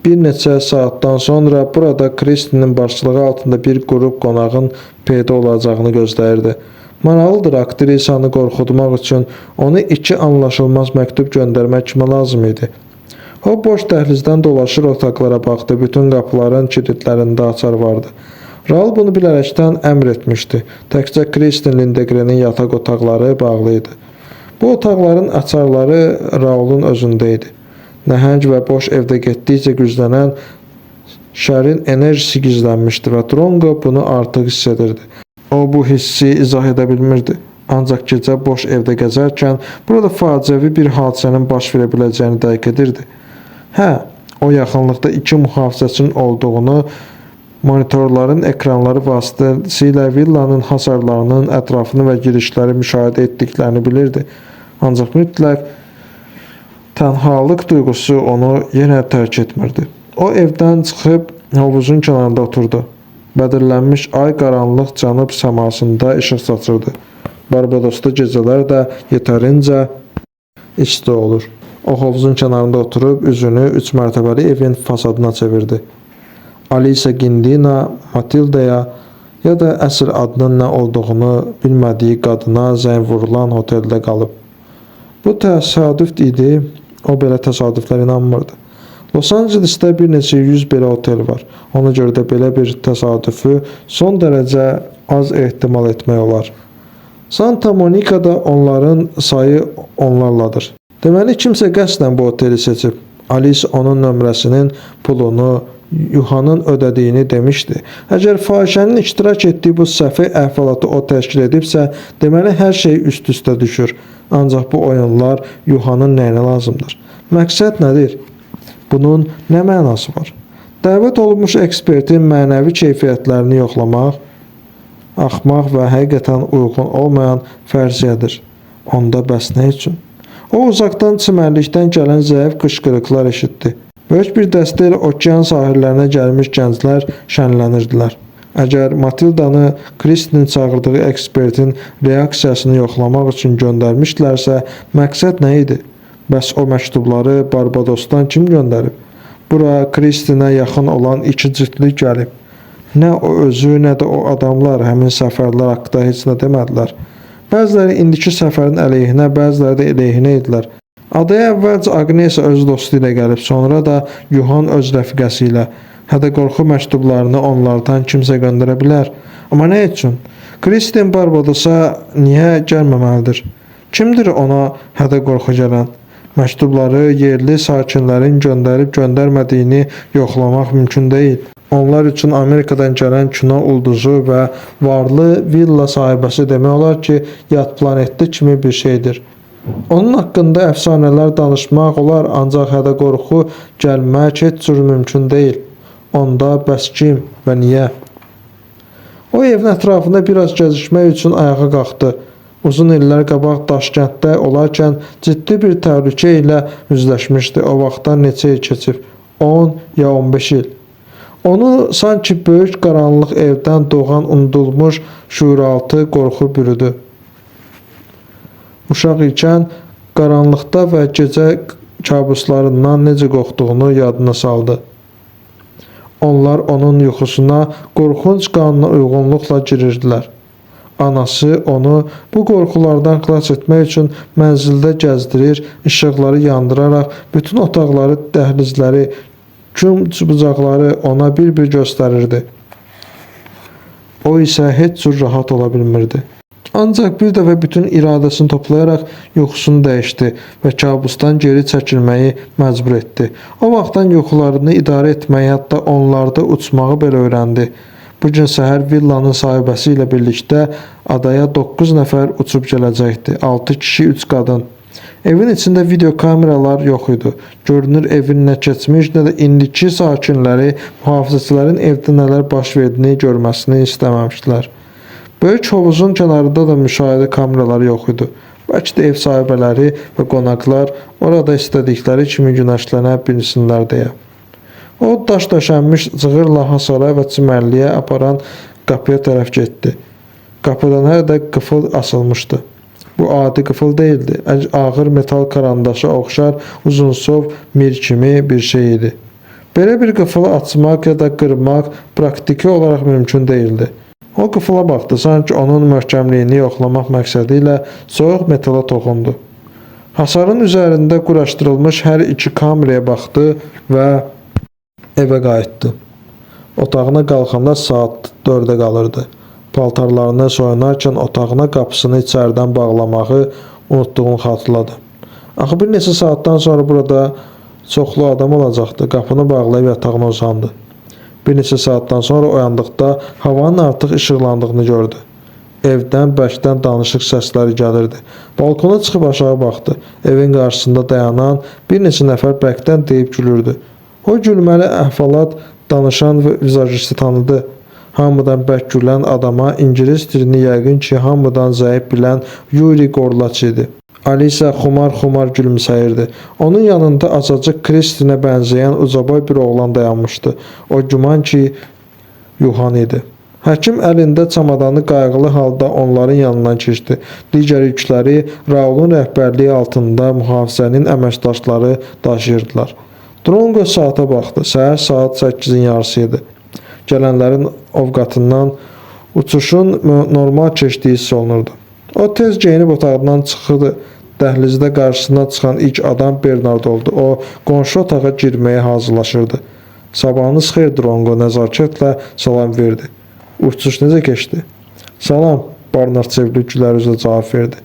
A: bir neçə saatdan sonra burada Kristinin başçılığı altında bir qrup qonağın peyda olacağını gözləyirdi. Maraqlıdır, aktrisanı qorxutmaq üçün onu 2 anlaşılmaz məktub göndərmək kimi lazım idi. O boş dəhlizdən dolaşır, otaqlara baxdı. Bütün qapıların kilidlərində açar vardı. Raul bunu bilərəkdən əmr etmişdi. Təkcə Kristin Lindegrenin yataq otaqları bağlı idi. Bu otaqların açarları Raulun özündə idi. Nəhəng və boş evdə getdikcə güclənən şərin enerjisi gizlənmişdi və Dronqo bunu artıq hiss edirdi. O bu hissi izah edə bilmirdi. Ancaq gecə boş evdə gəzərkən burada faciəvi bir hadisənin baş verə biləcəyini dərk edirdi. Hə, o yaxınlıqda 2 mühafizəçinin olduğunu, monitorların ekranları vasitəsilə villanın hasarlarının ətrafını və girişləri müşahidə etdiklərini bilirdi. Ancaq mütləq tənhalıq duyğusu onu yenə tərk etmirdi. O evdən çıxıb hovuzun kənarında oturdu. Bədirlənmiş ay qaranlıq cənub səmasında işıq saçırdı. Barbadosda gecələr də yetərincə isti olur. O hovuzun kənarında oturub üzünü 3 mərtəbəli evin fasadına çevirdi. Alisa Gindina Matildaya ya da əsl adının nə olduğunu bilmədiyi qadına zəng vurulan oteldə qalıb. Bu təsadüf idi, o belə təsadüflər inanmırdı. Los Angelesdə bir neçə 100 belə otel var. Ona görə də belə bir təsadüfü son dərəcə az ehtimal etmək olar. Santa Monica'da onların sayı onlarladır. Deməli, kimsə qəsdən bu oteli seçib. Alice onun nömrəsinin pulunu Yuhanın ödədiyini demişdi. Əgər fahişənin iştirak etdiyi bu səhvi əhvalatı o təşkil edibsə, deməli hər şey üst-üstə düşür. Ancaq bu oyunlar Yuhanın nəyinə lazımdır? Məqsəd nədir? Bunun nə mənası var? Dəvət olunmuş ekspertin mənəvi keyfiyyətlərini yoxlamaq, axmaq və həqiqətən uyğun olmayan fərziyyədir. Onda bəs nə üçün? O uzaqdan çimərlikdən gələn zəif qışqırıqlar eşitdi. Böyük bir dəstə ilə okean sahillərinə gəlmiş gənclər şənlənirdilər. Əgər Matildanı Kristinin çağırdığı ekspertin reaksiyasını yoxlamaq üçün göndərmişdilərsə, məqsəd nə idi? Bəs o məktubları Barbadosdan kim göndərib? Bura Kristinə yaxın olan iki cütlük gəlib. Nə o özü, nə də o adamlar həmin səfərlər haqqında heç nə demədilər. Bəziləri indiki səfərin əleyhinə, bəziləri də əleyhinə idilər. Adaya əvvəlcə Agnesa öz dostu ilə gəlib, sonra da Yuhan öz rəfiqəsi ilə. Hədə-qorxu məktublarını onlardan kimsə göndərə bilər. Amma nə üçün? Kristin Barbadosa niyə gəlməməlidir? Kimdir ona hədə-qorxu gələn? Məktubları yerli sakinlərin göndərib göndərmədiyini yoxlamaq mümkün deyil. Onlar üçün Amerikadan gələn kino ulduzu və varlı villa sahibəsi demək olar ki, yad planetli kimi bir şeydir. Onun haqqında əfsanələr danışmaq olar, ancaq hədə-qorxu gəlmək heç cür mümkün deyil. Onda bəs kim və niyə? O evin ətrafında biraz gəzişmək üçün ayağa qalxdı. Uzun illər qabaq Daşkənddə olarkən ciddi bir təhlükə ilə üzləşmişdi. O vaxtdan neçə il keçib? 10 ya 15 il. Onu sanki böyük qaranlıq evdən doğan unudulmuş şuuraltı qorxu bürüdü. Uşaq ikən qaranlıqda və gecə kabuslarından necə qorxduğunu yadına saldı. Onlar onun yuxusuna qorxunc qanuna uyğunluqla girirdilər. Anası onu bu qorxulardan xilas etmək üçün mənzildə gəzdirir, işıqları yandıraraq bütün otaqları, dəhlizləri, bucaqları ona bir-bir göstərirdi. O isə heç cür rahat ola bilmirdi. Ancaq bir dəfə bütün iradəsini toplayaraq yuxusunu dəyişdi və kabusdan geri çəkilməyi məcbur etdi. O vaxtdan yuxularını idarə etməyi, hətta onlarda uçmağı belə öyrəndi. Bugün səhər villanın sahibəsi ilə birlikdə adaya 9 nəfər uçub gələcəkdi. 6 kişi, 3 qadın. Evin içində video kameralar yox idi. Görünür evin nə keçmiş, nə də indiki sakinləri mühafizəçilərin evdə nələr baş verdiyini görməsini istəməmişdilər. Böyük hovuzun kənarında da müşahidə kameraları yox idi. Bəlkə də ev sahibələri və qonaqlar orada istədikləri kimi günəşlənə bilsinlər deyə. O daş döşənmiş cığırla hasara və çimərliyə aparan qapıya tərəf getdi. Qapıdan hər də qıfıl asılmışdı. Bu adi qıfıl deyildi. Ağır metal karandaşa oxşar uzunsov mir kimi bir şey idi. Belə bir qıfılı açmaq ya da qırmaq praktiki olaraq mümkün deyildi. O qıfıla baxdı, sanki onun möhkəmliyini yoxlamaq məqsədi ilə soyuq metala toxundu. Hasarın üzərində quraşdırılmış hər iki kameraya baxdı və evə qayıtdı. Otağına qalxanda saat 4-ə qalırdı. Paltarlarını soyunarkən otağına qapısını içəridən bağlamağı unutduğunu xatırladı. Axı bir neçə saatdan sonra burada çoxlu adam olacaqdı. Qapını bağlayıb yatağına uzandı. Bir neçə saatdan sonra oyandıqda havanın artıq işıqlandığını gördü. Evdən bərkdən danışıq səsləri gəlirdi. Balkona çıxıb aşağı baxdı. Evin qarşısında dayanan bir neçə nəfər bərkdən deyib gülürdü. O gülməli əhvalat danışan vizajisti tanıdı. Hamıdan bərk gülən adama ingilis dilini yəqin ki, hamıdan zəif bilən Yuri Gorlaç idi. Alisa xumar gülümsəyirdi. Onun yanında azacıq Kristinə bənzəyən ucaboy bir oğlan dayanmışdı. O güman ki, Yuhan idi. Həkim əlində çamadanı qayğılı halda onların yanından keçdi. Digər yükləri Raulun rəhbərliyi altında mühafizənin əməkdaşları daşıyırdılar. Drongo saata baxdı. Səhər saat 8-in yarısı idi. Gələnlərin ovqatından uçuşun normal keçdiyi hiss olunurdu. O tez geyinib otağından çıxdı. Dəhlizdə qarşısına çıxan ilk adam Bernard oldu. O, qonşu otağa girməyə hazırlaşırdı. Sabahınız xeyir, Drongo nəzakətlə salam verdi. Uçuş necə keçdi? Salam, Bernard sevgili gülər üzlə cavab verdi.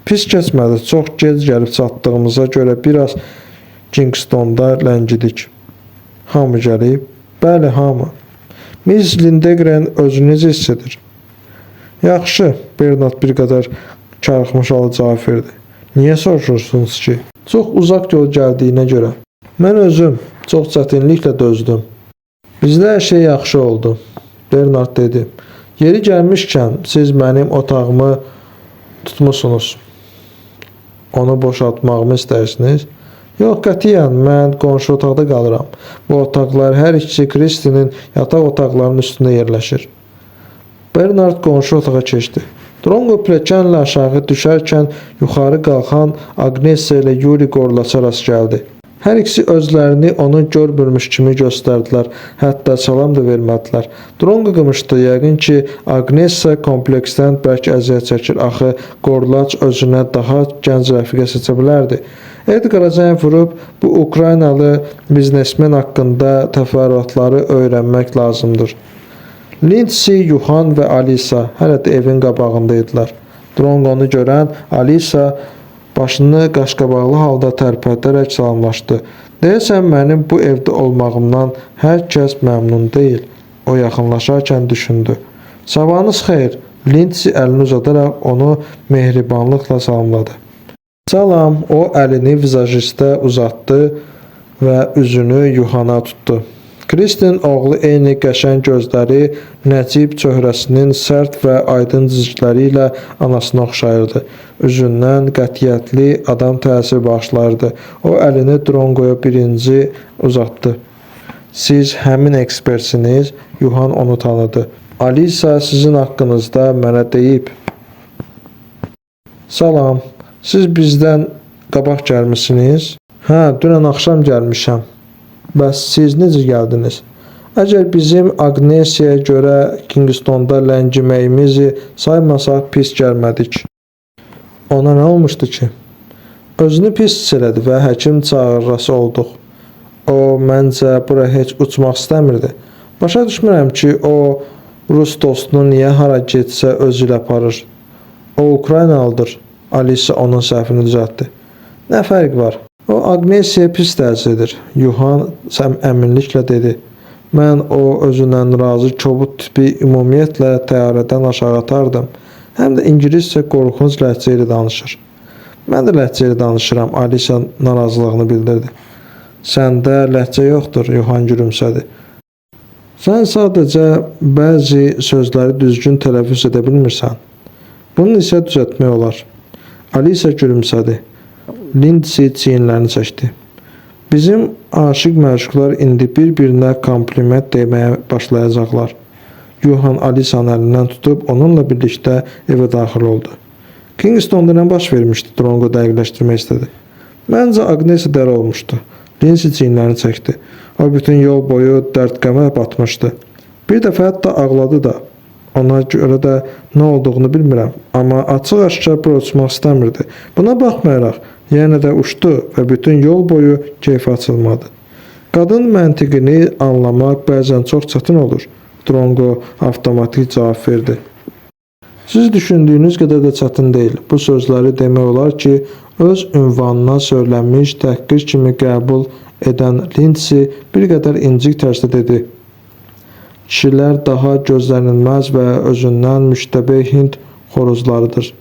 A: Pis keçmədi. Çox gec gəlib çatdığımıza görə biraz Kingstonda ləngidik. Hamı gəlib? Bəli, hamı. Miss Lindegren özünü necə hiss edir? Yaxşı, Bernard bir qədər karıxmış halda cavab verdi. Niyə soruşursunuz ki? Çox uzaq yol gəldiyinə görə. Mən özüm çox çətinliklə dözdüm. Bizdə hər şey yaxşı oldu. Bernard dedi. Yeri gəlmişkən siz mənim otağımı tutmusunuz. Onu boşaltmağımı istərsiniz? Yox, qətiyyən, mən qonşu otaqda qalıram. Bu otaqlar hər ikisi Kristinin yataq otaqlarının üstündə yerləşir. Bernard qonşu otağa keçdi. Drongo pilləkənlə aşağı düşərkən yuxarı qalxan Agnesa ilə Yuri Gorlaça rast gəldi. Hər ikisi özlərini onu görmürmüş kimi göstərdilər, hətta salam da vermədilər. Drongo qımışdı, yəqin ki, Agnesa kompleksdən bərk əziyyət çəkir, axı Gorlaç özünə daha gənc rəfiqə seçə bilərdi. Edgar'a zəng vurub, bu Ukraynalı biznesmen haqqında təfərrüatları öyrənmək lazımdır. Lindsay, Yuhan və Alisa hələ də evin qabağındaydılar. Drongo'nu görən Alisa başını qaşqabaqlı halda tərpədərək salamlaşdı. Deyəsən, mənim bu evdə olmağımdan hər kəs məmnun deyil. O yaxınlaşarkən düşündü. Sabahınız xeyir. Lindsay əlini uzadaraq onu mehribanlıqla salamladı. Salam, o əlini vizajistə uzatdı və üzünü Yuhana tutdu. Kristin oğlu eyni qəşəng gözləri, nəcib çöhrəsinin sərt və aydın cizgiləri ilə anasına oxşayırdı. Üzündən qətiyyətli adam təsir bağışlardı. O əlini Drongo'ya birinci uzatdı. Siz həmin ekspertsiniz, Yuhan onu tanıdı. Alisa sizin haqqınızda mənə deyib. Salam, siz bizdən qabaq gəlmisiniz? Hə, dünən axşam gəlmişəm. Bəs siz necə gəldiniz? Əgər bizim Agnesiyaya görə Kingstonda ləngiməyimizi saymasaq pis gəlmədik. Ona nə olmuşdu ki? Özünü pis hiss elədi və həkim çağırası olduq. O, məncə bura heç uçmaq istəmirdi. Başa düşmürəm ki, o Rus dostunu niyə hara getsə özü ilə aparır. O, Ukraynalıdır. Alisa onun səhvini düzəltdi. Nə fərq var? O, Agnesiyaya pis təsir edir. Yuhan əminliklə dedi. Mən o özündən razı kobud tipi ümumiyyətlə təyyarədən aşağı atardım. Həm də ingiliscə qorxunc ləhcə ilə danışır. Mən də ləhcə ilə danışıram, Alisa narazılığını bildirdi. Səndə ləhcə yoxdur, Yuhan gülümsədi. Sən sadəcə bəzi sözləri düzgün tələffüz edə bilmirsən. Bunu isə düzəltmək olar. Alisa gülümsədi. Lindsay çiyinlərini çəkdi. Bizim aşıq məşuqlar indi bir-birinə kompliment deməyə başlayacaqlar. Yuhan Alisa'nın əlindən tutub onunla birlikdə evə daxil oldu. Kingstonda nə baş vermişdi? Drongo dəqiqləşdirmək istədi. Məncə Agnesa dəli olmuşdu. Lindsay çiyinlərini çəkdi. O bütün yol boyu dərd-qəmə batmışdı. Bir dəfə hətta ağladı da. Ona görə də nə olduğunu bilmirəm, amma açıq-aşkar bura uçmaq istəmirdi. Buna baxmayaraq, yenə də uçdu və bütün yol boyu keyfi açılmadı. Qadın məntiqini anlamaq bəzən çox çətin olur. Drongo avtomatik cavab verdi. Siz düşündüyünüz qədər də çətin deyil. Bu sözləri demək olar ki, öz ünvanına söylənmiş təhqir kimi qəbul edən Lindsay bir qədər incik tərzdə dedi. Kişilər daha gözlənilməz və özündən müştəbeh Hind xoruzlarıdır.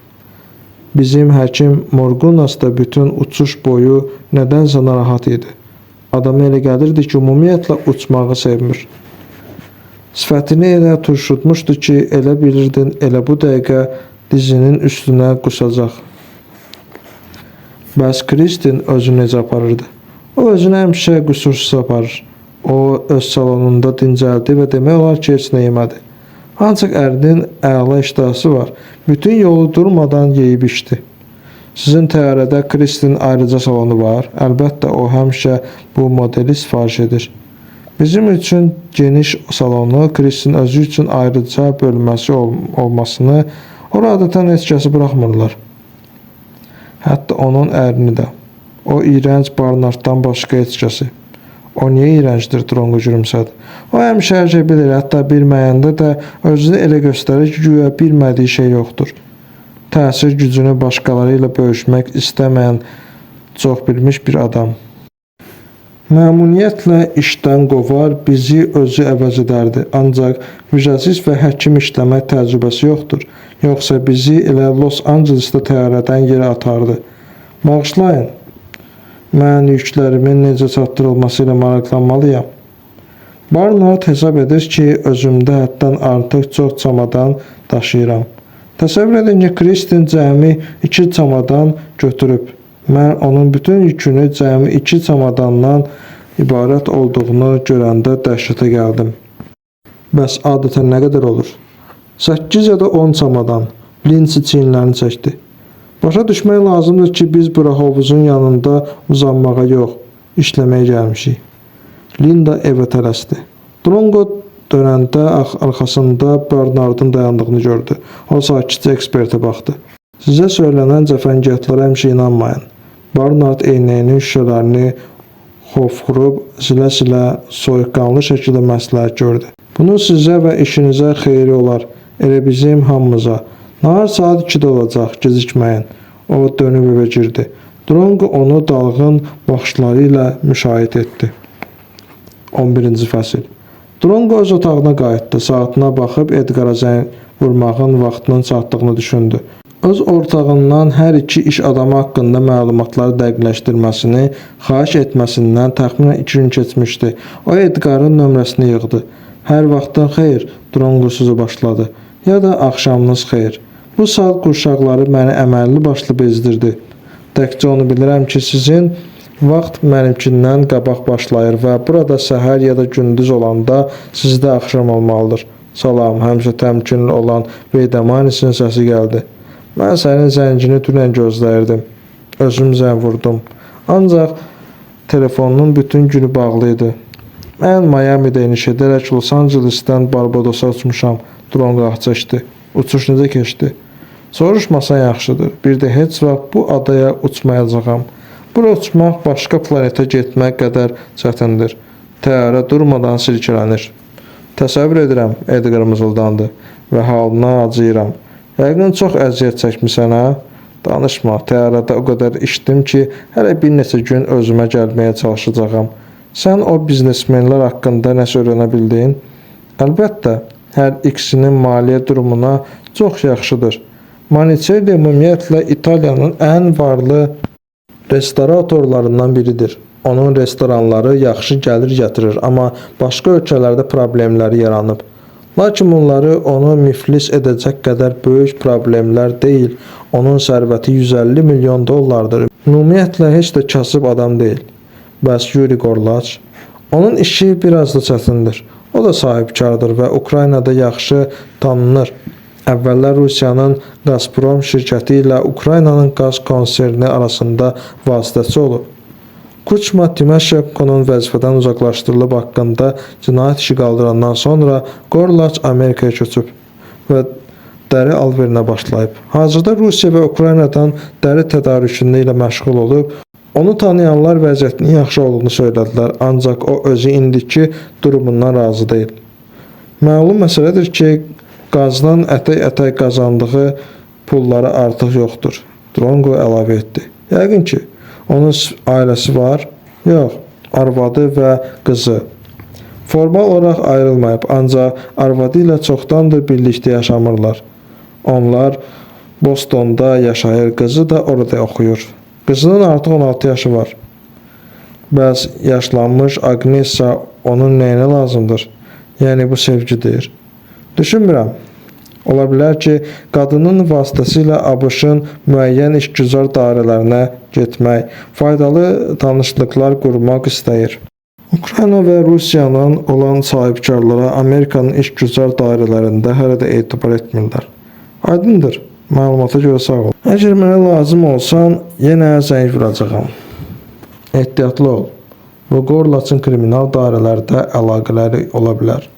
A: Bizim həkim Morgunas da bütün uçuş boyu nədənsə narahat idi. Adama elə gəlirdi ki, ümumiyyətlə uçmağı sevmir. Sifətini elə turşutmuşdu ki, elə bilirdin, elə bu dəqiqə dizinin üstünə qusacaq. Bəs Kristin özünü necə aparırdı? O özünü həmişə qüsursuz aparır. O öz salonunda dincəldi və demək olar ki, heç nə yemədi. Ancaq ərinin əla iştahası var. Bütün yolu durmadan yeyib içdi. Sizin təyyarədə Kristin ayrıca salonu var. Əlbəttə o həmişə bu modeli sifariş edir. Bizim üçün geniş salonu, Kristin özü üçün ayrıca bölməsi olmasını ora adətən heç kəsi buraxmırlar. Hətta onun ərini də. O iyrənc Barnarddan başqa heç kəsi. O niyə iyrəncdir, Drongo gülümsədi. O həmişə hər şey bilir, hətta bilməyəndə də özünü elə göstərir ki, güya bilmədiyi şey yoxdur. Təsir gücünü başqaları ilə bölüşmək istəməyən çox bilmiş bir adam. Məmnuniyyətlə işdən qovar, bizi özü əvəz edərdi. Ancaq vizasiz və həkim işləmək təcrübəsi yoxdur. Yoxsa bizi elə Los Angelesdə təyyarədən yerə atardı. Bağışlayın, mən yüklərimin necə çatdırılması ilə maraqlanmalıyam. Barnard hesab edir ki, özümdə həddən artıq çox çamadan daşıyıram. Təsəvvür edin ki, Kristin cəmi 2 çamadan götürüb. Mən onun bütün yükünü cəmi 2 çamadandan ibarət olduğunu görəndə dəhşətə gəldim. Bəs adətən nə qədər olur? 8 ya da 10 çamadan. Linsi çiyinlərini çəkdi. Başa düşmək lazımdır ki, biz bura hovuzun yanında uzanmağa yox, işləməyə gəlmişik. Linda evə tələsdi. Drongo dönəndə arxasında Bernardın dayandığını gördü. O sakitcə ekspertə baxdı. Sizə söylənən cəfəngiyatlara həmişə inanmayın. Bernard eynəyinin şüşələrini xovxurub, silə-silə soyuqqanlı şəkildə məsləhət gördü. Bunun sizə və işinizə xeyri olar, elə bizim hamımıza. Nahar saat 2-də olacaq, gecikməyin. O dönüb evə girdi. Drongo onu dalğın baxışları ilə müşahidə etdi. 11-ci fəsil. Drongo öz otağına qayıtdı. Saatına baxıb Edqara zəng vurmağın vaxtının çatdığını düşündü. Öz ortağından hər iki iş adamı haqqında məlumatları dəqiqləşdirməsini xahiş etməsindən təxminən 2 gün keçmişdi. O Edqarın nömrəsini yığdı. Hər vaxtın xeyir, Drongo sözü başladı. Ya da axşamınız xeyir. Bu saat qurşaqları məni əməlli başlı bezdirdi. Təkcə onu bilirəm ki, sizin vaxt mənimkindən qabaq başlayır və burada səhər ya da gündüz olanda sizdə axşam olmalıdır. Salam, həmişə təmkinli olan Veydəmanisin səsi gəldi. Mən sənin zəngini dünən gözləyirdim. Özüm zəng vurdum. Ancaq telefonun bütün günü bağlı idi. Mən Miami'də eniş edərək Los Angeles'dən Barbadosa uçmuşam. Drongo ah çəkdi. Uçuş necə keçdi? Soruşmasan yaxşıdır. Bir də heç vaxt bu adaya uçmayacağam. Bura uçmaq başqa planetə getmək qədər çətindir. Təyyarə durmadan silkələnir. Təsəvvür edirəm, Edgar mızıldandı və halına acıyıram. Yəqin çox əziyyət çəkmisən, hə? Danışma, təyyarədə o qədər içdim ki, hələ bir neçə gün özümə gəlməyə çalışacağam. Sən o biznesmenlər haqqında nəsə öyrənə bildin? Əlbəttə, hər ikisinin maliyyə durumuna çox yaxşıdır. Maniçelli ümumiyyətlə İtaliyanın ən varlı restoratorlarından biridir. Onun restoranları yaxşı gəlir gətirir, amma başqa ölkələrdə problemləri yaranıb. Lakin bunları onu müflis edəcək qədər böyük problemlər deyil. Onun sərvəti 150 milyon dollardır. Ümumiyyətlə heç də kasıb adam deyil. Bəs Yuri Gorlaç? Onun işi biraz da çətindir. O da sahibkardır və Ukraynada yaxşı tanınır. Əvvəllər Rusiyanın Gazprom şirkəti ilə Ukraynanın qaz konserni arasında vasitəçi olub. Kuçma Timoshenko'nun vəzifədən uzaqlaşdırılıb haqqında cinayət işi qaldırandan sonra Gorlaç Amerikaya köçüb və dəri alverinə başlayıb. Hazırda Rusiya və Ukraynadan dəri tədarükünü ilə məşğul olub. Onu tanıyanlar vəziyyətinin yaxşı olduğunu söylədilər, ancaq o özü indiki durumundan razı deyil. Məlum məsələdir ki, qazdan ətək-ətək qazandığı pulları artıq yoxdur. Drongo əlavə etdi. Yəqin ki, onun ailəsi var? Yox, arvadı və qızı. Formal olaraq ayrılmayıb, ancaq arvadı ilə çoxdandır birlikdə yaşamırlar. Onlar Bostonda yaşayır, qızı da orada oxuyur. Qızının artıq 16 yaşı var. Bəs yaşlanmış Agnesa onun nəyinə lazımdır? Yəni bu sevgidir. Düşünmürəm. Ola bilər ki, qadının vasitəsilə ABŞ-ın müəyyən işgüzar dairələrinə getmək, faydalı tanışlıqlar qurmaq istəyir. Ukrayna və Rusiyanın olan sahibkarlara Amerikanın işgüzar dairələrində hələ də etibar etmirlər. Aydındır, məlumata görə sağ ol. Əgər mənə lazım olsan, yenə zəng vuracağam. Ehtiyatlı ol. Vogorlaçın kriminal dairələrdə əlaqələri ola bilər.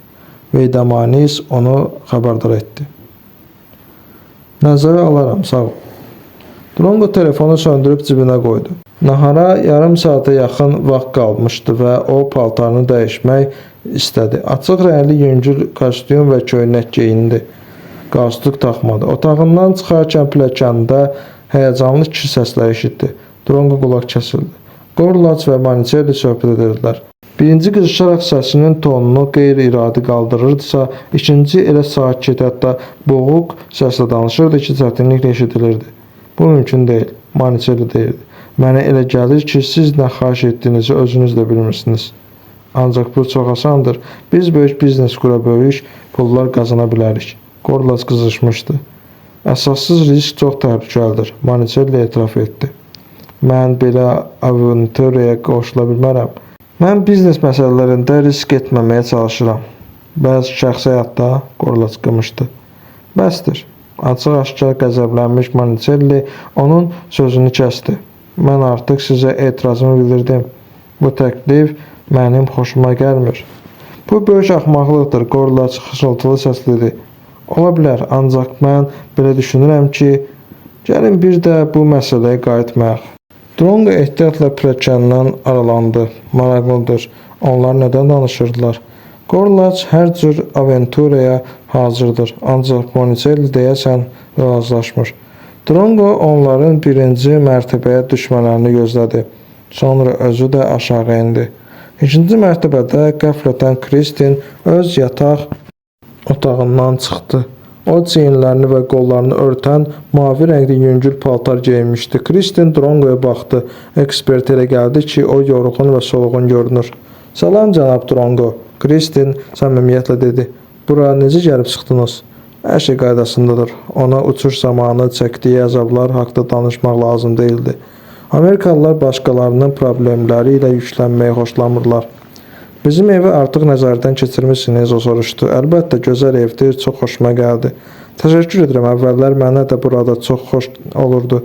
A: Veydamanis onu xəbərdar etdi. Nəzərə alaram, sağ ol. Drongo telefonu söndürüb cibinə qoydu. Nahara yarım saata yaxın vaxt qalmışdı və o paltarını dəyişmək istədi. Açıq rəngli yüngül kostyum və köynək geyindi. Qalstuk taxmadı. Otağından çıxarkən pilləkəndə həyəcanlı kişi səsləri eşitdi. Drongo qulaq kəsildi. Gorlaç və Maniçelli söhbət edirdilər. Birinci qızışaraq səsinin tonunu qeyri-iradi qaldırırdısa, ikinci elə sakit, hətta boğuq səslə danışırdı ki, çətinliklə eşidilirdi. Bu mümkün deyil, Maniçelli deyirdi. Mənə elə gəlir ki, siz nə xahiş etdiyinizi özünüz də bilmirsiniz. Ancaq bu çox asandır. Biz böyük biznes qura böyük pullar qazana bilərik. Gorlaç qızışmışdı. Əsassız risk çox təhlükəlidir, Maniçelli etiraf etdi. Mən belə aventuraya qoşula bilmərəm. Mən biznes məsələlərində risk etməməyə çalışıram. Bəzi şəxsi həyatda Gorlaç qımışdı. Bəsdir. Açıq-aşkar qəzəblənmiş Maniçelli onun sözünü kəsdi. Mən artıq sizə etirazımı bildirdim. Bu təklif mənim xoşuma gəlmir. Bu böyük axmaqlıqdır, Gorlaç xışıltılı səslə dedi. Ola bilər, ancaq mən belə düşünürəm ki, gəlin bir də bu məsələyə qayıtmayaq. Drongo ehtiyatla pilləkəndən aralandı. Maraqlıdır, onlar nədən danışırdılar? Gorlaç hər cür aventuraya hazırdır, ancaq Maniçelli deyəsən razılaşmır. Drongo onların birinci mərtəbəyə düşmələrini gözlədi. Sonra özü də aşağı indi. İkinci mərtəbədə qəflətən Kristin öz yataq otağından çıxdı. O çiyinlərini və qollarını örtən mavi rəngli yüngül paltar geyinmişdi. Kristin Drongoya baxdı. Ekspert elə gəldi ki, o yorğun və solğun görünür. Salam cənab Drongo. Kristin səmimiyyətlə dedi. Bura necə gəlib çıxdınız? Hər şey qaydasındadır. Ona uçuş zamanı çəkdiyi əzablar haqda danışmaq lazım deyildi. Amerikalılar başqalarının problemləri ilə yüklənməyi xoşlamırlar. Bizim evi artıq nəzərdən keçirmişsiniz, o soruşdu. Əlbəttə, gözəl evdir, çox xoşuma gəldi. Təşəkkür edirəm, əvvəllər mənə də burada çox xoş olurdu.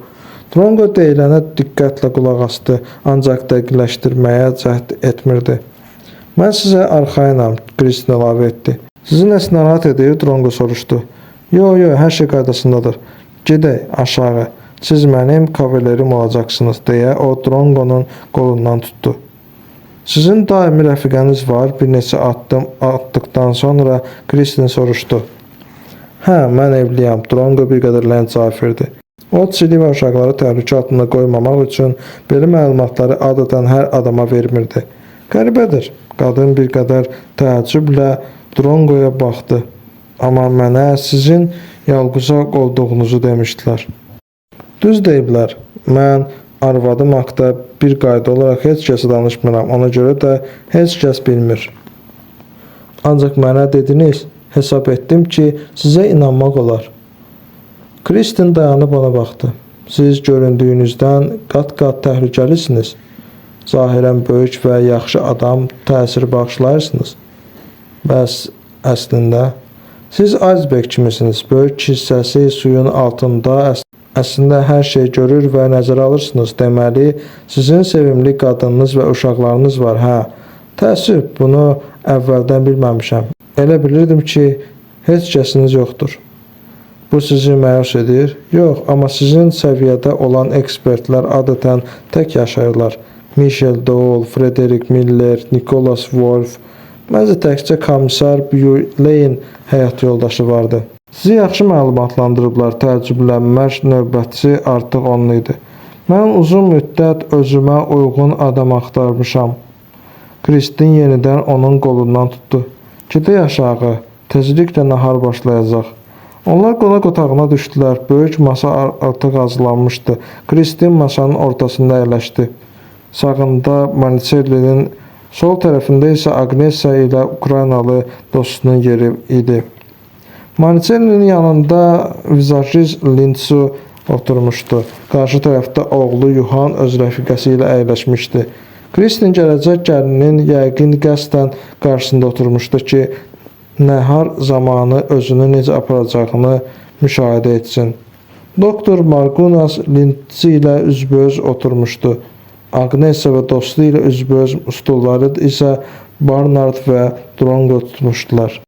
A: Drongo deyilənə diqqətlə qulaq asdı, ancaq dəqiqləşdirməyə cəhd etmirdi. Mən sizə arxayınam, Kristin əlavə etdi. Sizi nəsə narahat edir, Drongo soruşdu. Yo, hər şey qaydasındadır. Gedək aşağı. Siz mənim kavalerim olacaqsınız, deyə o Drongonun qolundan tutdu. Sizin daimi rəfiqəniz var, bir neçə addım atdıqdan sonra Kristin soruşdu. Hə, mən evliyəm, Drongo bir qədər ləng cavab verdi. O, çili və uşaqları təhlükə altında qoymamaq üçün belə məlumatları adətən hər adama vermirdi. Qəribədir, qadın bir qədər təəccüblə Drongoya baxdı. Amma mənə sizin yalquzaq olduğunuzu demişdilər. Düz deyiblər, mən arvadım haqda bir qayda olaraq heç kəsə danışmıram, ona görə də heç kəs bilmir. Ancaq mənə dediniz, hesab etdim ki, sizə inanmaq olar. Kristin dayanıb ona baxdı. Siz göründüyünüzdən qat-qat təhlükəlisiniz. Zahirən böyük və yaxşı adam təsir bağışlayırsınız. Bəs əslində, siz iceberg kimisiniz, böyük hissəsi suyun altında əslində hər şey görür və nəzərə alırsınız. Deməli, sizin sevimli qadınınız və uşaqlarınız var, hə? Təəssüf, bunu əvvəldən bilməmişəm. Elə bilirdim ki, heç kəsiniz yoxdur. Bu sizi məyus edir? Yox, amma sizin səviyyədə olan ekspertlər adətən tək yaşayırlar. Michel Dole, Frederick Miller, Nicholas Wolff. Məncə təkcə komissar Buleyn həyat yoldaşı vardı. Sizi yaxşı məlumatlandırıblar, təəccüblənmək növbəti artıq onun idi. Mən uzun müddət özümə uyğun adam axtarmışam. Kristin yenidən onun qolundan tutdu. Gedək aşağı, tezliklə nahar başlayacaq. Onlar qonaq otağına düşdülər. Böyük masa artıq hazırlanmışdı. Kristin masanın ortasında əyləşdi. Sağında Maniçellinin, sol tərəfində isə Agnesa ilə Ukraynalı dostunun yeri idi. Maniçellinin yanında vizajist Lintsu oturmuşdu. Qarşı tərəfdə oğlu Yuhan öz rəfiqəsi ilə əyləşmişdi. Kristin gələcək gəlinin yəqin qəsdən qarşısında oturmuşdu ki, nəhar zamanı özünü necə aparacağını müşahidə etsin. Doktor Margunas Lintsi ilə üzbəüz oturmuşdu. Agnesa və dostu ilə üzbəüz, stulları isə Barnard və Drongo tutmuşdular.